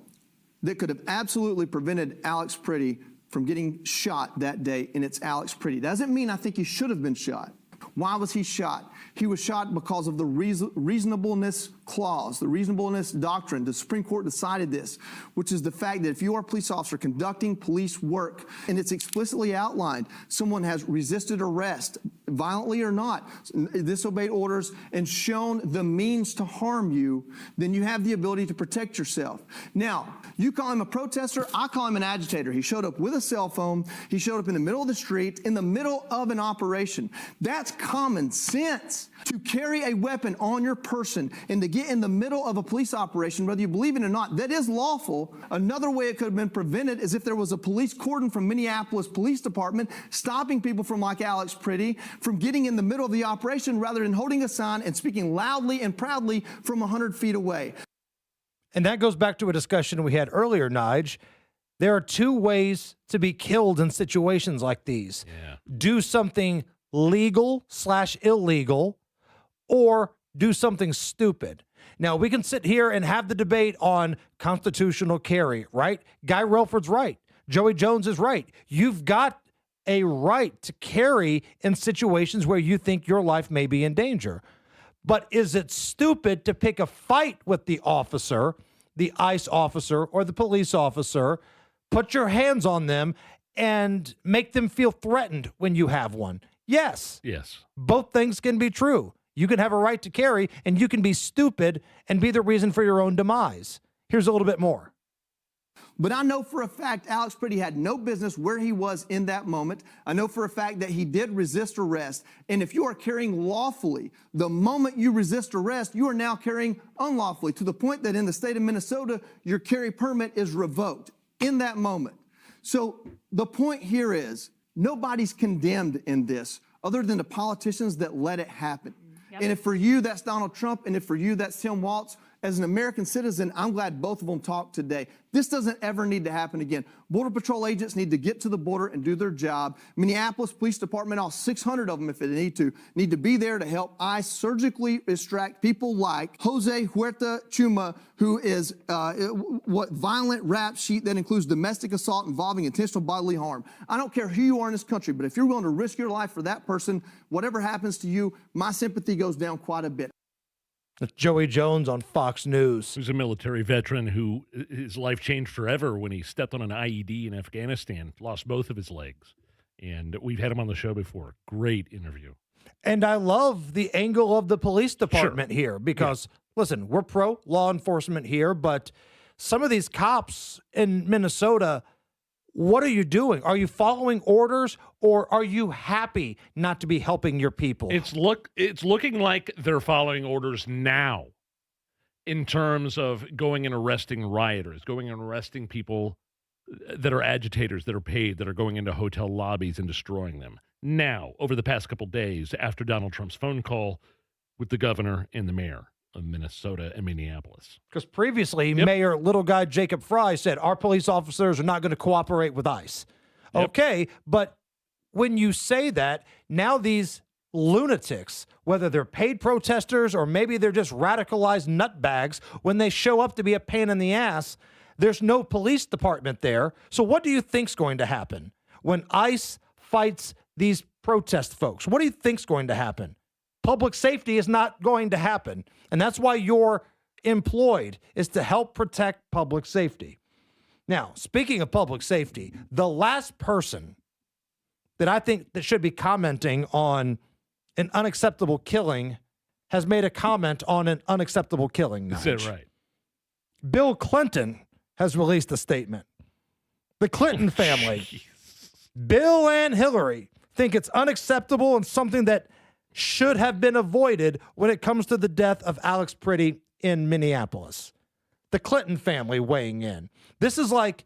[SPEAKER 15] that could have absolutely prevented Alex Pretty from getting shot that day, and it's Alex Pretty. Doesn't mean I think he should have been shot. Why was he shot? He was shot because of the reasonableness clause, the reasonableness doctrine. The Supreme Court decided this, which is the fact that if you are a police officer conducting police work, and it's explicitly outlined, someone has resisted arrest, violently or not, disobeyed orders, and shown the means to harm you, then you have the ability to protect yourself. Now, you call him a protester, I call him an agitator. He showed up with a cell phone. He showed up in the middle of the street, in the middle of an operation. That's common sense. To carry a weapon on your person and to get in the middle of a police operation, whether you believe it or not, that is lawful. Another way it could have been prevented is if there was a police cordon from Minneapolis Police Department stopping people from, like Alex Pretty, from getting in the middle of the operation rather than holding a sign and speaking loudly and proudly from 100 feet away.
[SPEAKER 11] And that goes back to a discussion we had earlier, Nige. There are two ways to be killed in situations like these. Do something legal/illegal, or do something stupid. Now, we can sit here and have the debate on constitutional carry, right? Guy Relford's right. Joey Jones is right. You've got a right to carry in situations where you think your life may be in danger. But is it stupid to pick a fight with the officer, the ICE officer, or the police officer, put your hands on them, and make them feel threatened when you have one? Yes.
[SPEAKER 6] Yes.
[SPEAKER 11] Both things can be true. You can have a right to carry, and you can be stupid and be the reason for your own demise. Here's a little bit more.
[SPEAKER 15] But I know for a fact Alex Pretty had no business where he was in that moment. I know for a fact that he did resist arrest. And if you are carrying lawfully, the moment you resist arrest, you are now carrying unlawfully, to the point that in the state of Minnesota, your carry permit is revoked in that moment. So the point here is nobody's condemned in this other than the politicians that let it happen. And if for you, that's Donald Trump, and if for you, that's Tim Walz, as an American citizen, I'm glad both of them talked today. This doesn't ever need to happen again. Border Patrol agents need to get to the border and do their job. Minneapolis Police Department, all 600 of them if they need to be there to help ICE surgically extract people like Jose Huerta Chuma, who is violent rap sheet that includes domestic assault involving intentional bodily harm. I don't care who you are in this country, but if you're willing to risk your life for that person, whatever happens to you, my sympathy goes down quite a bit.
[SPEAKER 11] That's Joey Jones on Fox News.
[SPEAKER 6] He's a military veteran who his life changed forever when he stepped on an IED in Afghanistan, lost both of his legs. And we've had him on the show before. Great interview.
[SPEAKER 11] And I love the angle of the police department here because, listen, we're pro law enforcement here, but some of these cops in Minnesota, what are you doing? Are you following orders, or are you happy not to be helping your people?
[SPEAKER 6] It's looking like they're following orders now in terms of going and arresting rioters, going and arresting people that are agitators, that are paid, that are going into hotel lobbies and destroying them. Now, over the past couple days, after Donald Trump's phone call with the governor and the mayor of Minnesota and Minneapolis.
[SPEAKER 11] Because previously, Mayor Little Guy Jacob Fry said our police officers are not going to cooperate with ICE. Okay, but when you say that, now these lunatics, whether they're paid protesters or maybe they're just radicalized nutbags, when they show up to be a pain in the ass, there's no police department there. So what do you think's going to happen when ICE fights these protest folks? What do you think's going to happen? Public safety is not going to happen. And that's why you're employed, is to help protect public safety. Now, speaking of public safety, the last person that I think that should be commenting on an unacceptable killing has made a comment on an unacceptable killing.
[SPEAKER 6] Is that right?
[SPEAKER 11] Bill Clinton has released a statement. The Clinton family, Bill and Hillary, think it's unacceptable and something that should have been avoided when it comes to the death of Alex Priddy in Minneapolis. The Clinton family weighing in. This is like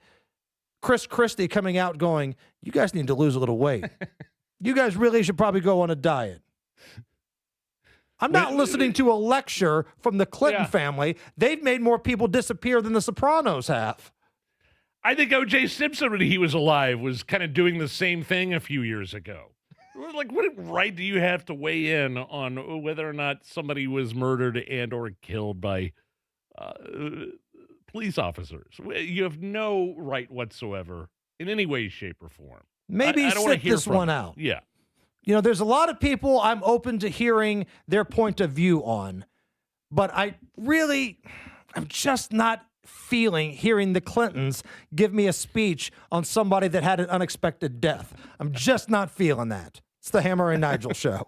[SPEAKER 11] Chris Christie coming out going, you guys need to lose a little weight. You guys really should probably go on a diet. I'm not listening to a lecture from the Clinton family. They've made more people disappear than the Sopranos have.
[SPEAKER 6] I think O.J. Simpson, when he was alive, was kind of doing the same thing a few years ago. Like, what right do you have to weigh in on whether or not somebody was murdered and or killed by police officers? You have no right whatsoever in any way, shape, or form.
[SPEAKER 11] Maybe
[SPEAKER 6] I don't wanna
[SPEAKER 11] sit
[SPEAKER 6] hear
[SPEAKER 11] this
[SPEAKER 6] from
[SPEAKER 11] one
[SPEAKER 6] it.
[SPEAKER 11] out.
[SPEAKER 6] Yeah.
[SPEAKER 11] You know, there's a lot of people I'm open to hearing their point of view on, but I'm just not feeling hearing the Clintons give me a speech on somebody that had an unexpected death. I'm just not feeling that. It's the Hammer and Nigel show.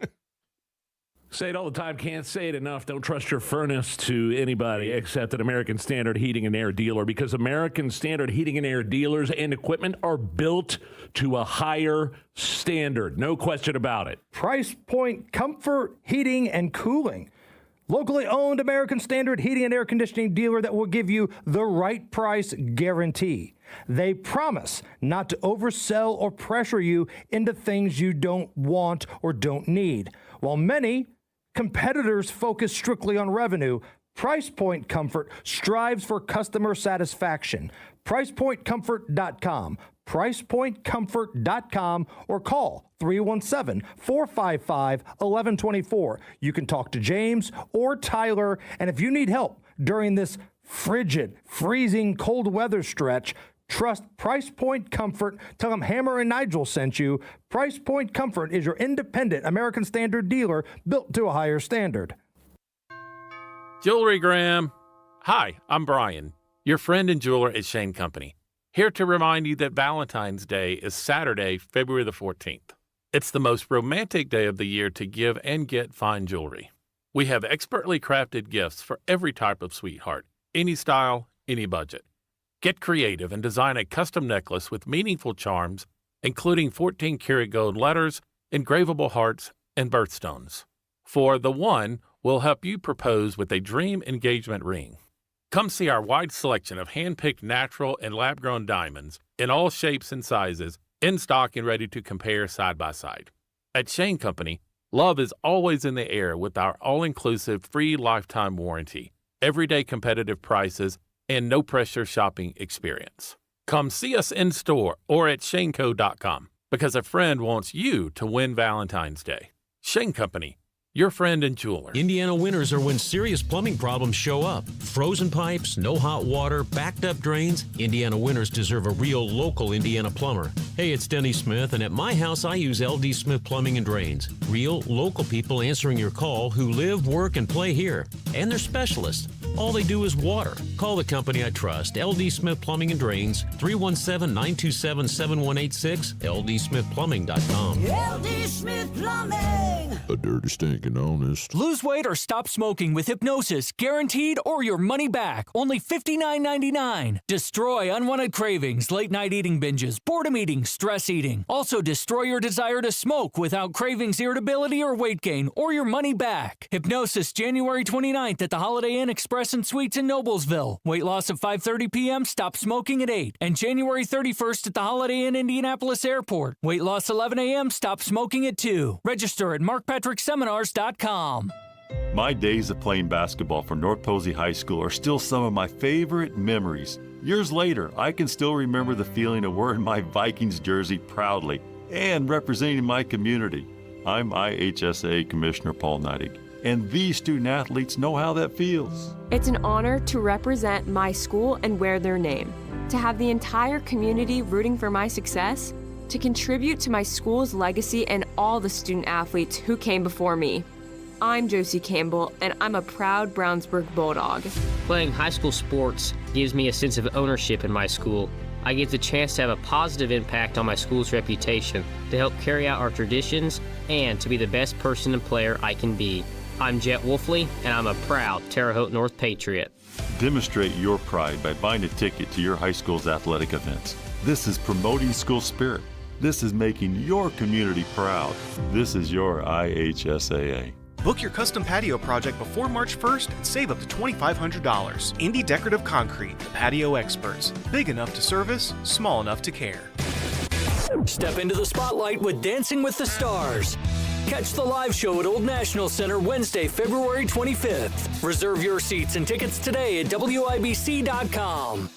[SPEAKER 6] Say it all the time, can't say it enough. Don't trust your furnace to anybody except an American Standard Heating and Air dealer, because American Standard Heating and Air dealers and equipment are built to a higher standard. No question about it.
[SPEAKER 11] Price Point Comfort Heating and Cooling. Locally owned American Standard Heating and Air Conditioning dealer that will give you the right price guarantee. They promise not to oversell or pressure you into things you don't want or don't need. While many competitors focus strictly on revenue, Price Point Comfort strives for customer satisfaction. PricePointComfort.com. PricePointComfort.com or call 317-455-1124. You can talk to James or Tyler, and if you need help during this frigid, freezing, cold weather stretch, trust Price Point Comfort. Tell them Hammer and Nigel sent you. Price Point Comfort is your independent American Standard dealer built to a higher standard.
[SPEAKER 21] Jewelry Graham. Hi, I'm Brian, your friend and jeweler at Shane Company. Here to remind you that Valentine's Day is Saturday, February the 14th. It's the most romantic day of the year to give and get fine jewelry. We have expertly crafted gifts for every type of sweetheart, any style, any budget. Get creative and design a custom necklace with meaningful charms, including 14-karat gold letters, engravable hearts, and birthstones. For the one, we'll help you propose with a dream engagement ring. Come see our wide selection of hand-picked natural and lab-grown diamonds in all shapes and sizes, in stock and ready to compare side by side. At Shane Company, love is always in the air with our all-inclusive free lifetime warranty, everyday competitive prices, and no-pressure shopping experience. Come see us in store or at shaneco.com, because a friend wants you to win Valentine's Day. Shane Company, your friend and jeweler.
[SPEAKER 22] Indiana winters are when serious plumbing problems show up. Frozen pipes, no hot water, backed up drains. Indiana winters deserve a real local Indiana plumber. Hey, it's Denny Smith, and at my house I use LD Smith Plumbing and Drains. Real, local people answering your call who live, work, and play here. And they're specialists. All they do is water. Call the company I trust, LD Smith Plumbing and Drains, 317-927-7186, ldsmithplumbing.com.
[SPEAKER 14] LD Smith Plumbing.
[SPEAKER 5] A dirty, stinking honest.
[SPEAKER 7] Lose weight or stop smoking with hypnosis, guaranteed or your money back. Only $59.99. Destroy unwanted cravings, late night eating binges, boredom eating, stress eating. Also destroy your desire to smoke without cravings, irritability, or weight gain, or your money back. Hypnosis January 29th at the Holiday Inn Express and Suites in Noblesville. Weight loss at 5:30 p.m., stop smoking at 8. And January 31st at the Holiday Inn Indianapolis Airport. Weight loss 11 a.m., stop smoking at 2. Register at markpatrickseminars.com.
[SPEAKER 23] My days of playing basketball for North Posey High School are still some of my favorite memories. Years later, I can still remember the feeling of wearing my Vikings jersey proudly and representing my community. I'm IHSA Commissioner Paul Neidig, and these student athletes know how that feels.
[SPEAKER 24] It's an honor to represent my school and wear their name, to have the entire community rooting for my success, to contribute to my school's legacy and all the student athletes who came before me. I'm Josie Campbell, and I'm a proud Brownsburg Bulldog.
[SPEAKER 25] Playing high school sports gives me a sense of ownership in my school. I get the chance to have a positive impact on my school's reputation, to help carry out our traditions, and to be the best person and player I can be. I'm Jet Wolfley, and I'm a proud Terre Haute North Patriot.
[SPEAKER 23] Demonstrate your pride by buying a ticket to your high school's athletic events. This is promoting school spirit. This is making your community proud. This is your IHSAA.
[SPEAKER 26] Book your custom patio project before March 1st and save up to $2,500. Indy Decorative Concrete, the patio experts. Big enough to service, small enough to care.
[SPEAKER 7] Step into the spotlight with Dancing with the Stars. Catch the live show at Old National Center Wednesday, February 25th. Reserve your seats and tickets today at WIBC.com.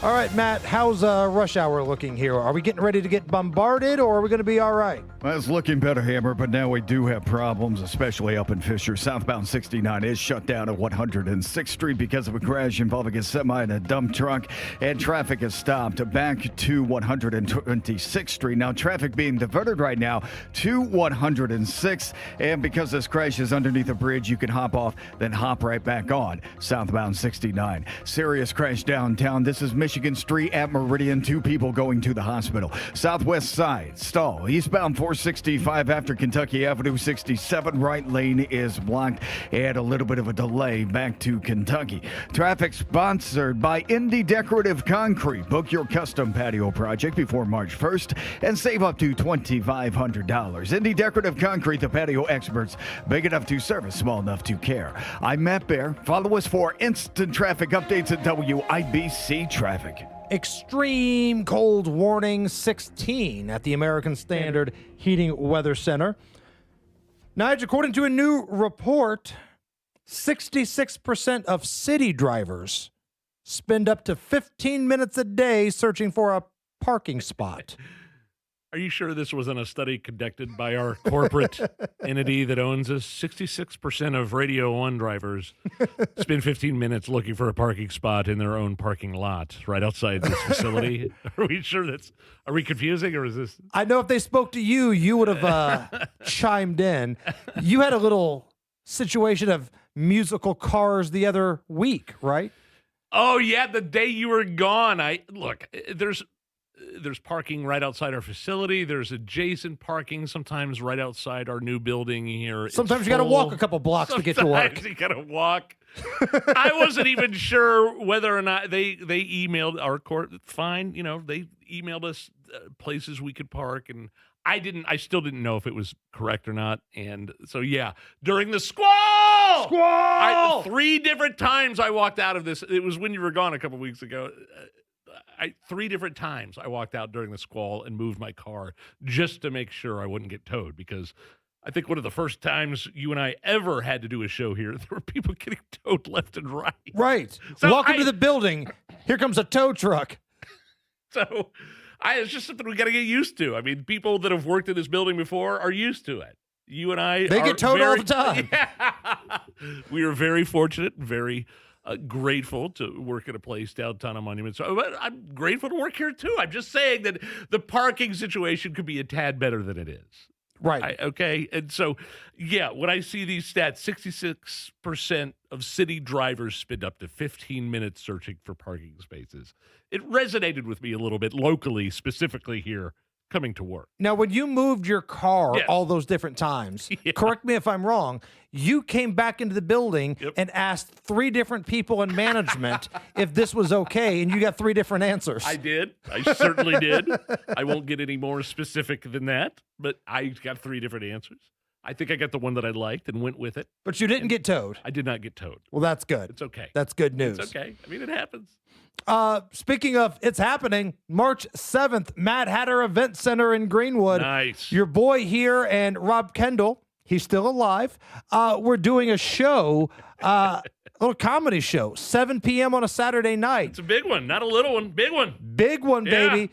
[SPEAKER 11] All right, Matt, how's rush hour looking here? Are we getting ready to get bombarded, or are we going to be all right?
[SPEAKER 13] Well, it's looking better, Hammer, but now we do have problems, especially up in Fisher. Southbound 69 is shut down at 106th Street because of a crash involving a semi and a dump truck, and traffic is stopped back to 126th Street. Now, traffic being diverted right now to 106th, and because this crash is underneath a bridge, you can hop off, then hop right back on southbound 69. Serious crash downtown. This is Michigan Street at Meridian. 2 people going to the hospital. Southwest side, stall. Eastbound 465 after Kentucky Avenue 67. Right lane is blocked and a little bit of a delay back to Kentucky. Traffic sponsored by Indy Decorative Concrete. Book your custom patio project before March 1st and save up to $2,500. Indy Decorative Concrete, the patio experts. Big enough to service, small enough to care. I'm Matt Bear. Follow us for instant traffic updates at WIBC Traffic.
[SPEAKER 11] Extreme cold warning 16 at the American Standard Heating Weather Center. Nige, according to a new report, 66% of city drivers spend up to 15 minutes a day searching for a parking spot.
[SPEAKER 6] Are you sure this wasn't a study conducted by our corporate entity that owns us? 66% of Radio 1 drivers spend 15 minutes looking for a parking spot in their own parking lot right outside this facility. Are we sure are we confusing, or is this?
[SPEAKER 11] I know if they spoke to you, you would have chimed in. You had a little situation of musical cars the other week, right?
[SPEAKER 6] Oh, yeah, the day you were gone. There's parking right outside our facility. There's adjacent parking sometimes right outside our new building here.
[SPEAKER 11] Sometimes you got to walk a couple blocks to get to work.
[SPEAKER 6] Sometimes you got to walk. I wasn't even sure whether or not they emailed our court. Fine, they emailed us places we could park, and I still didn't know if it was correct or not. And so, yeah, during the squall, 3 different times I walked out of this. It was when you were gone a couple weeks ago. 3 different times I walked out during the squall and moved my car just to make sure I wouldn't get towed, because I think one of the first times you and I ever had to do a show here, there were people getting towed left and right.
[SPEAKER 11] Right.
[SPEAKER 6] So
[SPEAKER 11] Welcome to the building. Here comes a tow truck.
[SPEAKER 6] So it's just something we got to get used to. I mean, people that have worked in this building before are used to it. You and I
[SPEAKER 11] They get towed all the time.
[SPEAKER 6] Yeah. We are very fortunate, very grateful to work at a place downtown on Monument. So but I'm grateful to work here too. I'm just saying that the parking situation could be a tad better than it is.
[SPEAKER 11] Right.
[SPEAKER 6] Okay. And so, yeah, when I see these stats, 66% of city drivers spend up to 15 minutes searching for parking spaces. It resonated with me a little bit locally, specifically here coming to work.
[SPEAKER 11] Now, when you moved your car all those different times, correct me if I'm wrong, you came back into the building and asked 3 different people in management if this was okay, and you got 3 different answers.
[SPEAKER 6] I did. I certainly did. I won't get any more specific than that, but I got 3 different answers. I think I got the one that I liked and went with it.
[SPEAKER 11] But you didn't get towed.
[SPEAKER 6] I did not get towed.
[SPEAKER 11] Well, that's good.
[SPEAKER 6] It's okay.
[SPEAKER 11] That's good news.
[SPEAKER 6] It's okay. I mean, it happens.
[SPEAKER 11] Speaking of it's happening, March 7th, Mad Hatter Event Center in Greenwood.
[SPEAKER 6] Nice.
[SPEAKER 11] Your boy here and Rob Kendall, he's still alive. We're doing a show, a little comedy show, 7 p.m. on a Saturday night.
[SPEAKER 6] It's a big one, not a little one. Big one.
[SPEAKER 11] Big one, baby.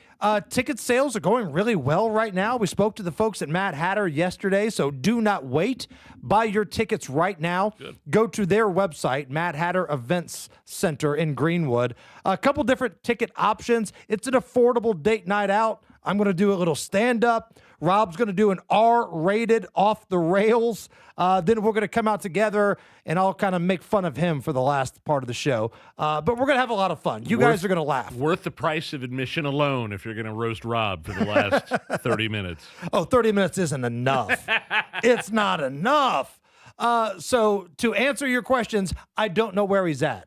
[SPEAKER 11] Ticket sales are going really well right now. We spoke to the folks at Mad Hatter yesterday, so do not wait. Buy your tickets right now.
[SPEAKER 6] Good.
[SPEAKER 11] Go to their website, Mad Hatter Events Center in Greenwood. A couple different ticket options. It's an affordable date night out. I'm going to do a little stand-up. Rob's going to do an R-rated off the rails. Then we're going to come out together, and I'll kind of make fun of him for the last part of the show. But we're going to have a lot of fun. You guys are going to laugh.
[SPEAKER 6] Worth the price of admission alone if you're going to roast Rob for the last 30 minutes.
[SPEAKER 11] Oh, 30 minutes isn't enough. It's not enough. So to answer your questions, I don't know where he's at.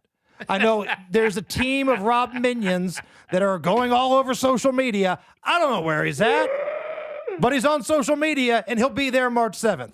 [SPEAKER 11] I know there's a team of Rob minions that are going all over social media. I don't know where he's at, but he's on social media, and he'll be there March 7th.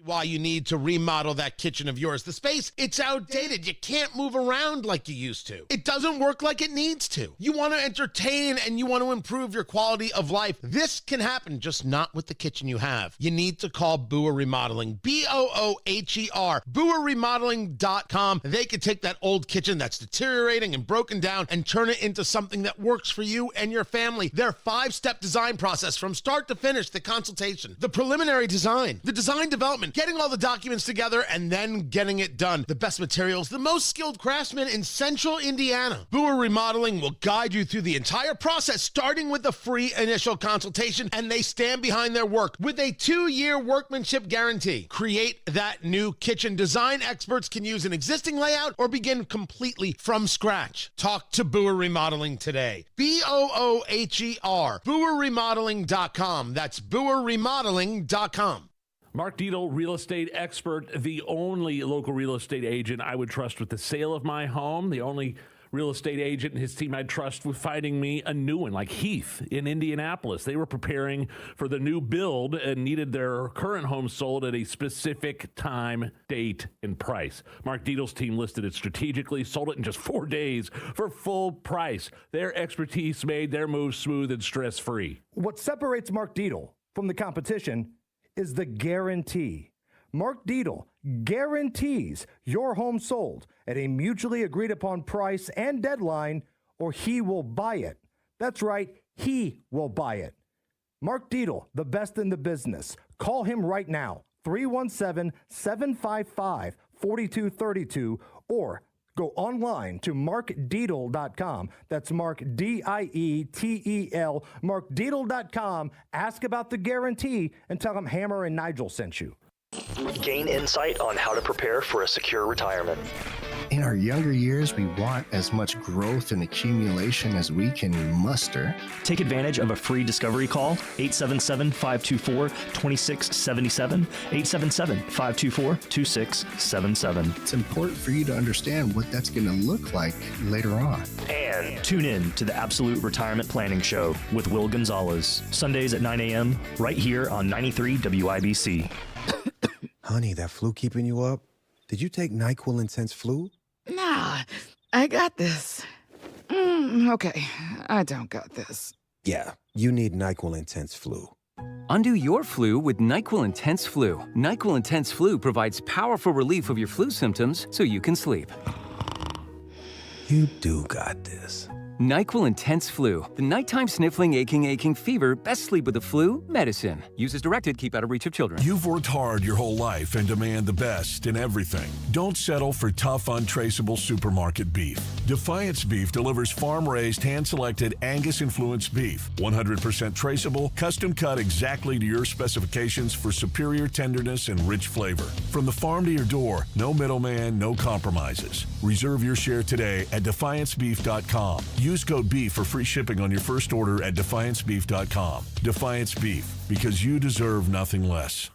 [SPEAKER 8] Why you need to remodel that kitchen of yours. The space, it's outdated. You can't move around like you used to. It doesn't work like it needs to. You want to entertain and you want to improve your quality of life. This can happen, just not with the kitchen you have. You need to call Booher Remodeling. B-O-O-H-E-R. BooherRemodeling.com. They could take that old kitchen that's deteriorating and broken down and turn it into something that works for you and your family. Their 5-step design process from start to finish, the consultation, the preliminary design, the design development, getting all the documents together, and then getting it done. The best materials, the most skilled craftsmen in Central Indiana. Booher Remodeling will guide you through the entire process, starting with the free initial consultation, and they stand behind their work with a 2-year workmanship guarantee. Create that new kitchen. Design experts can use an existing layout or begin completely from scratch. Talk to Booher Remodeling today. B-O-O-H-E-R. BooherRemodeling.com. That's BooherRemodeling.com.
[SPEAKER 6] Mark Dietel, real estate expert, the only local real estate agent I would trust with the sale of my home, the only real estate agent and his team I'd trust with finding me a new one, like Heath in Indianapolis. They were preparing for the new build and needed their current home sold at a specific time, date, and price. Mark Dietel's team listed it strategically, sold it in just 4 days for full price. Their expertise made their move smooth and stress-free.
[SPEAKER 9] What separates Mark Dietel from the competition is the guarantee. Mark Dietel guarantees your home sold at a mutually agreed upon price and deadline, or he will buy it. That's right, he will buy it. Mark Dietel, the best in the business. Call him right now, 317-755-4232, or go online to markdietel.com. That's Mark, D-I-E-T-E-L, markdietel.com. Ask about the guarantee and tell him Hammer and Nigel sent you.
[SPEAKER 10] Gain insight on how to prepare for a secure retirement.
[SPEAKER 12] In our younger years, we want as much growth and accumulation as we can muster.
[SPEAKER 10] Take advantage of a free discovery call, 877-524-2677, 877-524-2677.
[SPEAKER 12] It's important for you to understand what that's going to look like later on.
[SPEAKER 10] And tune in to the Absolute Retirement Planning Show with Will Gonzalez, Sundays at 9 a.m. right here on 93 WIBC.
[SPEAKER 17] Honey, that flu keeping you up? Did you take NyQuil Intense Flu?
[SPEAKER 19] Nah, I got this. Okay, I don't got this.
[SPEAKER 17] Yeah, you need NyQuil Intense Flu.
[SPEAKER 27] Undo your flu with NyQuil Intense Flu. NyQuil Intense Flu provides powerful relief of your flu symptoms so you can sleep.
[SPEAKER 17] You do got this.
[SPEAKER 27] NyQuil Intense Flu, the nighttime sniffling, aching fever, best sleep with the flu medicine. Use as directed, keep out of reach of children.
[SPEAKER 1] You've worked hard your whole life and demand the best in everything. Don't settle for tough, untraceable supermarket beef. Defiance Beef delivers farm-raised, hand-selected, Angus-influenced beef. 100% traceable, custom cut exactly to your specifications for superior tenderness and rich flavor. From the farm to your door, no middleman, no compromises. Reserve your share today at DefianceBeef.com. Use code BEEF for free shipping on your first order at DefianceBeef.com. Defiance Beef, because you deserve nothing less.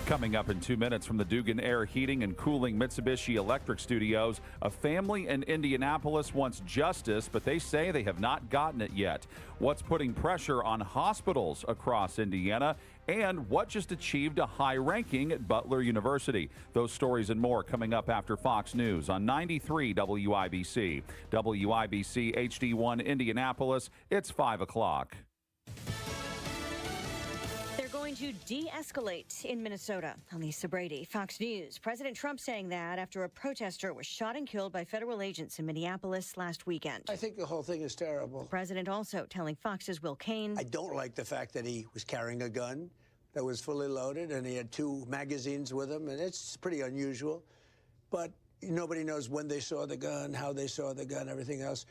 [SPEAKER 2] Coming up in 2 minutes from the Dugan Air Heating and Cooling Mitsubishi Electric Studios, a family in Indianapolis wants justice, but they say they have not gotten it yet. What's putting pressure on hospitals across Indiana, and what just achieved a high ranking at Butler University? Those stories and more coming up after Fox News on 93 WIBC. WIBC HD1 Indianapolis, it's 5 o'clock.
[SPEAKER 3] Going to de-escalate in Minnesota. I'm Lisa Brady, Fox News. President Trump saying that after a protester was shot and killed by federal agents in Minneapolis last weekend.
[SPEAKER 4] I think the whole thing is terrible.
[SPEAKER 3] The president also telling Fox's Will Cain.
[SPEAKER 4] I don't like the fact that he was carrying a gun that was fully loaded and he had 2 magazines with him, and it's pretty unusual. But nobody knows when they saw the gun, how they saw the gun, everything else.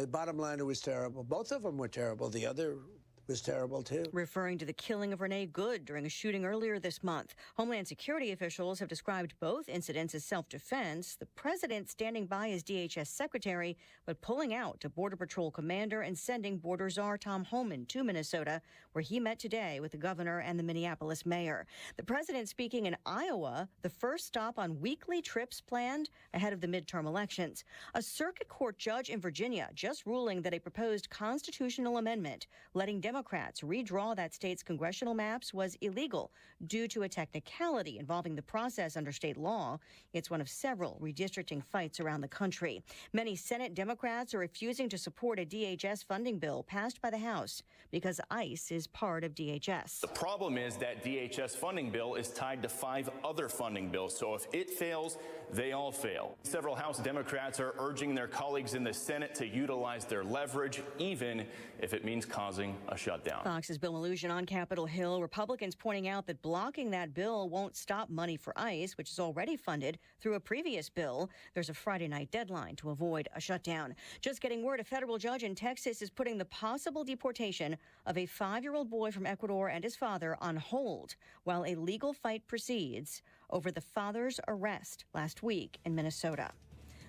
[SPEAKER 4] Bottom line, it was terrible. Both of them were terrible. The other was terrible, too.
[SPEAKER 3] Referring to the killing of Renee Good during a shooting earlier this month. Homeland Security officials have described both incidents as self-defense. The president standing by as DHS secretary, but pulling out to Border Patrol commander and sending border czar Tom Homan to Minnesota, where he met today with the governor and the Minneapolis mayor. The president speaking in Iowa, the first stop on weekly trips planned ahead of the midterm elections. A circuit court judge in Virginia just ruling that a proposed constitutional amendment letting Democrats redraw that state's congressional maps was illegal due to a technicality involving the process under state law. It's one of several redistricting fights around the country. Many Senate Democrats are refusing to support a DHS funding bill passed by the House because ICE is part of DHS.
[SPEAKER 16] The problem is that DHS funding bill is tied to 5 other funding bills, so if it fails, they all fail. Several House Democrats are urging their colleagues in the Senate to utilize their leverage, even if it means causing a shutdown.
[SPEAKER 3] Fox's Bill Mallusion on Capitol Hill. Republicans pointing out that blocking that bill won't stop money for ICE, which is already funded through a previous bill. There's a Friday night deadline to avoid a shutdown. Just getting word, a federal judge in Texas is putting the possible deportation of a 5-year-old boy from Ecuador and his father on hold while a legal fight proceeds over the father's arrest last week in Minnesota.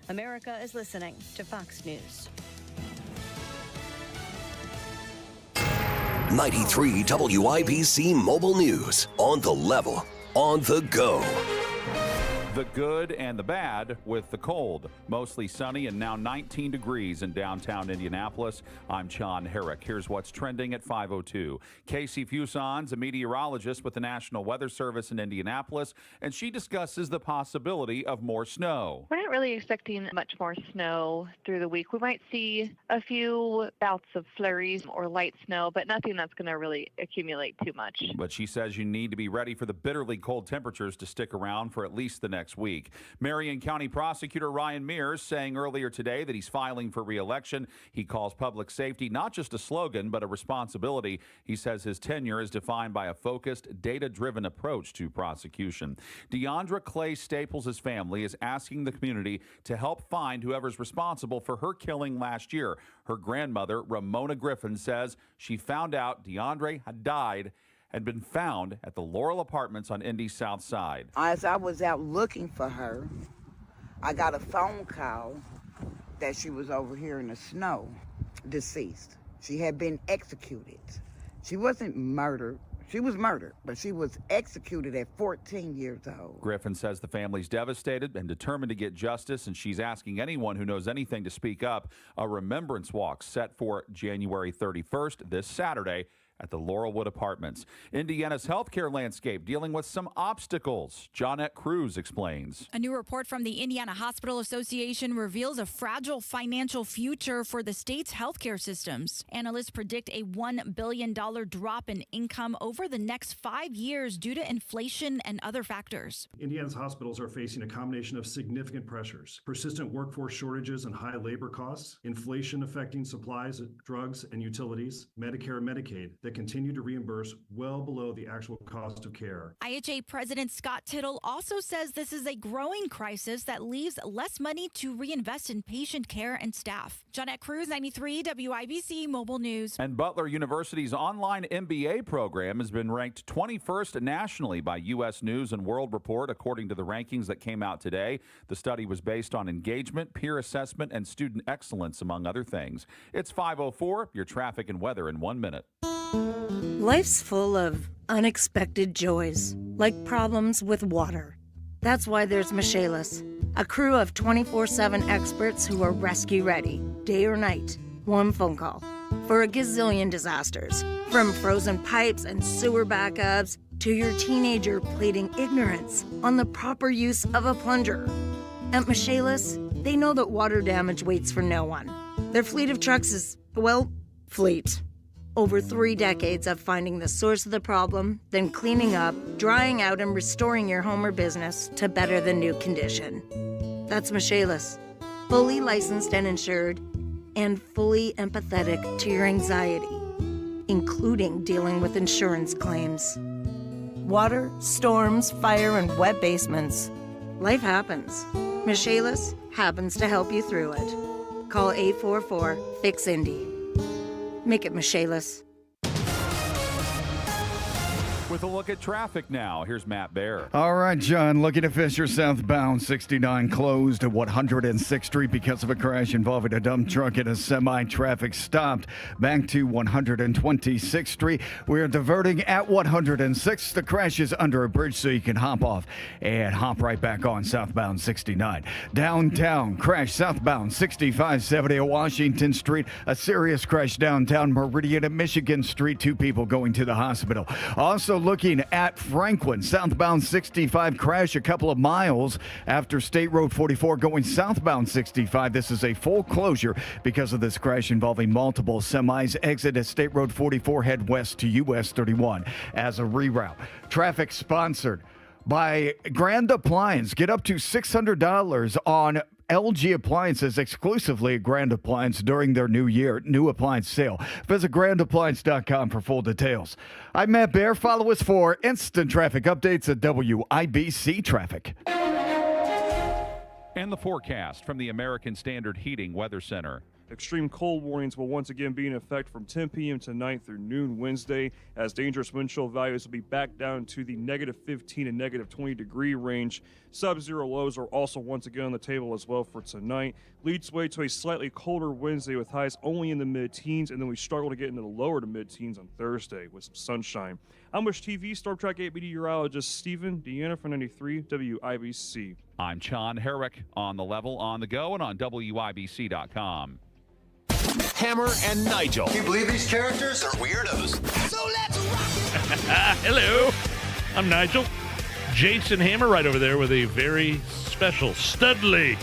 [SPEAKER 3] America is listening to Fox News.
[SPEAKER 18] 93 WIBC Mobile News. On the level, on the go.
[SPEAKER 2] The good and the bad with the cold. Mostly sunny and now 19 degrees in downtown Indianapolis. I'm John Herrick. Here's what's trending at 5:02. Casey Fuson's a meteorologist with the National Weather Service in Indianapolis, and she discusses the possibility of more snow.
[SPEAKER 20] We're not really expecting much more snow through the week. We might see a few bouts of flurries or light snow, but nothing that's going to really accumulate too much.
[SPEAKER 2] But she says you need to be ready for the bitterly cold temperatures to stick around for at least the next week. Marion County Prosecutor Ryan Mears saying earlier today that he's filing for re-election. He calls public safety not just a slogan, but a responsibility. He says his tenure is defined by a focused, data-driven approach to prosecution. Deandra Clay Staples' family is asking the community to help find whoever's responsible for her killing last year. Her grandmother, Ramona Griffin, says she found out Deandre had died had been found at the Laurel Apartments on Indy's South Side.
[SPEAKER 28] As I was out looking for her, I got a phone call that she was over here in the snow, deceased. She had been executed. She wasn't murdered. She was murdered, but she was executed at 14 years old.
[SPEAKER 2] Griffin says the family's devastated and determined to get justice, and she's asking anyone who knows anything to speak up. A remembrance walk set for January 31st, this Saturday, at the Laurelwood Apartments. Indiana's healthcare landscape dealing with some obstacles. Johnette Cruz explains.
[SPEAKER 5] A new report from the Indiana Hospital Association reveals a fragile financial future for the state's healthcare systems. Analysts predict a $1 billion drop in income over the next 5 years due to inflation and other factors.
[SPEAKER 14] Indiana's hospitals are facing a combination of significant pressures: persistent workforce shortages and high labor costs, inflation affecting supplies, drugs, and utilities, Medicare and Medicaid that continue to reimburse well below the actual cost of care.
[SPEAKER 5] IHA President Scott Tittle also says this is a growing crisis that leaves less money to reinvest in patient care and staff. Johnette Cruz, 93 WIBC Mobile News.
[SPEAKER 2] And Butler University's online MBA program has been ranked 21st nationally by U.S. News and World Report, according to the rankings that came out today. The study was based on engagement, peer assessment, and student excellence, among other things. It's 5:04, your traffic and weather in 1 minute.
[SPEAKER 15] Life's full of unexpected joys, like problems with water. That's why there's Michaelis, a crew of 24/7 experts who are rescue ready, day or night, one phone call, for a gazillion disasters. From frozen pipes and sewer backups to your teenager pleading ignorance on the proper use of a plunger. At Michaelis, they know that water damage waits for no one. Their fleet of trucks is, well, fleet. Over 3 decades of finding the source of the problem, then cleaning up, drying out, and restoring your home or business to better than new condition. That's Michaelis, fully licensed and insured, and fully empathetic to your anxiety, including dealing with insurance claims. Water, storms, fire, and wet basements. Life happens. Michaelis happens to help you through it. Call 844-FIX-INDY. Make it Michaelis.
[SPEAKER 2] With a look at traffic now, here's Matt Bear.
[SPEAKER 13] All right, John, looking at Fisher southbound 69 closed at 106th Street because of a crash involving a dump truck and a semi. Traffic stopped. Back to 126th Street. We are diverting at 106th. The crash is under a bridge, so you can hop off and hop right back on southbound 69. Downtown crash southbound 6570 at Washington Street. A serious crash downtown Meridian at Michigan Street. 2 people going to the hospital. Also looking at Franklin, southbound 65 crash a couple of miles after State Road 44 going southbound 65. This is a full closure because of this crash involving multiple semis. Exit at State Road 44, head west to US 31 as a reroute. Traffic sponsored by Grand Appliance. Get up to $600 on LG appliances exclusively at Grand Appliance during their new appliance sale. Visit grandappliance.com for full details. I'm Matt Bear. Follow us for instant traffic updates at WIBC Traffic.
[SPEAKER 2] And the forecast from the American Standard Heating Weather Center.
[SPEAKER 21] Extreme cold warnings will once again be in effect from 10 p.m. tonight through noon Wednesday, as dangerous wind chill values will be back down to the negative 15 and negative 20 degree range. Sub-zero lows are also once again on the table as well for tonight. Leads way to a slightly colder Wednesday with highs only in the mid-teens, and then we struggle to get into the lower to mid-teens on Thursday with some sunshine. I'm Wish TV Storm Track 8 meteorologist Stephen Deanna for 93 WIBC.
[SPEAKER 2] I'm John Herrick on the level, on the go, and on WIBC.com.
[SPEAKER 18] Hammer and Nigel.
[SPEAKER 22] Can you believe these characters are weirdos? So let's rock it!
[SPEAKER 6] Hello, I'm Nigel. Jason Hammer right over there with a very special, studly,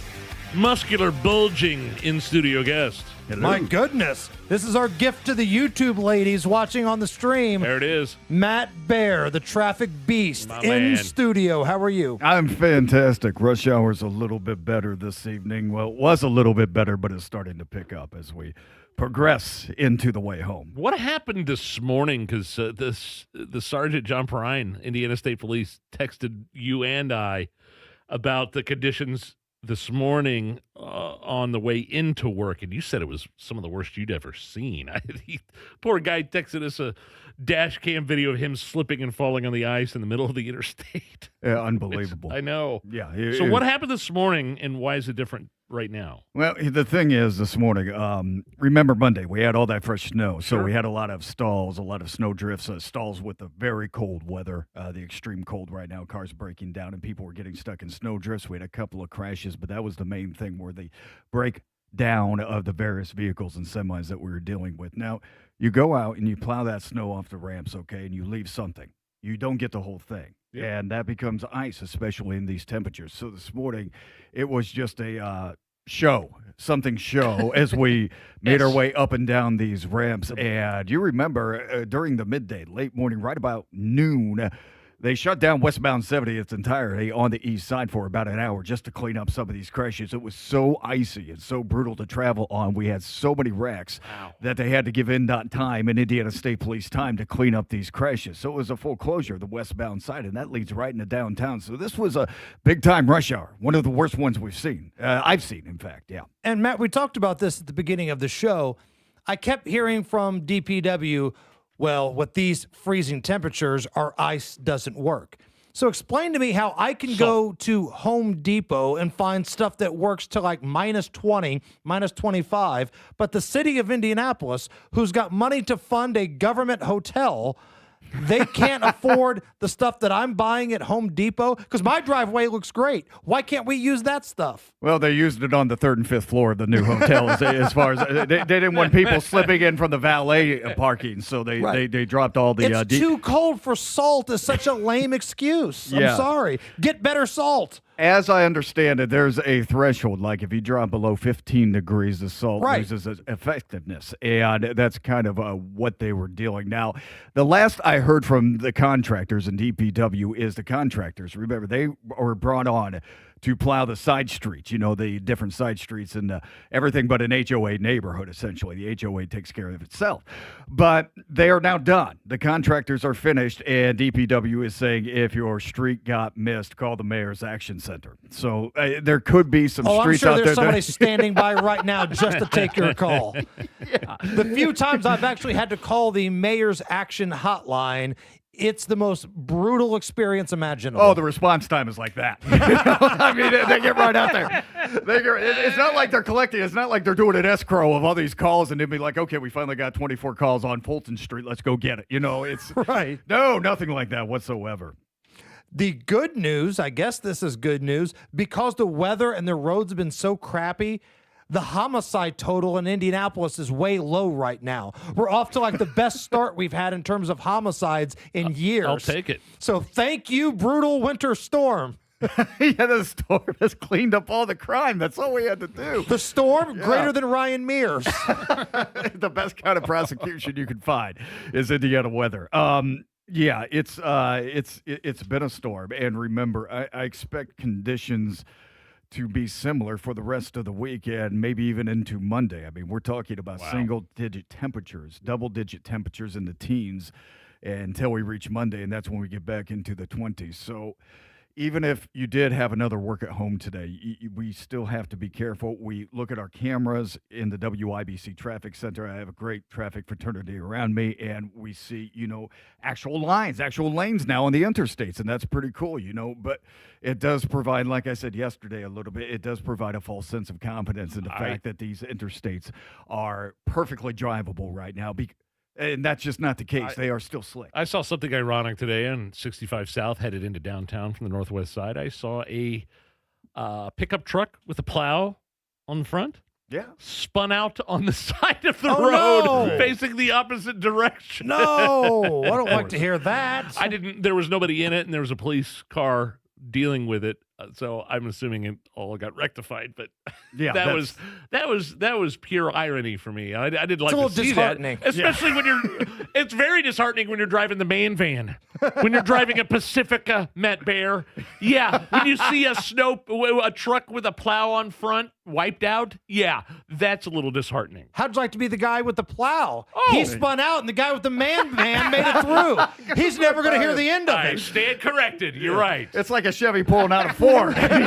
[SPEAKER 6] muscular, bulging in-studio guest. Hello.
[SPEAKER 11] My goodness. This is our gift to the YouTube ladies watching on the stream.
[SPEAKER 6] There it is.
[SPEAKER 11] Matt Bear, the traffic beast, in studio. How are you?
[SPEAKER 13] I'm fantastic. Rush hour's a little bit better this evening. Well, it was a little bit better, but it's starting to pick up as we progress into the way home.
[SPEAKER 6] What happened this morning? Because the Sergeant John Perrine, Indiana State Police, texted you and I about the conditions this morning on the way into work, and you said it was some of the worst you'd ever seen. Poor guy texted us a dash cam video of him slipping and falling on the ice in the middle of the interstate.
[SPEAKER 13] Yeah, unbelievable.
[SPEAKER 6] I know.
[SPEAKER 13] Yeah.
[SPEAKER 6] So what happened this morning, and why is it different right now?
[SPEAKER 13] Well, the thing is, this morning, remember Monday, we had all that fresh snow. So
[SPEAKER 6] Sure.
[SPEAKER 13] we had a lot of stalls, a lot of snow drifts, stalls with the very cold weather, the extreme cold right now, cars breaking down, and people were getting stuck in snow drifts. We had a couple of crashes, but that was the main thing where the brake down of the various vehicles and semis that we were dealing with. Now, you go out and you plow that snow off the ramps, okay, and you leave something. You don't get the whole thing.
[SPEAKER 6] Yep.
[SPEAKER 13] And that becomes ice, especially in these temperatures. So this morning, it was just a show as we made our way up and down these ramps. And you remember during the midday, late morning, right about noon, they shut down westbound 70 its entirety on the east side for about an hour just to clean up some of these crashes. It was so icy and so brutal to travel on. We had so many wrecks that they had to give INDOT time and Indiana State Police time to clean up these crashes. So it was a full closure of the westbound side, and that leads right into downtown. So this was a big-time rush hour, one of the worst ones we've seen. I've seen, in fact, yeah.
[SPEAKER 11] And, Matt, we talked about this at the beginning of the show. I kept hearing from DPW, well, with these freezing temperatures, our ice doesn't work. So explain to me how I can go to Home Depot and find stuff that works to like minus 20, minus 25, but the city of Indianapolis, who's got money to fund a government hotel, they can't afford the stuff that I'm buying at Home Depot because my driveway looks great. Why can't we use that stuff?
[SPEAKER 13] Well, they used it on the 3rd and 5th floor of the new hotel as far as they didn't want people slipping in from the valet parking, so they dropped all the.
[SPEAKER 11] It's too cold for salt is such a lame excuse.
[SPEAKER 13] Yeah.
[SPEAKER 11] I'm sorry. Get better salt.
[SPEAKER 13] As I understand it, there's a threshold. Like if you drop below 15 degrees, the salt loses its effectiveness. And that's kind of what they were doing. Now, the last I heard from the contractors and DPW is the contractors. Remember, they were brought on to plow the side streets, the different side streets and everything but an HOA neighborhood, essentially. The HOA takes care of itself. But they are now done. The contractors are finished, and DPW is saying if your street got missed, call the Mayor's Action Center. So there could be some streets
[SPEAKER 11] I'm
[SPEAKER 13] out
[SPEAKER 11] sure
[SPEAKER 13] there.
[SPEAKER 11] There's somebody standing by right now just to take your call.
[SPEAKER 13] Yeah.
[SPEAKER 11] The few times I've actually had to call the Mayor's Action Hotline, it's the most brutal experience imaginable.
[SPEAKER 13] Oh, the response time is like that. I mean, they get right out there. It's not like they're collecting. It's not like they're doing an escrow of all these calls and they'd be like, okay, we finally got 24 calls on Fulton Street. Let's go get it. It's
[SPEAKER 11] right.
[SPEAKER 13] No, nothing like that whatsoever.
[SPEAKER 11] The good news, I guess this is good news, because the weather and the roads have been so crappy, the homicide total in Indianapolis is way low right now. We're off to like the best start we've had in terms of homicides in years.
[SPEAKER 6] I'll take it.
[SPEAKER 11] So thank you, brutal winter storm.
[SPEAKER 13] Yeah, the storm has cleaned up all the crime. That's all we had to do.
[SPEAKER 11] The storm, greater than Ryan Mears.
[SPEAKER 13] The best kind of prosecution you can find is Indiana weather. Yeah, it's been a storm. And remember, I expect conditions to be similar for the rest of the weekend, maybe even into Monday. I mean, we're talking about single-digit temperatures, double-digit temperatures in the teens until we reach Monday, and that's when we get back into the 20s. So even if you did have another work at home today, we still have to be careful. We look at our cameras in the WIBC Traffic Center. I have a great traffic fraternity around me, and we see, actual lines, actual lanes now on the interstates, and that's pretty cool, But it does provide, like I said yesterday a little bit, it does provide a false sense of confidence in the fact that these interstates are perfectly drivable right now. And that's just not the case. They are still slick.
[SPEAKER 6] I saw something ironic today on 65 South, headed into downtown from the northwest side. I saw a pickup truck with a plow on the front.
[SPEAKER 13] Yeah.
[SPEAKER 6] Spun out on the side of the road, facing the opposite direction.
[SPEAKER 11] No, I don't like to hear that.
[SPEAKER 6] There was nobody in it, and there was a police car dealing with it. So I'm assuming it all got rectified, but
[SPEAKER 13] yeah,
[SPEAKER 6] that was pure irony for me. I didn't like
[SPEAKER 11] to
[SPEAKER 6] see that, especially when you're. It's very disheartening when you're driving the man van, when you're driving a Pacifica, Matt Bear. Yeah, when you see a truck with a plow on front wiped out. Yeah, that's a little disheartening.
[SPEAKER 11] How'd you like to be the guy with the plow? He spun out, and the guy with the man van made it through. He's never going to hear the end of it.
[SPEAKER 6] I stand corrected. You're right.
[SPEAKER 13] It's like a Chevy pulling out a Ford. Every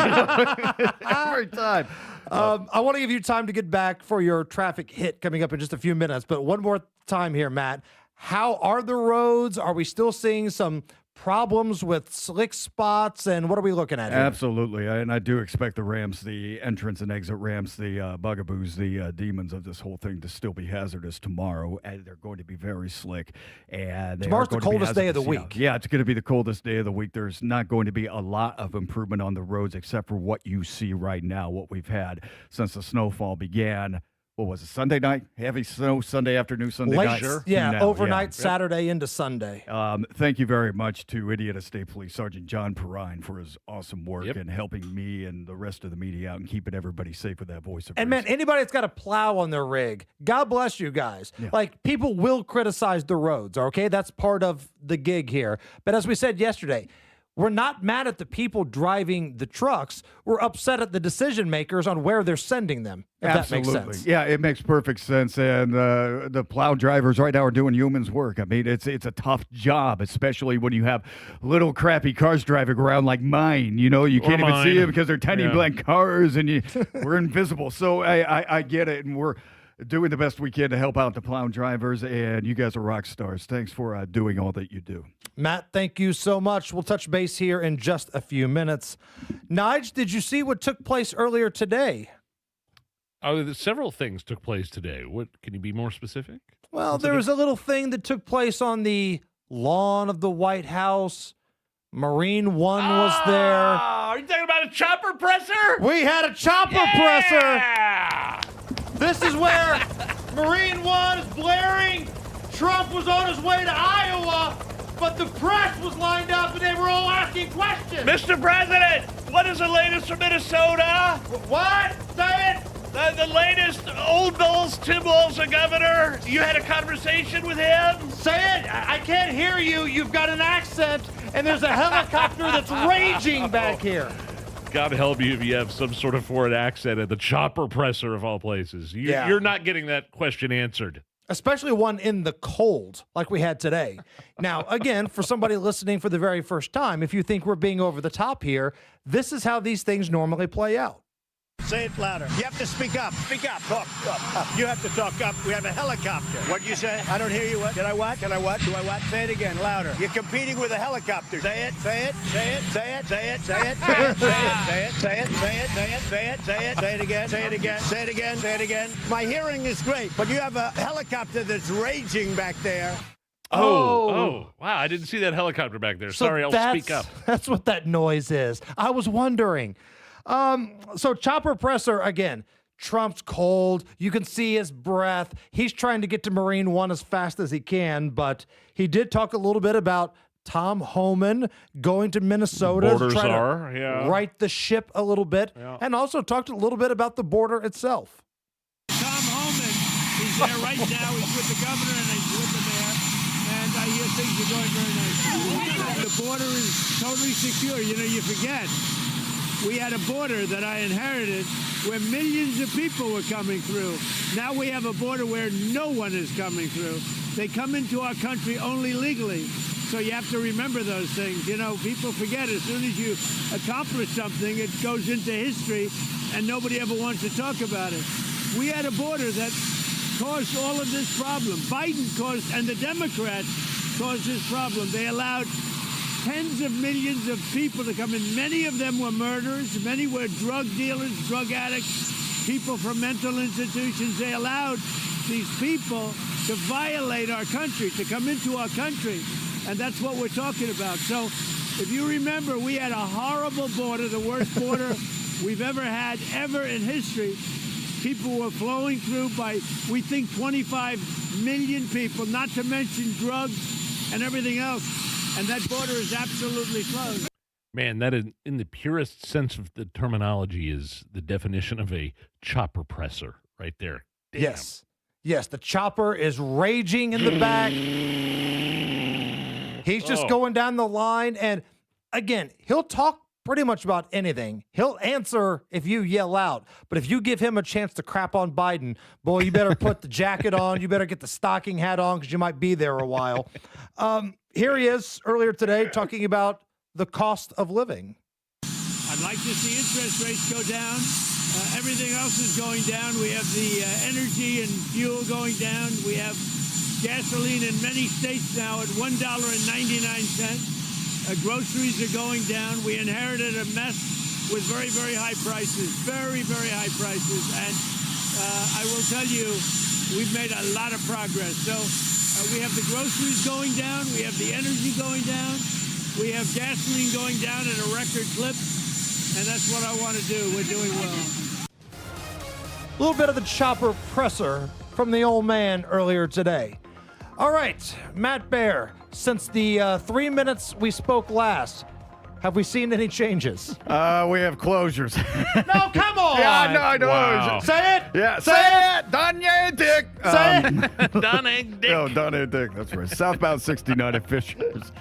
[SPEAKER 13] time.
[SPEAKER 11] I want to give you time to get back for your traffic hit coming up in just a few minutes, but one more time here, Matt. How are the roads? Are we still seeing some problems with slick spots, and what are we looking at here?
[SPEAKER 13] Absolutely, and I do expect the ramps, the entrance and exit ramps, the bugaboos, the demons of this whole thing to still be hazardous tomorrow, and they're going to be very slick. And
[SPEAKER 11] Tomorrow's the coldest day of the week.
[SPEAKER 13] Yeah, it's going to be the coldest day of the week. There's not going to be a lot of improvement on the roads except for what you see right now, what we've had since the snowfall began. What was it, Sunday night? Heavy snow, Sunday afternoon, Sunday night?
[SPEAKER 11] Sure. Yeah, overnight, Saturday into Sunday.
[SPEAKER 13] Thank you very much to Indiana State Police Sergeant John Perrine for his awesome work and helping me and the rest of the media out and keeping everybody safe with that voice of
[SPEAKER 11] And
[SPEAKER 13] reason.
[SPEAKER 11] man, anybody that's got a plow on their rig, God bless you guys. Like, people will criticize the roads, okay? That's part of the gig here. But as we said yesterday, we're not mad at the people driving the trucks. We're upset at the decision makers on where they're sending them, if
[SPEAKER 13] Absolutely.
[SPEAKER 11] that makes sense.
[SPEAKER 13] Yeah, it makes perfect sense. And the plow drivers right now are doing yeoman's work. I mean, it's a tough job, especially when you have little crappy cars driving around like mine. You know, you can't even see them because they're tiny black cars and we're invisible. So I get it. And we're doing the best we can to help out the plow drivers. And you guys are rock stars. Thanks for doing all that you do.
[SPEAKER 11] Matt, thank you so much. We'll touch base here in just a few minutes. Nige, did you see what took place earlier today?
[SPEAKER 6] Oh, several things took place today. What can you be more specific?
[SPEAKER 11] Well, there was a little thing that took place on the lawn of the White House. Marine One was there.
[SPEAKER 6] Are you talking about a chopper presser?
[SPEAKER 11] We had a chopper presser. This is where Marine One is blaring. Trump was on his way to Iowa, but the press was lined up and they were all asking questions.
[SPEAKER 7] Mr. President, what is the latest from Minnesota?
[SPEAKER 11] What? Say it.
[SPEAKER 7] The latest. Old Bills, Tim Walz, the governor. You had a conversation with him?
[SPEAKER 11] Say it. I can't hear you. You've got an accent, and there's a helicopter that's raging back here.
[SPEAKER 6] God help you if you have some sort of foreign accent at the chopper presser of all places. You're not getting that question answered.
[SPEAKER 11] Especially one in the cold like we had today. Now, again, for somebody listening for the very first time, if you think we're being over the top here, this is how these things normally play out.
[SPEAKER 8] Say it louder. You have to speak up. Speak up. Talk up. You have to talk up. We have a helicopter. What'd you say? I don't hear you. What? Did I what? Can I what? Do I what? Say it again, louder. You're competing with a helicopter. Say it. Say it. Say it. Say it. Say it. Say it. Say it. Say it. Say it. Say it. Say it. Say it. Say it. Say it again. Say it again. Say it again. Say it again. My hearing is great, but you have a helicopter that's raging back there.
[SPEAKER 6] Oh, wow. I didn't see that helicopter back there.
[SPEAKER 11] So
[SPEAKER 6] Sorry, I'll speak up.
[SPEAKER 11] That's what that noise is. I was wondering. So chopper presser, again, Trump's cold. You can see his breath. He's trying to get to Marine One as fast as he can, but he did talk a little bit about Tom Homan going to Minnesota to try to right the ship a little bit, and also talked a little bit about the border itself.
[SPEAKER 8] Tom Homan is there right now. He's with the governor and he's with the mayor, and I hear things are going very nicely. The border is totally secure. You know, you forget. We had a border that I inherited where millions of people were coming through. Now we have a border where no one is coming through. They come into our country only legally. So you have to remember those things. You know, people forget as soon as you accomplish something, it goes into history and nobody ever wants to talk about it. We had a border that caused all of this problem. Biden caused, and the Democrats caused this problem. They allowed tens of millions of people to come in. Many of them were murderers. Many were drug dealers, drug addicts, people from mental institutions. They allowed these people to violate our country, to come into our country. And that's what we're talking about. So if you remember, we had a horrible border, the worst border we've ever had, ever in history. People were flowing through by, we think, 25 million people, not to mention drugs and everything else. And that border is absolutely closed.
[SPEAKER 6] Man, that in the purest sense of the terminology is the definition of a chopper presser right there. Damn.
[SPEAKER 11] Yes, the chopper is raging in the back. He's just going down the line. And again, he'll talk pretty much about anything. He'll answer if you yell out. But if you give him a chance to crap on Biden, boy, you better put the jacket on. You better get the stocking hat on because you might be there a while. Here he is earlier today talking about the cost of living.
[SPEAKER 8] I'd like to see interest rates go down. Everything else is going down. We have the energy and fuel going down. We have gasoline in many states now at $1.99. Groceries are going down. We inherited a mess with very, very high prices, very, very high prices. And I will tell you, we've made a lot of progress. So we have the groceries going down. We have the energy going down. We have gasoline going down at a record clip. And that's what I want to do. We're doing well.
[SPEAKER 11] A little bit of the chopper presser from the old man earlier today. All right, Matt Baer, since the 3 minutes we spoke last, have we seen any changes?
[SPEAKER 13] We have closures.
[SPEAKER 11] No, come on!
[SPEAKER 13] Yeah, I know.
[SPEAKER 6] Wow.
[SPEAKER 11] Say it!
[SPEAKER 13] Yeah, say it! Donnie Dick!
[SPEAKER 11] Say it!
[SPEAKER 6] Donnie Dick.
[SPEAKER 13] No, Donnie Dick, that's right. Southbound 69 at Fishers.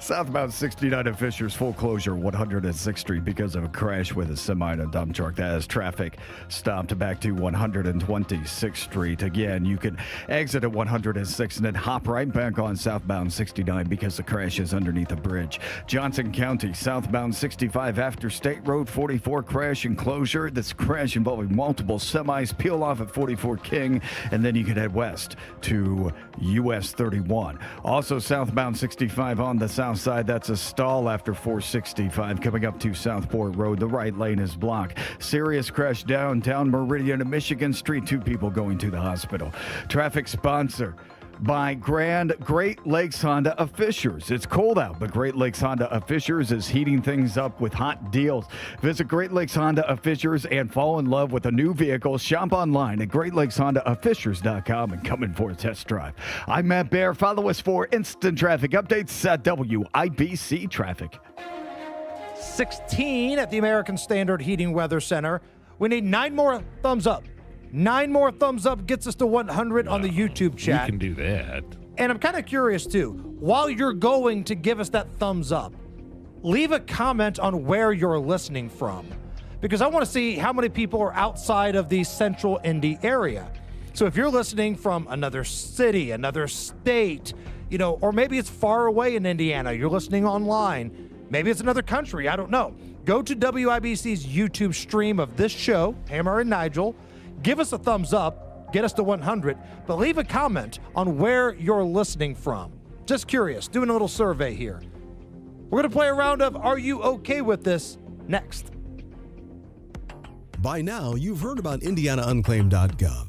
[SPEAKER 13] Southbound 69 at Fishers, full closure, 106th Street because of a crash with a semi and a dump truck. That has traffic stopped back to 126th Street. Again, you can exit at 106 and then hop right back on southbound 69 because the crash is underneath a bridge. Johnson County, southbound 65 after State Road 44 crash and closure. This crash involving multiple semis. Peel off at 44 King, and then you can head west to US 31. Also, southbound 65 on the south side. That's a stall after 465 coming up to Southport Road. The right lane is blocked. Serious crash downtown Meridian and Michigan Street. 2 people going to the hospital. Traffic sponsor by Great Lakes Honda of Fishers. It's cold out, but Great Lakes Honda of Fishers is heating things up with hot deals. Visit Great Lakes Honda of Fishers and fall in love with a new vehicle. Shop online at GreatLakesHondaOfFishers.com and come in for a test drive. I'm Matt Baer. Follow us for instant traffic updates at WIBC Traffic.
[SPEAKER 11] 16 at the American Standard Heating Weather Center. We need 9 more thumbs up. 9 more thumbs up gets us to 100 on the YouTube chat.
[SPEAKER 6] You can do that.
[SPEAKER 11] And I'm kind of curious, too. While you're going to give us that thumbs up, leave a comment on where you're listening from. Because I want to see how many people are outside of the central Indy area. So if you're listening from another city, another state, or maybe it's far away in Indiana, you're listening online, maybe it's another country, I don't know. Go to WIBC's YouTube stream of this show, Hammer and Nigel. Give us a thumbs up, get us to 100, but leave a comment on where you're listening from. Just curious, doing a little survey here. We're going to play a round of Are You Okay With This next.
[SPEAKER 9] By now, you've heard about IndianaUnclaimed.gov.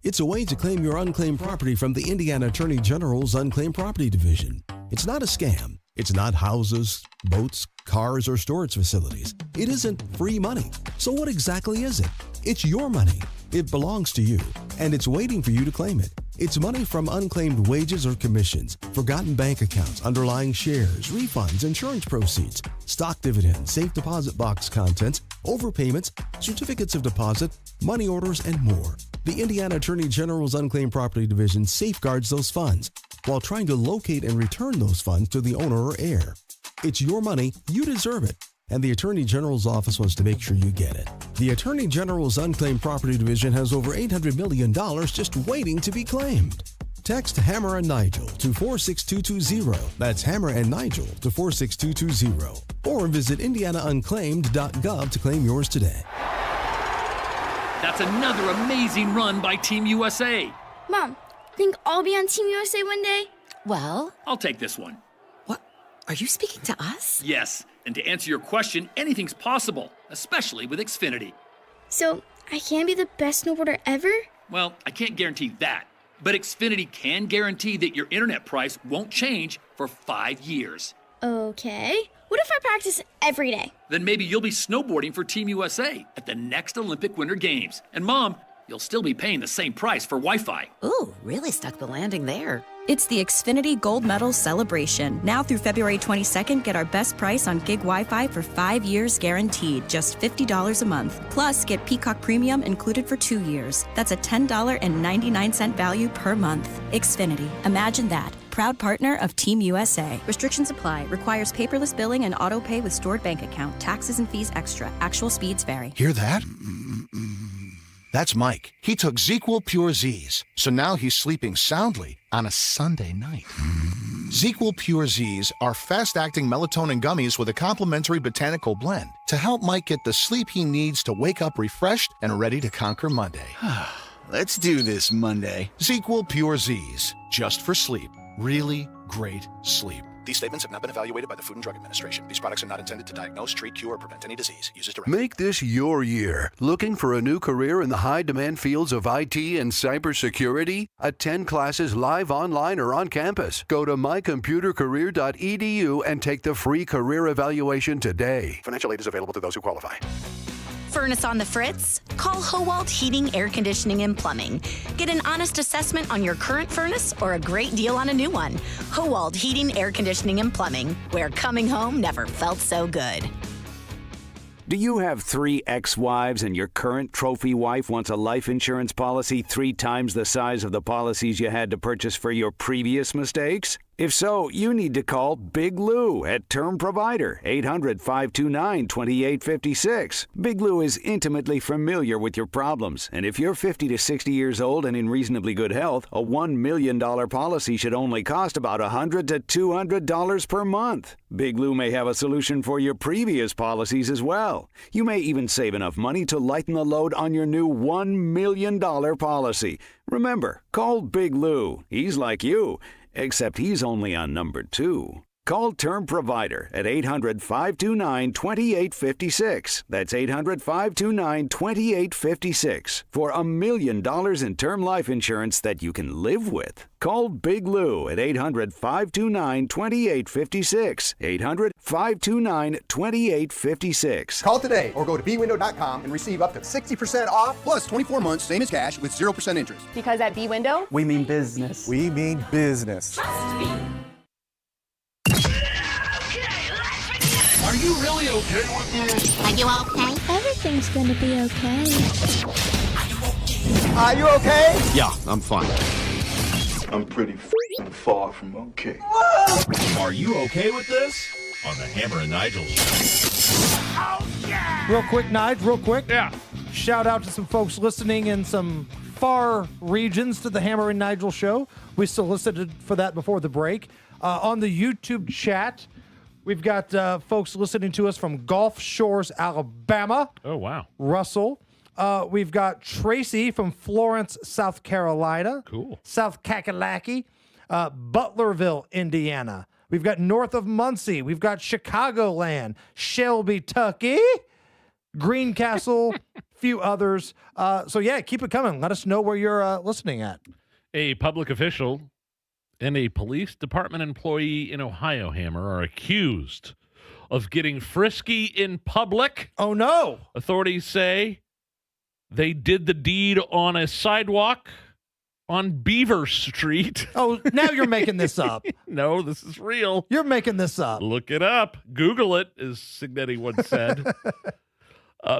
[SPEAKER 9] It's a way to claim your unclaimed property from the Indiana Attorney General's Unclaimed Property Division. It's not a scam. It's not houses, boats, cars, or storage facilities. It isn't free money. So what exactly is it? It's your money. It belongs to you, and it's waiting for you to claim it. It's money from unclaimed wages or commissions, forgotten bank accounts, underlying shares, refunds, insurance proceeds, stock dividends, safe deposit box contents, overpayments, certificates of deposit, money orders, and more. The Indiana Attorney General's Unclaimed Property Division safeguards those funds while trying to locate and return those funds to the owner or heir. It's your money, you deserve it. And the Attorney General's office wants to make sure you get it. The Attorney General's Unclaimed Property Division has over $800 million just waiting to be claimed. Text Hammer and Nigel to 46220. That's Hammer and Nigel to 46220. Or visit IndianaUnclaimed.gov to claim yours today.
[SPEAKER 10] That's another amazing run by Team USA.
[SPEAKER 12] Mom, think I'll be on Team USA one day?
[SPEAKER 10] Well, I'll take this one.
[SPEAKER 19] What? Are you speaking to us?
[SPEAKER 10] Yes. And to answer your question, anything's possible, especially with Xfinity.
[SPEAKER 12] So, I can be the best snowboarder ever?
[SPEAKER 10] Well, I can't guarantee that, but Xfinity can guarantee that your internet price won't change for 5 years.
[SPEAKER 12] Okay. What if I practice every day?
[SPEAKER 10] Then maybe you'll be snowboarding for Team USA at the next Olympic Winter Games. And Mom, you'll still be paying the same price for Wi-Fi.
[SPEAKER 19] Ooh, really stuck the landing there.
[SPEAKER 23] It's the Xfinity Gold Medal Celebration. Now through February 22nd, get our best price on gig Wi-Fi for 5 years guaranteed, just $50 a month. Plus, get Peacock Premium included for 2 years. That's a $10.99 value per month. Xfinity. Imagine that. Proud partner of Team USA. Restrictions apply. Requires paperless billing and auto pay with stored bank account. Taxes and fees extra. Actual speeds vary.
[SPEAKER 24] Hear that? That's Mike. He took ZzzQuil Pure Z's, so now he's sleeping soundly on a Sunday night. ZzzQuil Pure Z's are fast-acting melatonin gummies with a complementary botanical blend to help Mike get the sleep he needs to wake up refreshed and ready to conquer Monday. Let's do this Monday. ZzzQuil Pure Z's, just for sleep. Really great sleep. These statements have not been evaluated by the Food and Drug Administration. These products are not intended to diagnose, treat, cure, or prevent any disease. Use as directed.
[SPEAKER 1] Make this your year. Looking for a new career in the high-demand fields of IT and cybersecurity? Attend classes live, online, or on campus. Go to mycomputercareer.edu and take the free career evaluation today.
[SPEAKER 24] Financial aid is available to those who qualify.
[SPEAKER 3] Furnace on the fritz? Call Howald Heating, Air Conditioning, and Plumbing. Get an honest assessment on your current furnace or a great deal on a new one. Howald Heating, Air Conditioning, and Plumbing, where coming home never felt so good.
[SPEAKER 4] Do you have 3 ex-wives and your current trophy wife wants a life insurance policy 3 times the size of the policies you had to purchase for your previous mistakes? If so, you need to call Big Lou at Term Provider, 800-529-2856. Big Lou is intimately familiar with your problems, and if you're 50 to 60 years old and in reasonably good health, a $1 million policy should only cost about $100 to $200 per month. Big Lou may have a solution for your previous policies as well. You may even save enough money to lighten the load on your new $1 million policy. Remember, call Big Lou. He's like you, except he's only on number 2. Call Term Provider at 800-529-2856. That's 800-529-2856 for $1 million in term life insurance that you can live with. Call Big Lou at 800-529-2856. 800-529-2856.
[SPEAKER 16] Call today or go to bwindow.com and receive up to 60% off plus 24 months same as cash with 0% interest.
[SPEAKER 17] Because at B-Window,
[SPEAKER 16] we mean business. We mean business.
[SPEAKER 17] trust me.
[SPEAKER 22] Are you really okay with this?
[SPEAKER 12] Are you okay? Everything's gonna be okay.
[SPEAKER 16] Are you okay?
[SPEAKER 22] Yeah, I'm fine. I'm pretty far from okay. Are you okay with this? On the Hammer and Nigel show.
[SPEAKER 11] Oh, yeah! Real quick, Nigel, real quick. Yeah. Shout out to some folks listening in some far regions to the Hammer and Nigel show. We solicited for that before the break. On the YouTube chat, we've got folks listening to us from Gulf Shores, Alabama.
[SPEAKER 6] Oh, wow.
[SPEAKER 11] Russell. We've got Tracy from Florence, South Carolina.
[SPEAKER 6] Cool.
[SPEAKER 11] South Kakalaki. Butlerville, Indiana. We've got north of Muncie. We've got Chicagoland, Shelby, Tucky, Greencastle, few others. So, yeah, keep it coming. Let us know where you're listening at.
[SPEAKER 6] A public official and a police department employee in Ohio, Hammer, are accused of getting frisky in public.
[SPEAKER 11] Oh, no.
[SPEAKER 6] Authorities say they did the deed on a sidewalk on Beaver Street.
[SPEAKER 11] Oh, now you're making this up.
[SPEAKER 6] No, this is real.
[SPEAKER 11] You're making this up.
[SPEAKER 6] Look it up. Google it, as Signetti once said.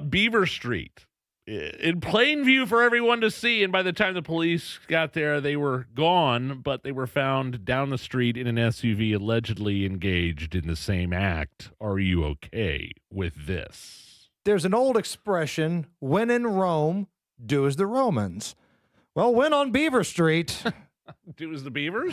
[SPEAKER 6] Beaver Street. In plain view for everyone to see, and by the time the police got there, they were gone, but they were found down the street in an SUV allegedly engaged in the same act. Are you okay with this?
[SPEAKER 11] There's an old expression, when in Rome, do as the Romans. Well, when on Beaver Street...
[SPEAKER 6] Do as the Beavers?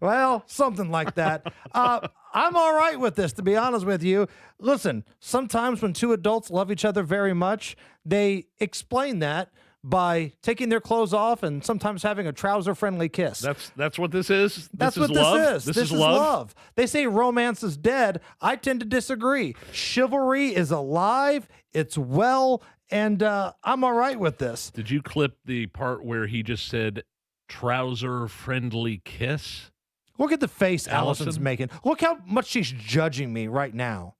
[SPEAKER 11] Well, something like that. I'm all right with this, to be honest with you. Listen, sometimes when two adults love each other very much, they explain that by taking their clothes off and sometimes having a trouser-friendly kiss.
[SPEAKER 6] That's what this is?
[SPEAKER 11] That's what
[SPEAKER 6] love?
[SPEAKER 11] this is.
[SPEAKER 6] This
[SPEAKER 11] is love. They say romance is dead. I tend to disagree. Chivalry is alive. It's well, and I'm all right with this.
[SPEAKER 6] Did you clip the part where he just said, trouser-friendly kiss?
[SPEAKER 11] Look at the face Allison's making. Look how much she's judging me right now.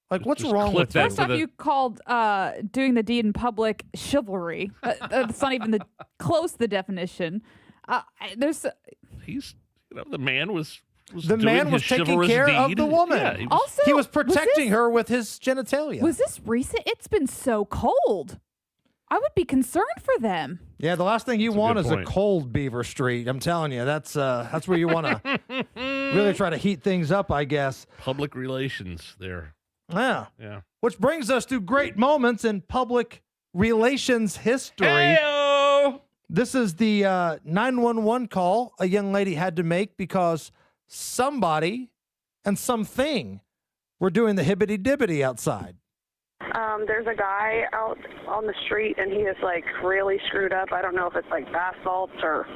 [SPEAKER 11] Like, what's wrong with that?
[SPEAKER 25] First off, you called doing the deed in public chivalry. That's not even close to the definition.
[SPEAKER 6] The man was
[SPEAKER 11] the man was taking care of the woman.
[SPEAKER 6] Yeah,
[SPEAKER 11] he was protecting her with his genitalia.
[SPEAKER 25] Was this recent? It's been so cold. I would be concerned for them.
[SPEAKER 11] Yeah, the last thing you want is a cold Beaver Street. I'm telling you, that's where you want to really try to heat things up, I guess.
[SPEAKER 6] Public relations there.
[SPEAKER 11] Yeah.
[SPEAKER 6] Yeah.
[SPEAKER 11] Which brings us to great moments in public relations history.
[SPEAKER 6] Hey-o!
[SPEAKER 11] This is the 911 call a young lady had to make because somebody and something were doing the hibbity-dibbity outside.
[SPEAKER 26] There's a guy out on the street, and he is, like, really screwed up. I don't know if it's, like, bath salts or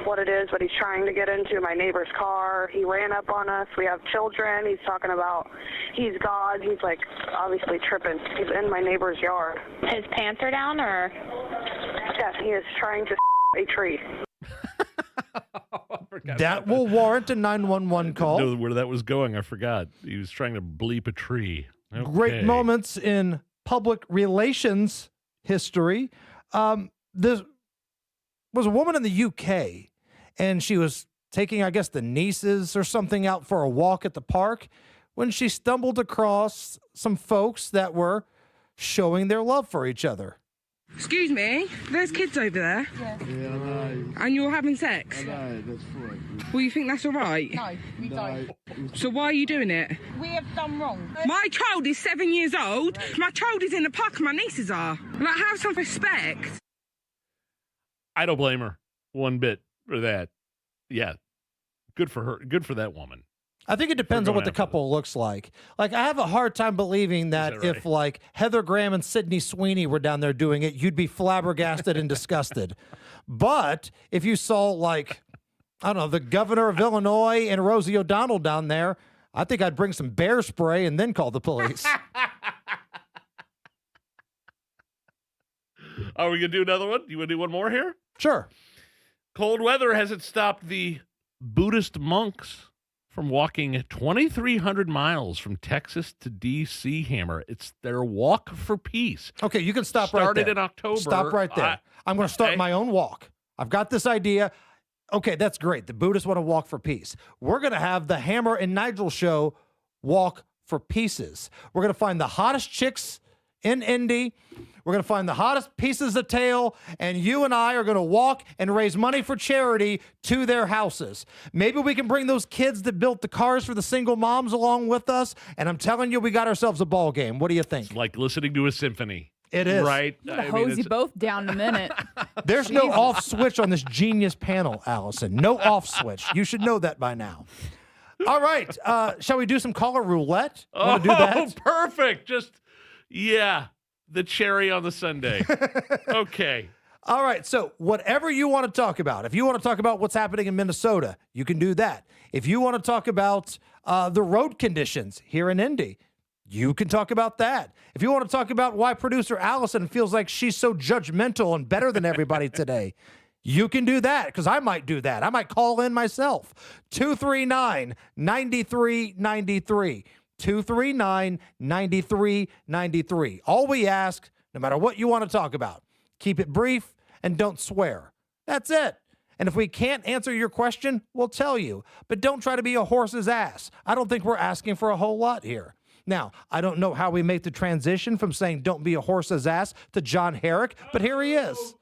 [SPEAKER 26] what it is, but he's trying to get into my neighbor's car. He ran up on us. We have children. He's talking about he's God. He's like obviously tripping. He's in my neighbor's yard.
[SPEAKER 5] His pants are down, or?
[SPEAKER 26] Yes, he is trying to a tree.
[SPEAKER 11] That will warrant a 911 call.
[SPEAKER 6] I didn't know where that was going. I forgot. He was trying to bleep a tree. Okay.
[SPEAKER 11] Great moments in public relations history. This was a woman in the UK, and she was taking, I guess, the nieces or something out for a walk at the park when she stumbled across some folks that were showing their love for each other.
[SPEAKER 14] Excuse me, there's kids over there.
[SPEAKER 15] Yeah. Yeah, I know.
[SPEAKER 14] And you're having sex?
[SPEAKER 15] I know, that's fine.
[SPEAKER 14] Well, you think that's all right?
[SPEAKER 15] No, we don't.
[SPEAKER 14] So why are you doing it?
[SPEAKER 15] We have done wrong.
[SPEAKER 14] My child is 7 years old. My child is in the park and my nieces are. Like, have some respect.
[SPEAKER 6] I don't blame her one bit for that. Yeah, good for her. Good for that woman.
[SPEAKER 11] I think it depends on what the couple looks like. Like, I have a hard time believing that if, like, Heather Graham and Sydney Sweeney were down there doing it, you'd be flabbergasted and disgusted. But if you saw, like, I don't know, the governor of Illinois and Rosie O'Donnell down there, I think I'd bring some bear spray and then call the police.
[SPEAKER 6] Are we going to do another one? You want to do one more here?
[SPEAKER 11] Sure.
[SPEAKER 6] Cold weather hasn't stopped the Buddhist monks from walking 2,300 miles from Texas to D.C., Hammer. It's their walk for peace.
[SPEAKER 11] Okay, you can stop right there.
[SPEAKER 6] Started in October.
[SPEAKER 11] Stop right there. I'm going to start my own walk. I've got this idea. Okay, that's great. The Buddhists want to walk for peace. We're going to have the Hammer and Nigel show walk for pieces. We're going to find the hottest chicks in Indy. We're going to find the hottest pieces of tail, and you and I are going to walk and raise money for charity to their houses. Maybe we can bring those kids that built the cars for the single moms along with us, and I'm telling you, we got ourselves a ball game. What do you think?
[SPEAKER 6] It's like listening to a symphony.
[SPEAKER 11] It is.
[SPEAKER 6] Right?
[SPEAKER 25] I'm going to hose you both down in a minute.
[SPEAKER 11] There's no off switch on this genius panel, Allison. No off switch. You should know that by now. All right. Shall we do some caller roulette? Want to do that?
[SPEAKER 6] Perfect. Just, yeah. The cherry on the sundae. Okay.
[SPEAKER 11] All right. So whatever you want to talk about, if you want to talk about what's happening in Minnesota, you can do that. If you want to talk about the road conditions here in Indy, you can talk about that. If you want to talk about why producer Allison feels like she's so judgmental and better than everybody today, you can do that, because I might do that. I might call in myself. 239-9393. 239-9393. All we ask, no matter what you want to talk about, keep it brief and don't swear. That's it. And if we can't answer your question, we'll tell you. But don't try to be a horse's ass. I don't think we're asking for a whole lot here. Now, I don't know how we make the transition from saying don't be a horse's ass to John Herrick, but here he is.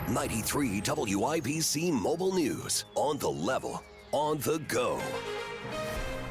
[SPEAKER 18] 93 WIBC Mobile News. On the level, on the go.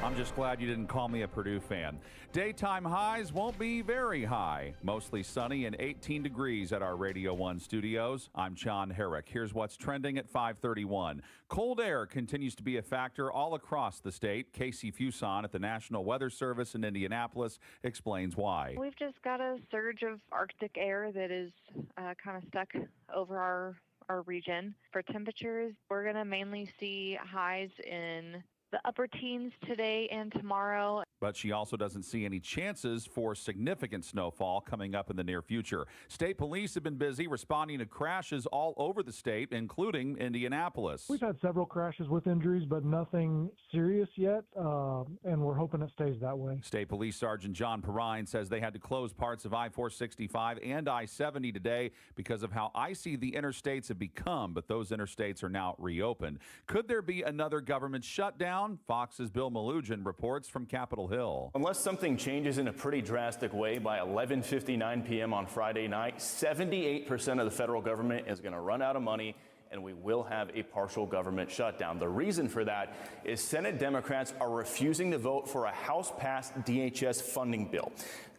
[SPEAKER 2] I'm just glad you didn't call me a Purdue fan. Daytime highs won't be very high. Mostly sunny and 18 degrees at our Radio 1 studios. I'm John Herrick. Here's what's trending at 5:31. Cold air continues to be a factor all across the state. Casey Fuson at the National Weather Service in Indianapolis explains why.
[SPEAKER 17] We've just got a surge of Arctic air that is kind of stuck over our region. For temperatures, we're going to mainly see highs in the upper teens today and tomorrow.
[SPEAKER 2] But she also doesn't see any chances for significant snowfall coming up in the near future. State police have been busy responding to crashes all over the state, including Indianapolis.
[SPEAKER 20] We've had several crashes with injuries, but nothing serious yet, and we're hoping it stays that way.
[SPEAKER 2] State Police Sergeant John Perrine says they had to close parts of I-465 and I-70 today because of how icy the interstates have become, but those interstates are now reopened. Could there be another government shutdown? Fox's Bill Malugin reports from Capitol Hill.
[SPEAKER 21] Unless something changes in a pretty drastic way by 11:59 p.m. on Friday night, 78% of the federal government is going to run out of money, and we will have a partial government shutdown. The reason for that is Senate Democrats are refusing to vote for a House-passed DHS funding bill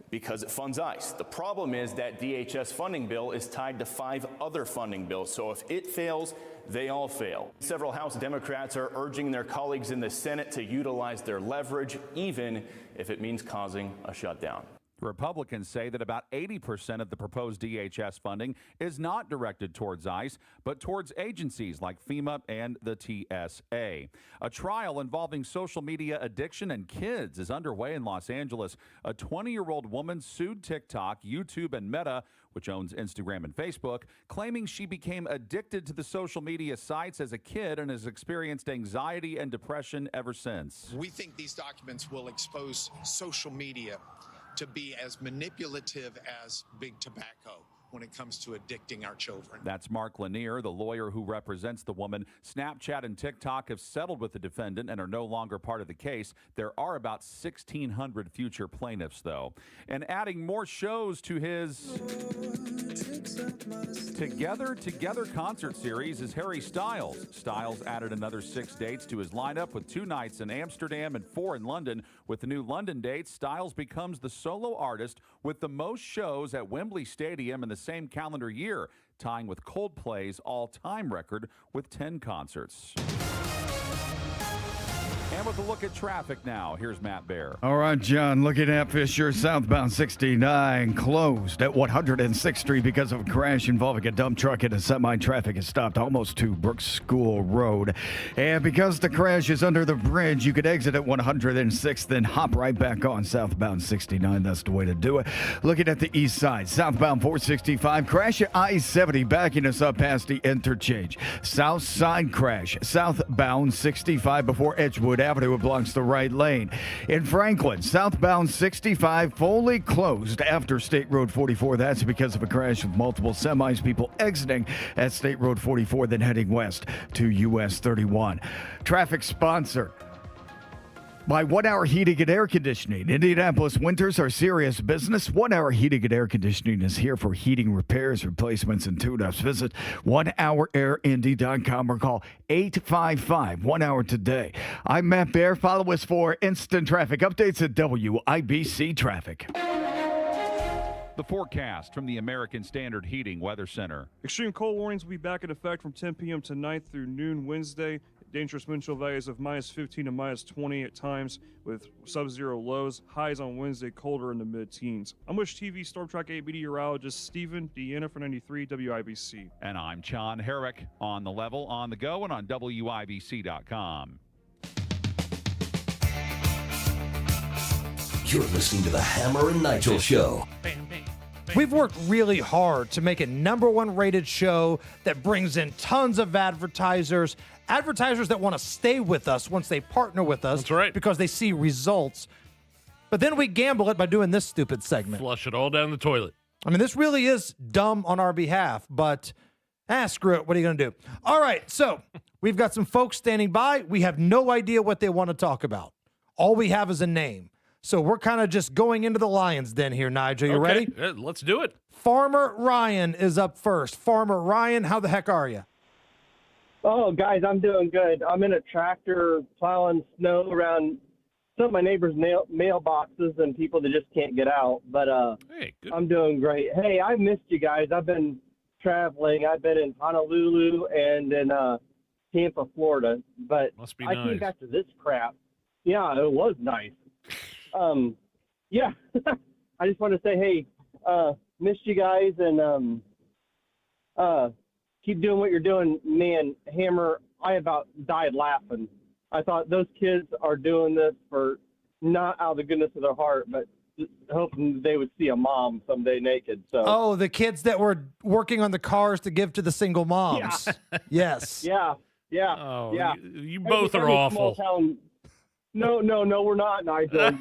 [SPEAKER 21] because it funds ICE. The problem is that DHS funding bill is tied to 5 other funding bills, so if it fails, they all fail. Several House Democrats are urging their colleagues in the Senate to utilize their leverage, even if it means causing a shutdown.
[SPEAKER 2] Republicans say that about 80% of the proposed DHS funding is not directed towards ICE, but towards agencies like FEMA and the TSA. A trial involving social media addiction and kids is underway in Los Angeles. A 20-year-old woman sued TikTok, YouTube, and Meta, which owns Instagram and Facebook, claiming she became addicted to the social media sites as a kid and has experienced anxiety and depression ever since.
[SPEAKER 7] We think these documents will expose social media to be as manipulative as big tobacco when it comes to addicting our children.
[SPEAKER 2] That's Mark Lanier, the lawyer who represents the woman. Snapchat and TikTok have settled with the defendant and are no longer part of the case. There are about 1,600 future plaintiffs, though. And adding more shows to his Together concert series is Harry Styles. Styles added another 6 dates to his lineup with 2 nights in Amsterdam and 4 in London. With the new London dates, Styles becomes the solo artist with the most shows at Wembley Stadium in the same calendar year, tying with Coldplay's all-time record with 10 concerts. And with a look at traffic now, here's Matt Bear.
[SPEAKER 8] All right, John, looking at Fisher, southbound 69 closed at 106th Street because of a crash involving a dump truck and a semi. Traffic is stopped almost to Brooks School Road. And because the crash is under the bridge, you could exit at 106th, then hop right back on southbound 69. That's the way to do it. Looking at the east side, southbound 465, crash at I-70, backing us up past the interchange. South side crash, southbound 65 before Edgewood Avenue blocks the right lane. In Franklin, southbound 65 fully closed after State Road 44. That's because of a crash with multiple semis, people exiting at State Road 44, then heading west to US 31. Traffic sponsor by 1 Hour Heating and Air Conditioning. Indianapolis winters are serious business. 1 Hour Heating and Air Conditioning is here for heating repairs, replacements, and tune-ups. Visit 1hourindy.com or call 855-1HOUR today. I'm Matt Bear. Follow us for instant traffic updates at WIBC Traffic.
[SPEAKER 2] The forecast from the American Standard Heating Weather Center.
[SPEAKER 9] Extreme cold warnings will be back in effect from 10 p.m. tonight through noon Wednesday. Dangerous wind chill values of -15 to -20 at times with sub-zero lows. Highs on Wednesday colder in the mid-teens. I'm Wish TV Storm Track 8 meteorologist Stephen Deanna for 93 WIBC.
[SPEAKER 2] And I'm John Herrick on the level, on the go, and on WIBC.com.
[SPEAKER 18] You're listening to the Hammer and Nigel Show.
[SPEAKER 11] We've worked really hard to make a #1 rated show that brings in tons of advertisers that want to stay with us once they partner with us.
[SPEAKER 6] That's right.
[SPEAKER 11] Because they see results. But then we gamble it by doing this stupid segment.
[SPEAKER 6] Flush it all down the toilet.
[SPEAKER 11] I mean, this really is dumb on our behalf, but screw it. What are you going to do? All right, so we've got some folks standing by. We have no idea what they want to talk about. All we have is a name. So we're kind of just going into the lion's den here, Nigel. You ready?
[SPEAKER 6] Yeah, let's do it.
[SPEAKER 11] Farmer Ryan is up first. Farmer Ryan, how the heck are you?
[SPEAKER 10] Oh, guys, I'm doing good. I'm in a tractor plowing snow around some of my neighbors' mailboxes and people that just can't get out. But
[SPEAKER 6] hey, good.
[SPEAKER 10] I'm doing great. Hey, I missed you guys. I've been traveling. I've been in Honolulu and in Tampa, Florida. But
[SPEAKER 6] Must be
[SPEAKER 10] I
[SPEAKER 6] nice.
[SPEAKER 10] came back to this crap. Yeah, it was nice. Yeah, I just want to say, hey, missed you guys and keep doing what you're doing. Man, Hammer, I about died laughing. I thought those kids are doing this for not out of the goodness of their heart, but just hoping they would see a mom someday naked. So.
[SPEAKER 11] Oh, the kids that were working on the cars to give to the single moms.
[SPEAKER 10] Yeah.
[SPEAKER 11] Yes.
[SPEAKER 10] Yeah.
[SPEAKER 6] Oh,
[SPEAKER 10] yeah.
[SPEAKER 6] You both are awful.
[SPEAKER 10] No, we're not, Nigel.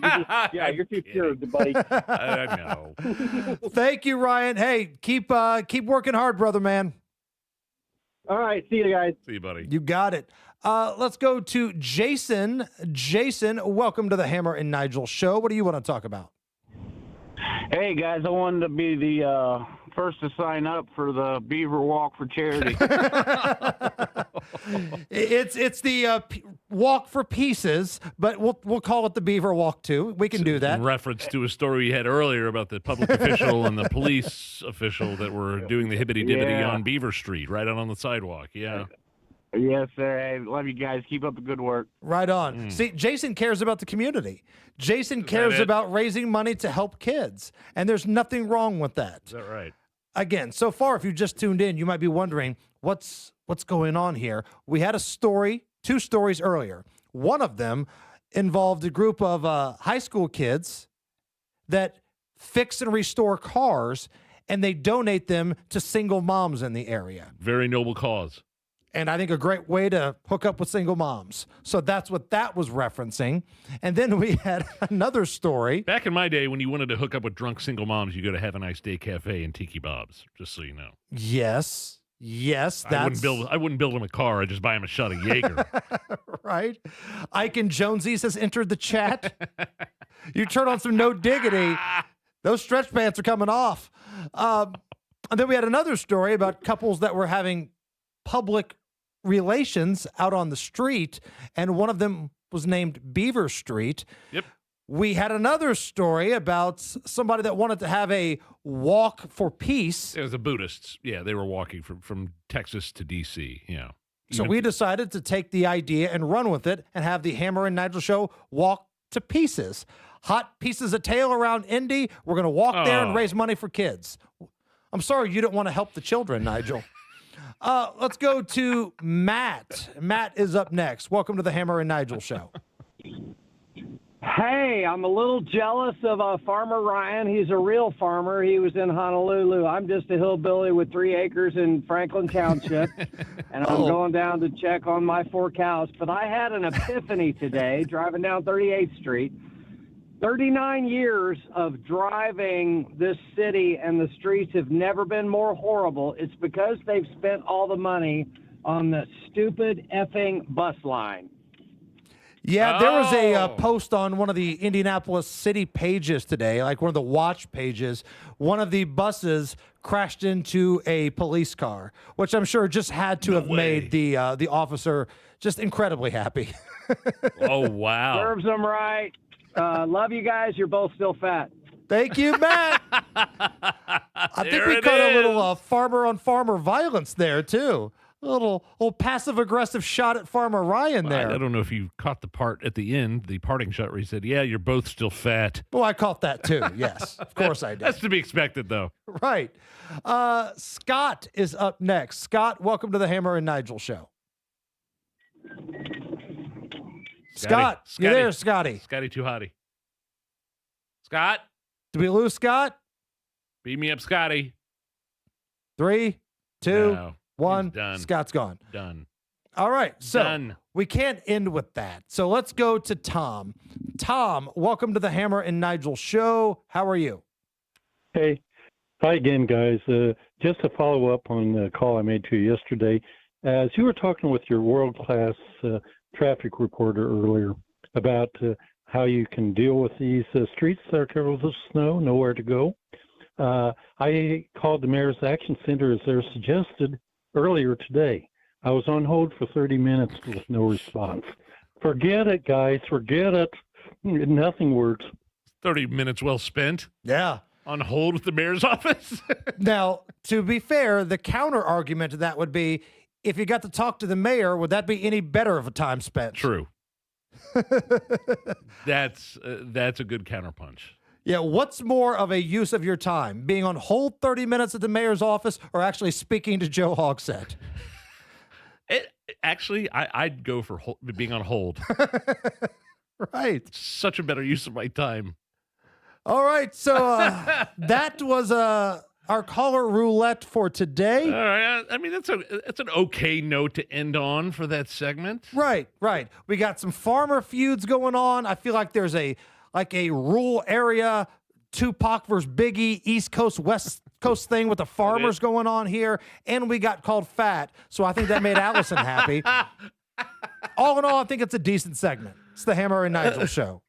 [SPEAKER 10] You're too pure, buddy.
[SPEAKER 6] I know.
[SPEAKER 11] Thank you, Ryan. Hey, keep working hard, brother, man.
[SPEAKER 10] All right, see you guys.
[SPEAKER 6] See you, buddy.
[SPEAKER 11] You got it. Let's go to Jason. Jason, welcome to the Hammer and Nigel show. What do you want to talk about?
[SPEAKER 13] Hey, guys, I wanted to be the first to sign up for the Beaver Walk for Charity.
[SPEAKER 11] It's the Walk for Pieces, but we'll call it the Beaver Walk too. We can do that.
[SPEAKER 6] In reference to a story you had earlier about the public official and the police official that were doing the hibbity-dibbity on Beaver Street, right out on the sidewalk. Yeah.
[SPEAKER 13] Yes, sir. Hey, love you guys. Keep up the good work.
[SPEAKER 11] Right on. See, Jason cares about the community. Jason
[SPEAKER 6] that
[SPEAKER 11] cares
[SPEAKER 6] it?
[SPEAKER 11] about raising money to help kids, and there's nothing wrong with that.
[SPEAKER 6] Is that right?
[SPEAKER 11] Again, so far, if you just tuned in, you might be wondering what's going on here. We had a story, 2 stories earlier. One of them involved a group of high school kids that fix and restore cars, and they donate them to single moms in the area.
[SPEAKER 6] Very noble cause.
[SPEAKER 11] And I think a great way to hook up with single moms. So that's what that was referencing. And then we had another story.
[SPEAKER 6] Back in my day, when you wanted to hook up with drunk single moms, you go to Have a Nice Day Cafe and Tiki Bob's, just so you know.
[SPEAKER 11] Yes. That's
[SPEAKER 6] I wouldn't build them a car. I'd just buy them a shot of Jaeger.
[SPEAKER 11] right. Ike and Jonesy's has entered the chat. You turn on some No Diggity, those stretch pants are coming off. And then we had another story about couples that were having public relations out on the street, and one of them was named Beaver Street.
[SPEAKER 6] Yep.
[SPEAKER 11] We had another story about somebody that wanted to have a walk for peace.
[SPEAKER 6] It was the Buddhists. Yeah, they were walking from Texas to D.C. Yeah.
[SPEAKER 11] So we decided to take the idea and run with it and have the Hammer and Nigel Show walk to pieces. Hot pieces of tail around Indy. We're going to walk there and raise money for kids. I'm sorry you didn't want to help the children, Nigel. Let's go to Matt. Matt is up next. Welcome to the Hammer and Nigel Show.
[SPEAKER 10] Hey, I'm a little jealous of Farmer Ryan. He's a real farmer. He was in Honolulu. I'm just a hillbilly with 3 acres in Franklin Township, and I'm going down to check on my 4 cows. But I had an epiphany today driving down 38th Street. 39 years of driving this city, and the streets have never been more horrible. It's because they've spent all the money on the stupid effing bus line.
[SPEAKER 11] Yeah, there was a post on one of the Indianapolis city pages today, like one of the watch pages. One of the buses crashed into a police car, which I'm sure just had to have made the officer just incredibly happy.
[SPEAKER 6] Oh, wow.
[SPEAKER 10] Serves them right. Love you guys. You're both still fat.
[SPEAKER 11] Thank you, Matt. I think we caught a little farmer on farmer violence there, too. A little passive-aggressive shot at Farmer Ryan there.
[SPEAKER 6] I don't know if you caught the part at the end, the parting shot where he said, yeah, you're both still fat.
[SPEAKER 11] Well, I caught that, too. Yes, of course I did.
[SPEAKER 6] That's to be expected, though.
[SPEAKER 11] Right. Scott is up next. Scott, welcome to the Hammer and Nigel Show. Scott, you there, Scotty?
[SPEAKER 6] Scotty too hotty. Scott?
[SPEAKER 11] Did we lose Scott?
[SPEAKER 6] Beat me up, Scotty.
[SPEAKER 11] 3, 2,
[SPEAKER 6] No,
[SPEAKER 11] 1.
[SPEAKER 6] he's done.
[SPEAKER 11] Scott's gone.
[SPEAKER 6] Done.
[SPEAKER 11] All right. So
[SPEAKER 6] Done.
[SPEAKER 11] we can't end with that. So let's go to Tom. Tom, welcome to the Hammer and Nigel Show. How are you?
[SPEAKER 1] Hey. Hi again, guys. Just to follow up on the call I made to you yesterday, as you were talking with your world-class traffic reporter earlier about how you can deal with these streets that are covered with snow, nowhere to go. I called the Mayor's Action Center as they're suggested earlier today. I was on hold for 30 minutes with no response. Forget it, guys. Forget it. Nothing works.
[SPEAKER 6] 30 minutes well spent.
[SPEAKER 11] Yeah.
[SPEAKER 6] On hold with the mayor's office.
[SPEAKER 11] Now, to be fair, the counter argument to that would be, if you got to talk to the mayor, would that be any better of a time spent?
[SPEAKER 6] True. That's a good counterpunch.
[SPEAKER 11] Yeah, what's more of a use of your time? Being on hold 30 minutes at the mayor's office or actually speaking to Joe Hogsett?
[SPEAKER 6] Actually, I'd go for being on hold.
[SPEAKER 11] Right.
[SPEAKER 6] Such a better use of my time.
[SPEAKER 11] All right, so that was our caller roulette for today.
[SPEAKER 6] All right, I mean that's an okay note to end on for that segment.
[SPEAKER 11] Right. We got some farmer feuds going on. I feel like there's a rural area, Tupac versus Biggie, East Coast, West Coast thing with the farmers going on here, and we got called fat, so I think that made Allison happy. All in all, I think it's a decent segment. It's the Hammer and Nigel Show.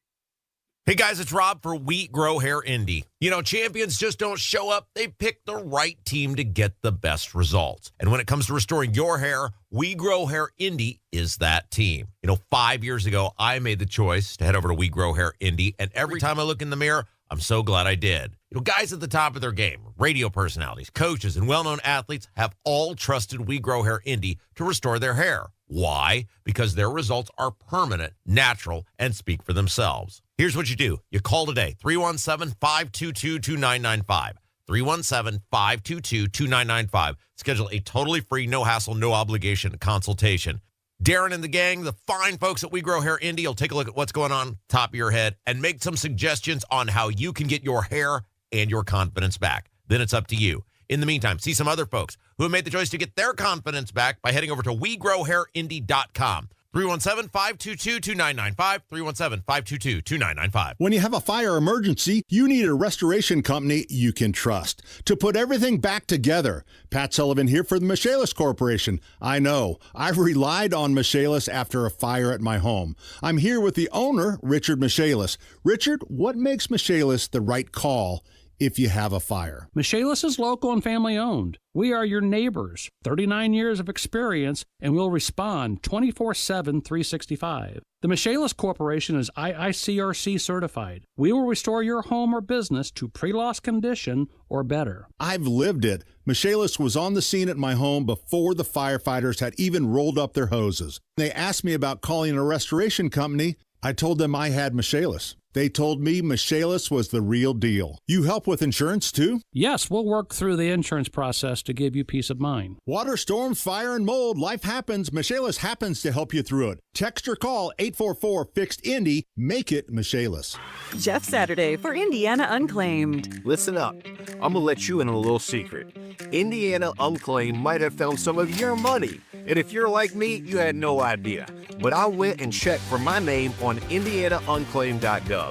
[SPEAKER 3] Hey guys, it's Rob for Wheat Grow Hair Indy. You know, champions just don't show up. They pick the right team to get the best results. And when it comes to restoring your hair, We Grow Hair Indy is that team. You know, 5 years ago, I made the choice to head over to We Grow Hair Indy. And every time I look in the mirror, I'm so glad I did. You know, guys at the top of their game, radio personalities, coaches, and well-known athletes have all trusted We Grow Hair Indy to restore their hair. Why? Because their results are permanent, natural, and speak for themselves. Here's what you do. You call today, 317-522-2995. 317-522-2995. Schedule a totally free, no hassle, no obligation consultation. Darren and the gang, the fine folks at We Grow Hair Indy, will take a look at what's going on top of your head and make some suggestions on how you can get your hair and your confidence back. Then it's up to you. In the meantime, see some other folks who have made the choice to get their confidence back by heading over to WeGrowHairIndy.com. 317-522-2995, 317-522-2995.
[SPEAKER 4] When you have a fire emergency, you need a restoration company you can trust to put everything back together. Pat Sullivan here for the Michaelis Corporation. I know, I've relied on Michaelis after a fire at my home. I'm here with the owner, Richard Michaelis. Richard, what makes Michaelis the right call if you have a fire?
[SPEAKER 12] Michaelis is local and family owned. We are your neighbors, 39 years of experience, and we'll respond 24/7, 365. The Michaelis Corporation is IICRC certified. We will restore your home or business to pre-loss condition or better.
[SPEAKER 4] I've lived it. Michaelis was on the scene at my home before the firefighters had even rolled up their hoses. They asked me about calling a restoration company. I told them I had Michaelis. They told me Michaelis was the real deal. You help with insurance too?
[SPEAKER 12] Yes, we'll work through the insurance process to give you peace of mind.
[SPEAKER 4] Water, storms, fire, and mold. Life happens. Michaelis happens to help you through it. Text or call 844-FIXED-INDY. Make it Michaelis.
[SPEAKER 16] Jeff Saturday for Indiana Unclaimed.
[SPEAKER 19] Listen up. I'm going to let you in on a little secret. Indiana Unclaimed might have found some of your money. And if you're like me, you had no idea. But I went and checked for my name on IndianaUnclaimed.gov.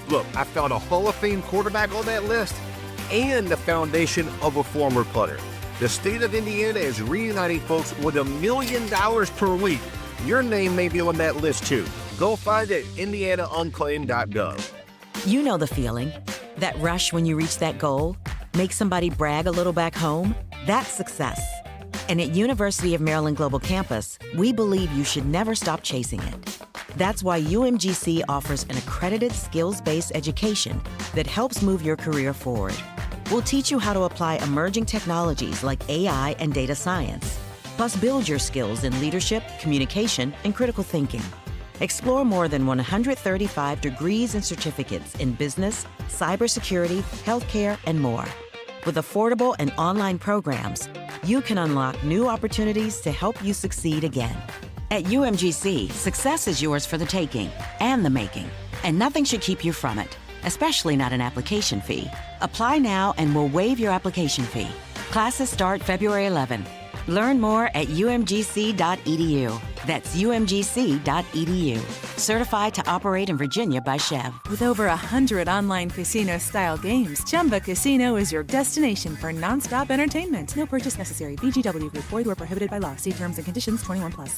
[SPEAKER 19] Look, I found a Hall of Fame quarterback on that list and the foundation of a former punter. The state of Indiana is reuniting folks with $1 million per week. Your name may be on that list too. Go find it at IndianaUnclaimed.gov.
[SPEAKER 16] You know the feeling. That rush when you reach that goal. Make somebody brag a little back home. That's success. And at University of Maryland Global Campus, we believe you should never stop chasing it. That's why UMGC offers an accredited skills-based education that helps move your career forward. We'll teach you how to apply emerging technologies like AI and data science, plus build your skills in leadership, communication, and critical thinking. Explore more than 135 degrees and certificates in business, cybersecurity, healthcare, and more. With affordable and online programs, you can unlock new opportunities to help you succeed again. At UMGC, success is yours for the taking and the making, and nothing should keep you from it, especially not an application fee. Apply now and we'll waive your application fee. Classes start February 11. Learn more at umgc.edu. That's umgc.edu. Certified to operate in Virginia by Chev.
[SPEAKER 23] With over 100 online casino-style games, Chumba Casino is your destination for nonstop entertainment. No purchase necessary. VGW Group. Void where prohibited by law. See terms and conditions. 21+.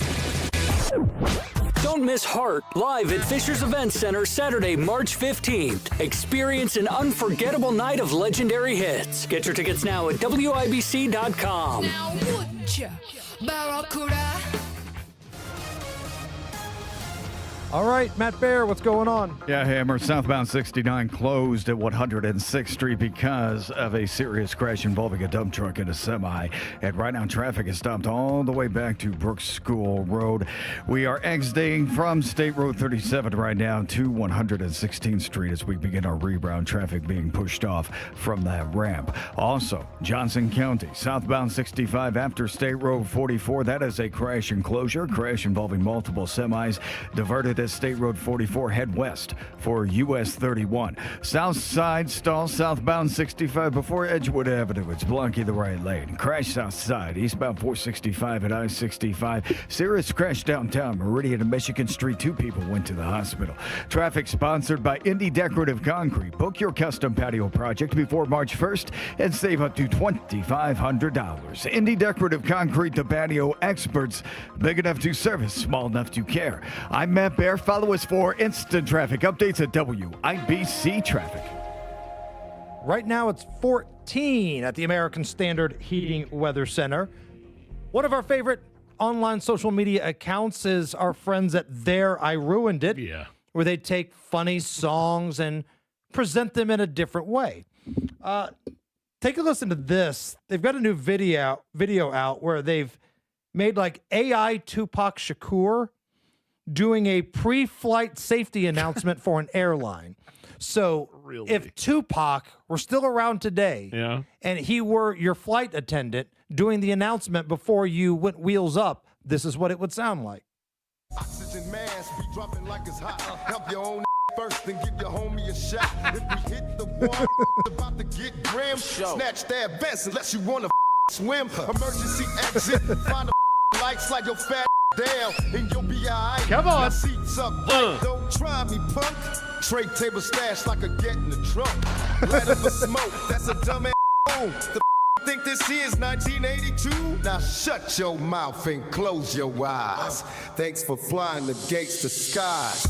[SPEAKER 24] Don't miss Heart live at Fisher's Event Center Saturday, March 15th. Experience an unforgettable night of legendary hits. Get your tickets now at WIBC.com.
[SPEAKER 27] Now would ya, Barracuda?
[SPEAKER 11] All right, Matt Bear, what's going on?
[SPEAKER 8] Yeah, Hammer, southbound 69 closed at 106th Street because of a serious crash involving a dump truck and a semi. And right now, traffic is stopped all the way back to Brooks School Road. We are exiting from State Road 37 right now to 116th Street as we begin our reroute. Traffic being pushed off from that ramp. Also, Johnson County, southbound 65 after State Road 44. That is a crash enclosure. Crash involving multiple semis diverted as State Road 44 head west for US 31. South side stall southbound 65 before Edgewood Avenue. It's blocking the right lane. Crash south side eastbound 465 at I-65. Serious crash downtown Meridian and Michigan Street. 2 people went to the hospital. Traffic sponsored by Indy Decorative Concrete. Book your custom patio project before March 1st and save up to $2,500. Indy Decorative Concrete, the patio experts. Big enough to service, small enough to care. I'm Matt Bear. Follow us for instant traffic updates at WIBC Traffic.
[SPEAKER 11] Right now it's 14 at the American Standard Heating Weather Center. One of our favorite online social media accounts is our friends at There I Ruined It, where they take funny songs and present them in a different way. Take a listen to this. They've got a new video out where they've made like AI Tupac Shakur doing a pre-flight safety announcement for an airline. So if Tupac were still around today and he were your flight attendant doing the announcement before you went wheels up, this is what it would sound like.
[SPEAKER 5] Oxygen mask be dropping like it's hot. Help your own first and give your homie a shot. If we hit the wall, about to get grim. Snatch that vest unless you want to swim. Emergency exit. Find the lights, slide your fat down, and you'll be alright.
[SPEAKER 11] Come on.
[SPEAKER 5] Now seats up, right, don't try me, punk. Tray table stash like a get in the trunk. Light up a smoke, that's a dumb ass move. The think this is 1982? Now shut your mouth and close your eyes. Thanks for flying the gates to skies.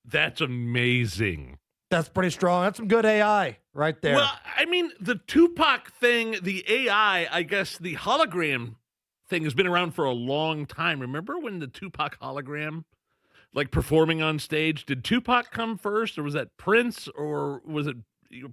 [SPEAKER 14] That's amazing.
[SPEAKER 11] That's pretty strong. That's some good AI right there.
[SPEAKER 14] Well, I mean, the Tupac thing, the AI, I guess the hologram thing has been around for a long time. Remember when the Tupac hologram, like performing on stage, did Tupac come first, or was that Prince, or was it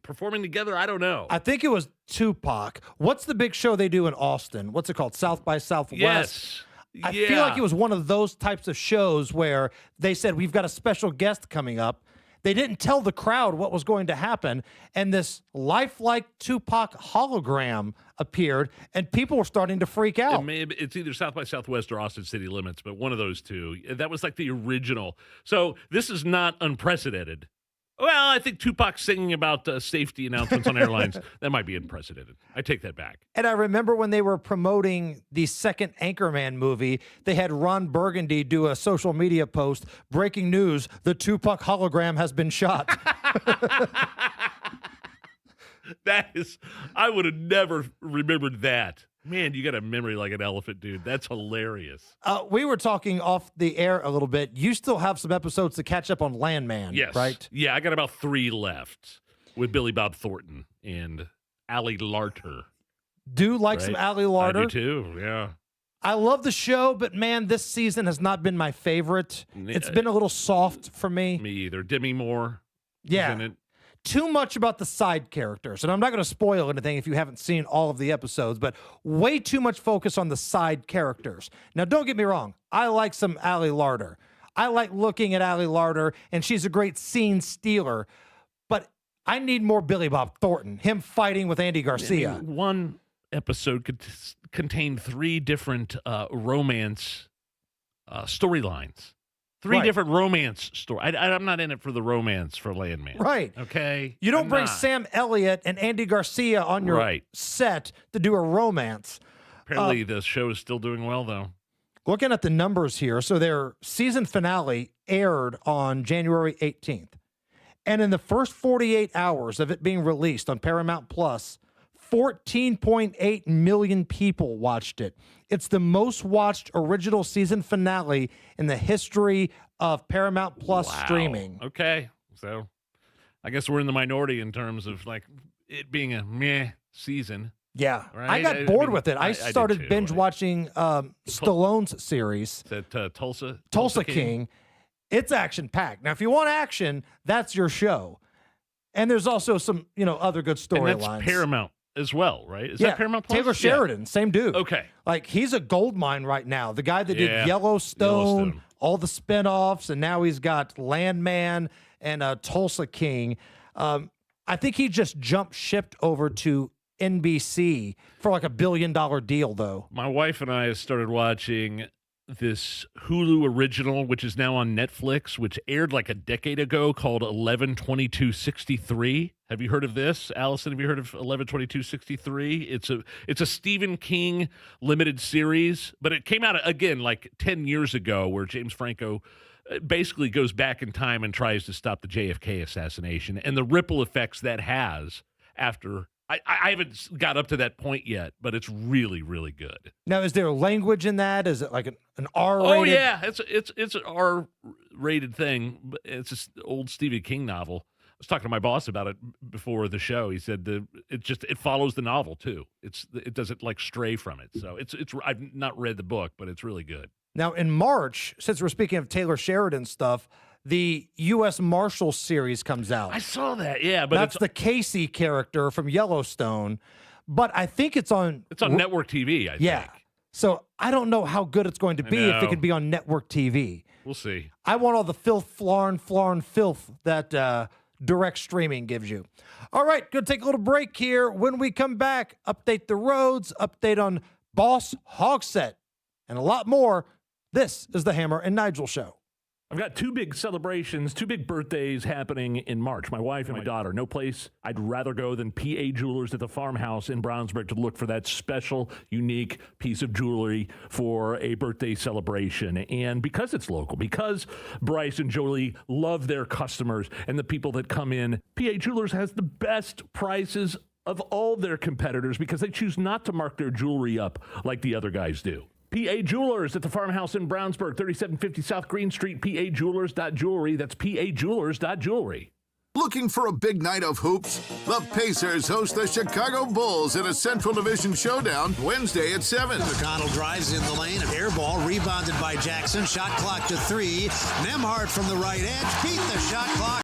[SPEAKER 14] performing together? I don't know.
[SPEAKER 11] I think it was Tupac. What's the big show they do in Austin? What's it called? South by Southwest?
[SPEAKER 14] Yes.
[SPEAKER 11] I feel like it was one of those types of shows where they said, we've got a special guest coming up. They didn't tell the crowd what was going to happen, and this lifelike Tupac hologram appeared, and people were starting to freak out.
[SPEAKER 14] It's either South by Southwest or Austin City Limits, but one of those two. That was like the original. So this is not unprecedented. Well, I think Tupac singing about safety announcements on airlines, that might be unprecedented. I take that back.
[SPEAKER 11] And I remember when they were promoting the second Anchorman movie, they had Ron Burgundy do a social media post, breaking news, the Tupac hologram has been shot.
[SPEAKER 14] I would have never remembered that. Man, you got a memory like an elephant, dude. That's hilarious.
[SPEAKER 11] We were talking off the air a little bit. You still have some episodes to catch up on Landman,
[SPEAKER 14] yes.
[SPEAKER 11] right?
[SPEAKER 14] Yeah, I got about 3 left with Billy Bob Thornton and Ali Larter.
[SPEAKER 11] Do like some Ali Larter?
[SPEAKER 14] I do too, yeah.
[SPEAKER 11] I love the show, but man, this season has not been my favorite. It's been a little soft for me.
[SPEAKER 14] Me either. Demi Moore.
[SPEAKER 11] Yeah.
[SPEAKER 14] In it.
[SPEAKER 11] Too much about the side characters. And I'm not going to spoil anything if you haven't seen all of the episodes, but way too much focus on the side characters. Now, don't get me wrong. I like some Ali Larter. I like looking at Ali Larter, and she's a great scene stealer. But I need more Billy Bob Thornton, him fighting with Andy Garcia.
[SPEAKER 14] I mean, one episode could contain 3 different romance storylines. 3 different romance stories. I'm not in it for the romance for Landman.
[SPEAKER 11] Right.
[SPEAKER 14] Okay.
[SPEAKER 11] You don't bring Sam Elliott and Andy Garcia on your set to do a romance.
[SPEAKER 14] Apparently, the show is still doing well, though.
[SPEAKER 11] Looking at the numbers here, so their season finale aired on January 18th. And in the first 48 hours of it being released on Paramount Plus, 14.8 million people watched it. It's the most watched original season finale in the history of Paramount Plus streaming.
[SPEAKER 14] Okay. So I guess we're in the minority in terms of like it being a meh season.
[SPEAKER 11] Yeah.
[SPEAKER 14] Right?
[SPEAKER 11] I got bored with it. I started binge watching Stallone's series.
[SPEAKER 14] Is that
[SPEAKER 11] Tulsa King. It's action-packed. Now, if you want action, that's your show. And there's also some, other good storylines.
[SPEAKER 14] And that's Paramount as well, right? Is that Paramount Plus?
[SPEAKER 11] Taylor Sheridan, same dude.
[SPEAKER 14] Okay.
[SPEAKER 11] Like, he's a gold mine right now. The guy that did Yellowstone, all the spinoffs, and now he's got Landman and Tulsa King. I think he just jumped shipped over to NBC for like $1 billion deal, though.
[SPEAKER 14] My wife and I started watching this Hulu original, which is now on Netflix, which aired like a decade ago, called 11/22/63. Have you heard of this, Allison? Have you heard of 11/22/63? It's a Stephen King limited series, but it came out again like 10 years ago, where James Franco basically goes back in time and tries to stop the JFK assassination and the ripple effects that has after. I haven't got up to that point yet, but it's really, really good.
[SPEAKER 11] Now, is there language in that? Is it like an R-rated?
[SPEAKER 14] Oh yeah, it's an R-rated thing. It's an old Stephen King novel. I was talking to my boss about it before the show. He said it follows the novel too. It doesn't like stray from it. So it's I've not read the book, but it's really good.
[SPEAKER 11] Now in March, since we're speaking of Taylor Sheridan stuff, the U.S. Marshal series comes out.
[SPEAKER 14] I saw that, yeah. But
[SPEAKER 11] that's the Casey character from Yellowstone. But I think it's on
[SPEAKER 14] network TV, I think.
[SPEAKER 11] So I don't know how good it's going to be if it could be on network TV.
[SPEAKER 14] We'll see.
[SPEAKER 11] I want all the filth, filth that direct streaming gives you. All right, going to take a little break here. When we come back, update the roads, update on Boss Hogsett, and a lot more. This is the Hammer and Nigel Show.
[SPEAKER 6] I've got two big celebrations, two big birthdays happening in March. My wife and my daughter. No place I'd rather go than PA Jewelers at the Farmhouse in Brownsburg to look for that special, unique piece of jewelry for a birthday celebration. And because it's local, because Bryce and Jolie love their customers and the people that come in, PA Jewelers has the best prices of all their competitors because they choose not to mark their jewelry up like the other guys do. PA Jewelers at the Farmhouse in Brownsburg, 3750 South Green Street, PAJewelers.jewelry. That's PAJewelers.jewelry.
[SPEAKER 15] Looking for a big night of hoops? The Pacers host the Chicago Bulls in a Central Division showdown Wednesday at 7.
[SPEAKER 17] McConnell drives in the lane, an air ball rebounded by Jackson. Shot clock to 3. Nembhard from the right edge beat the shot clock.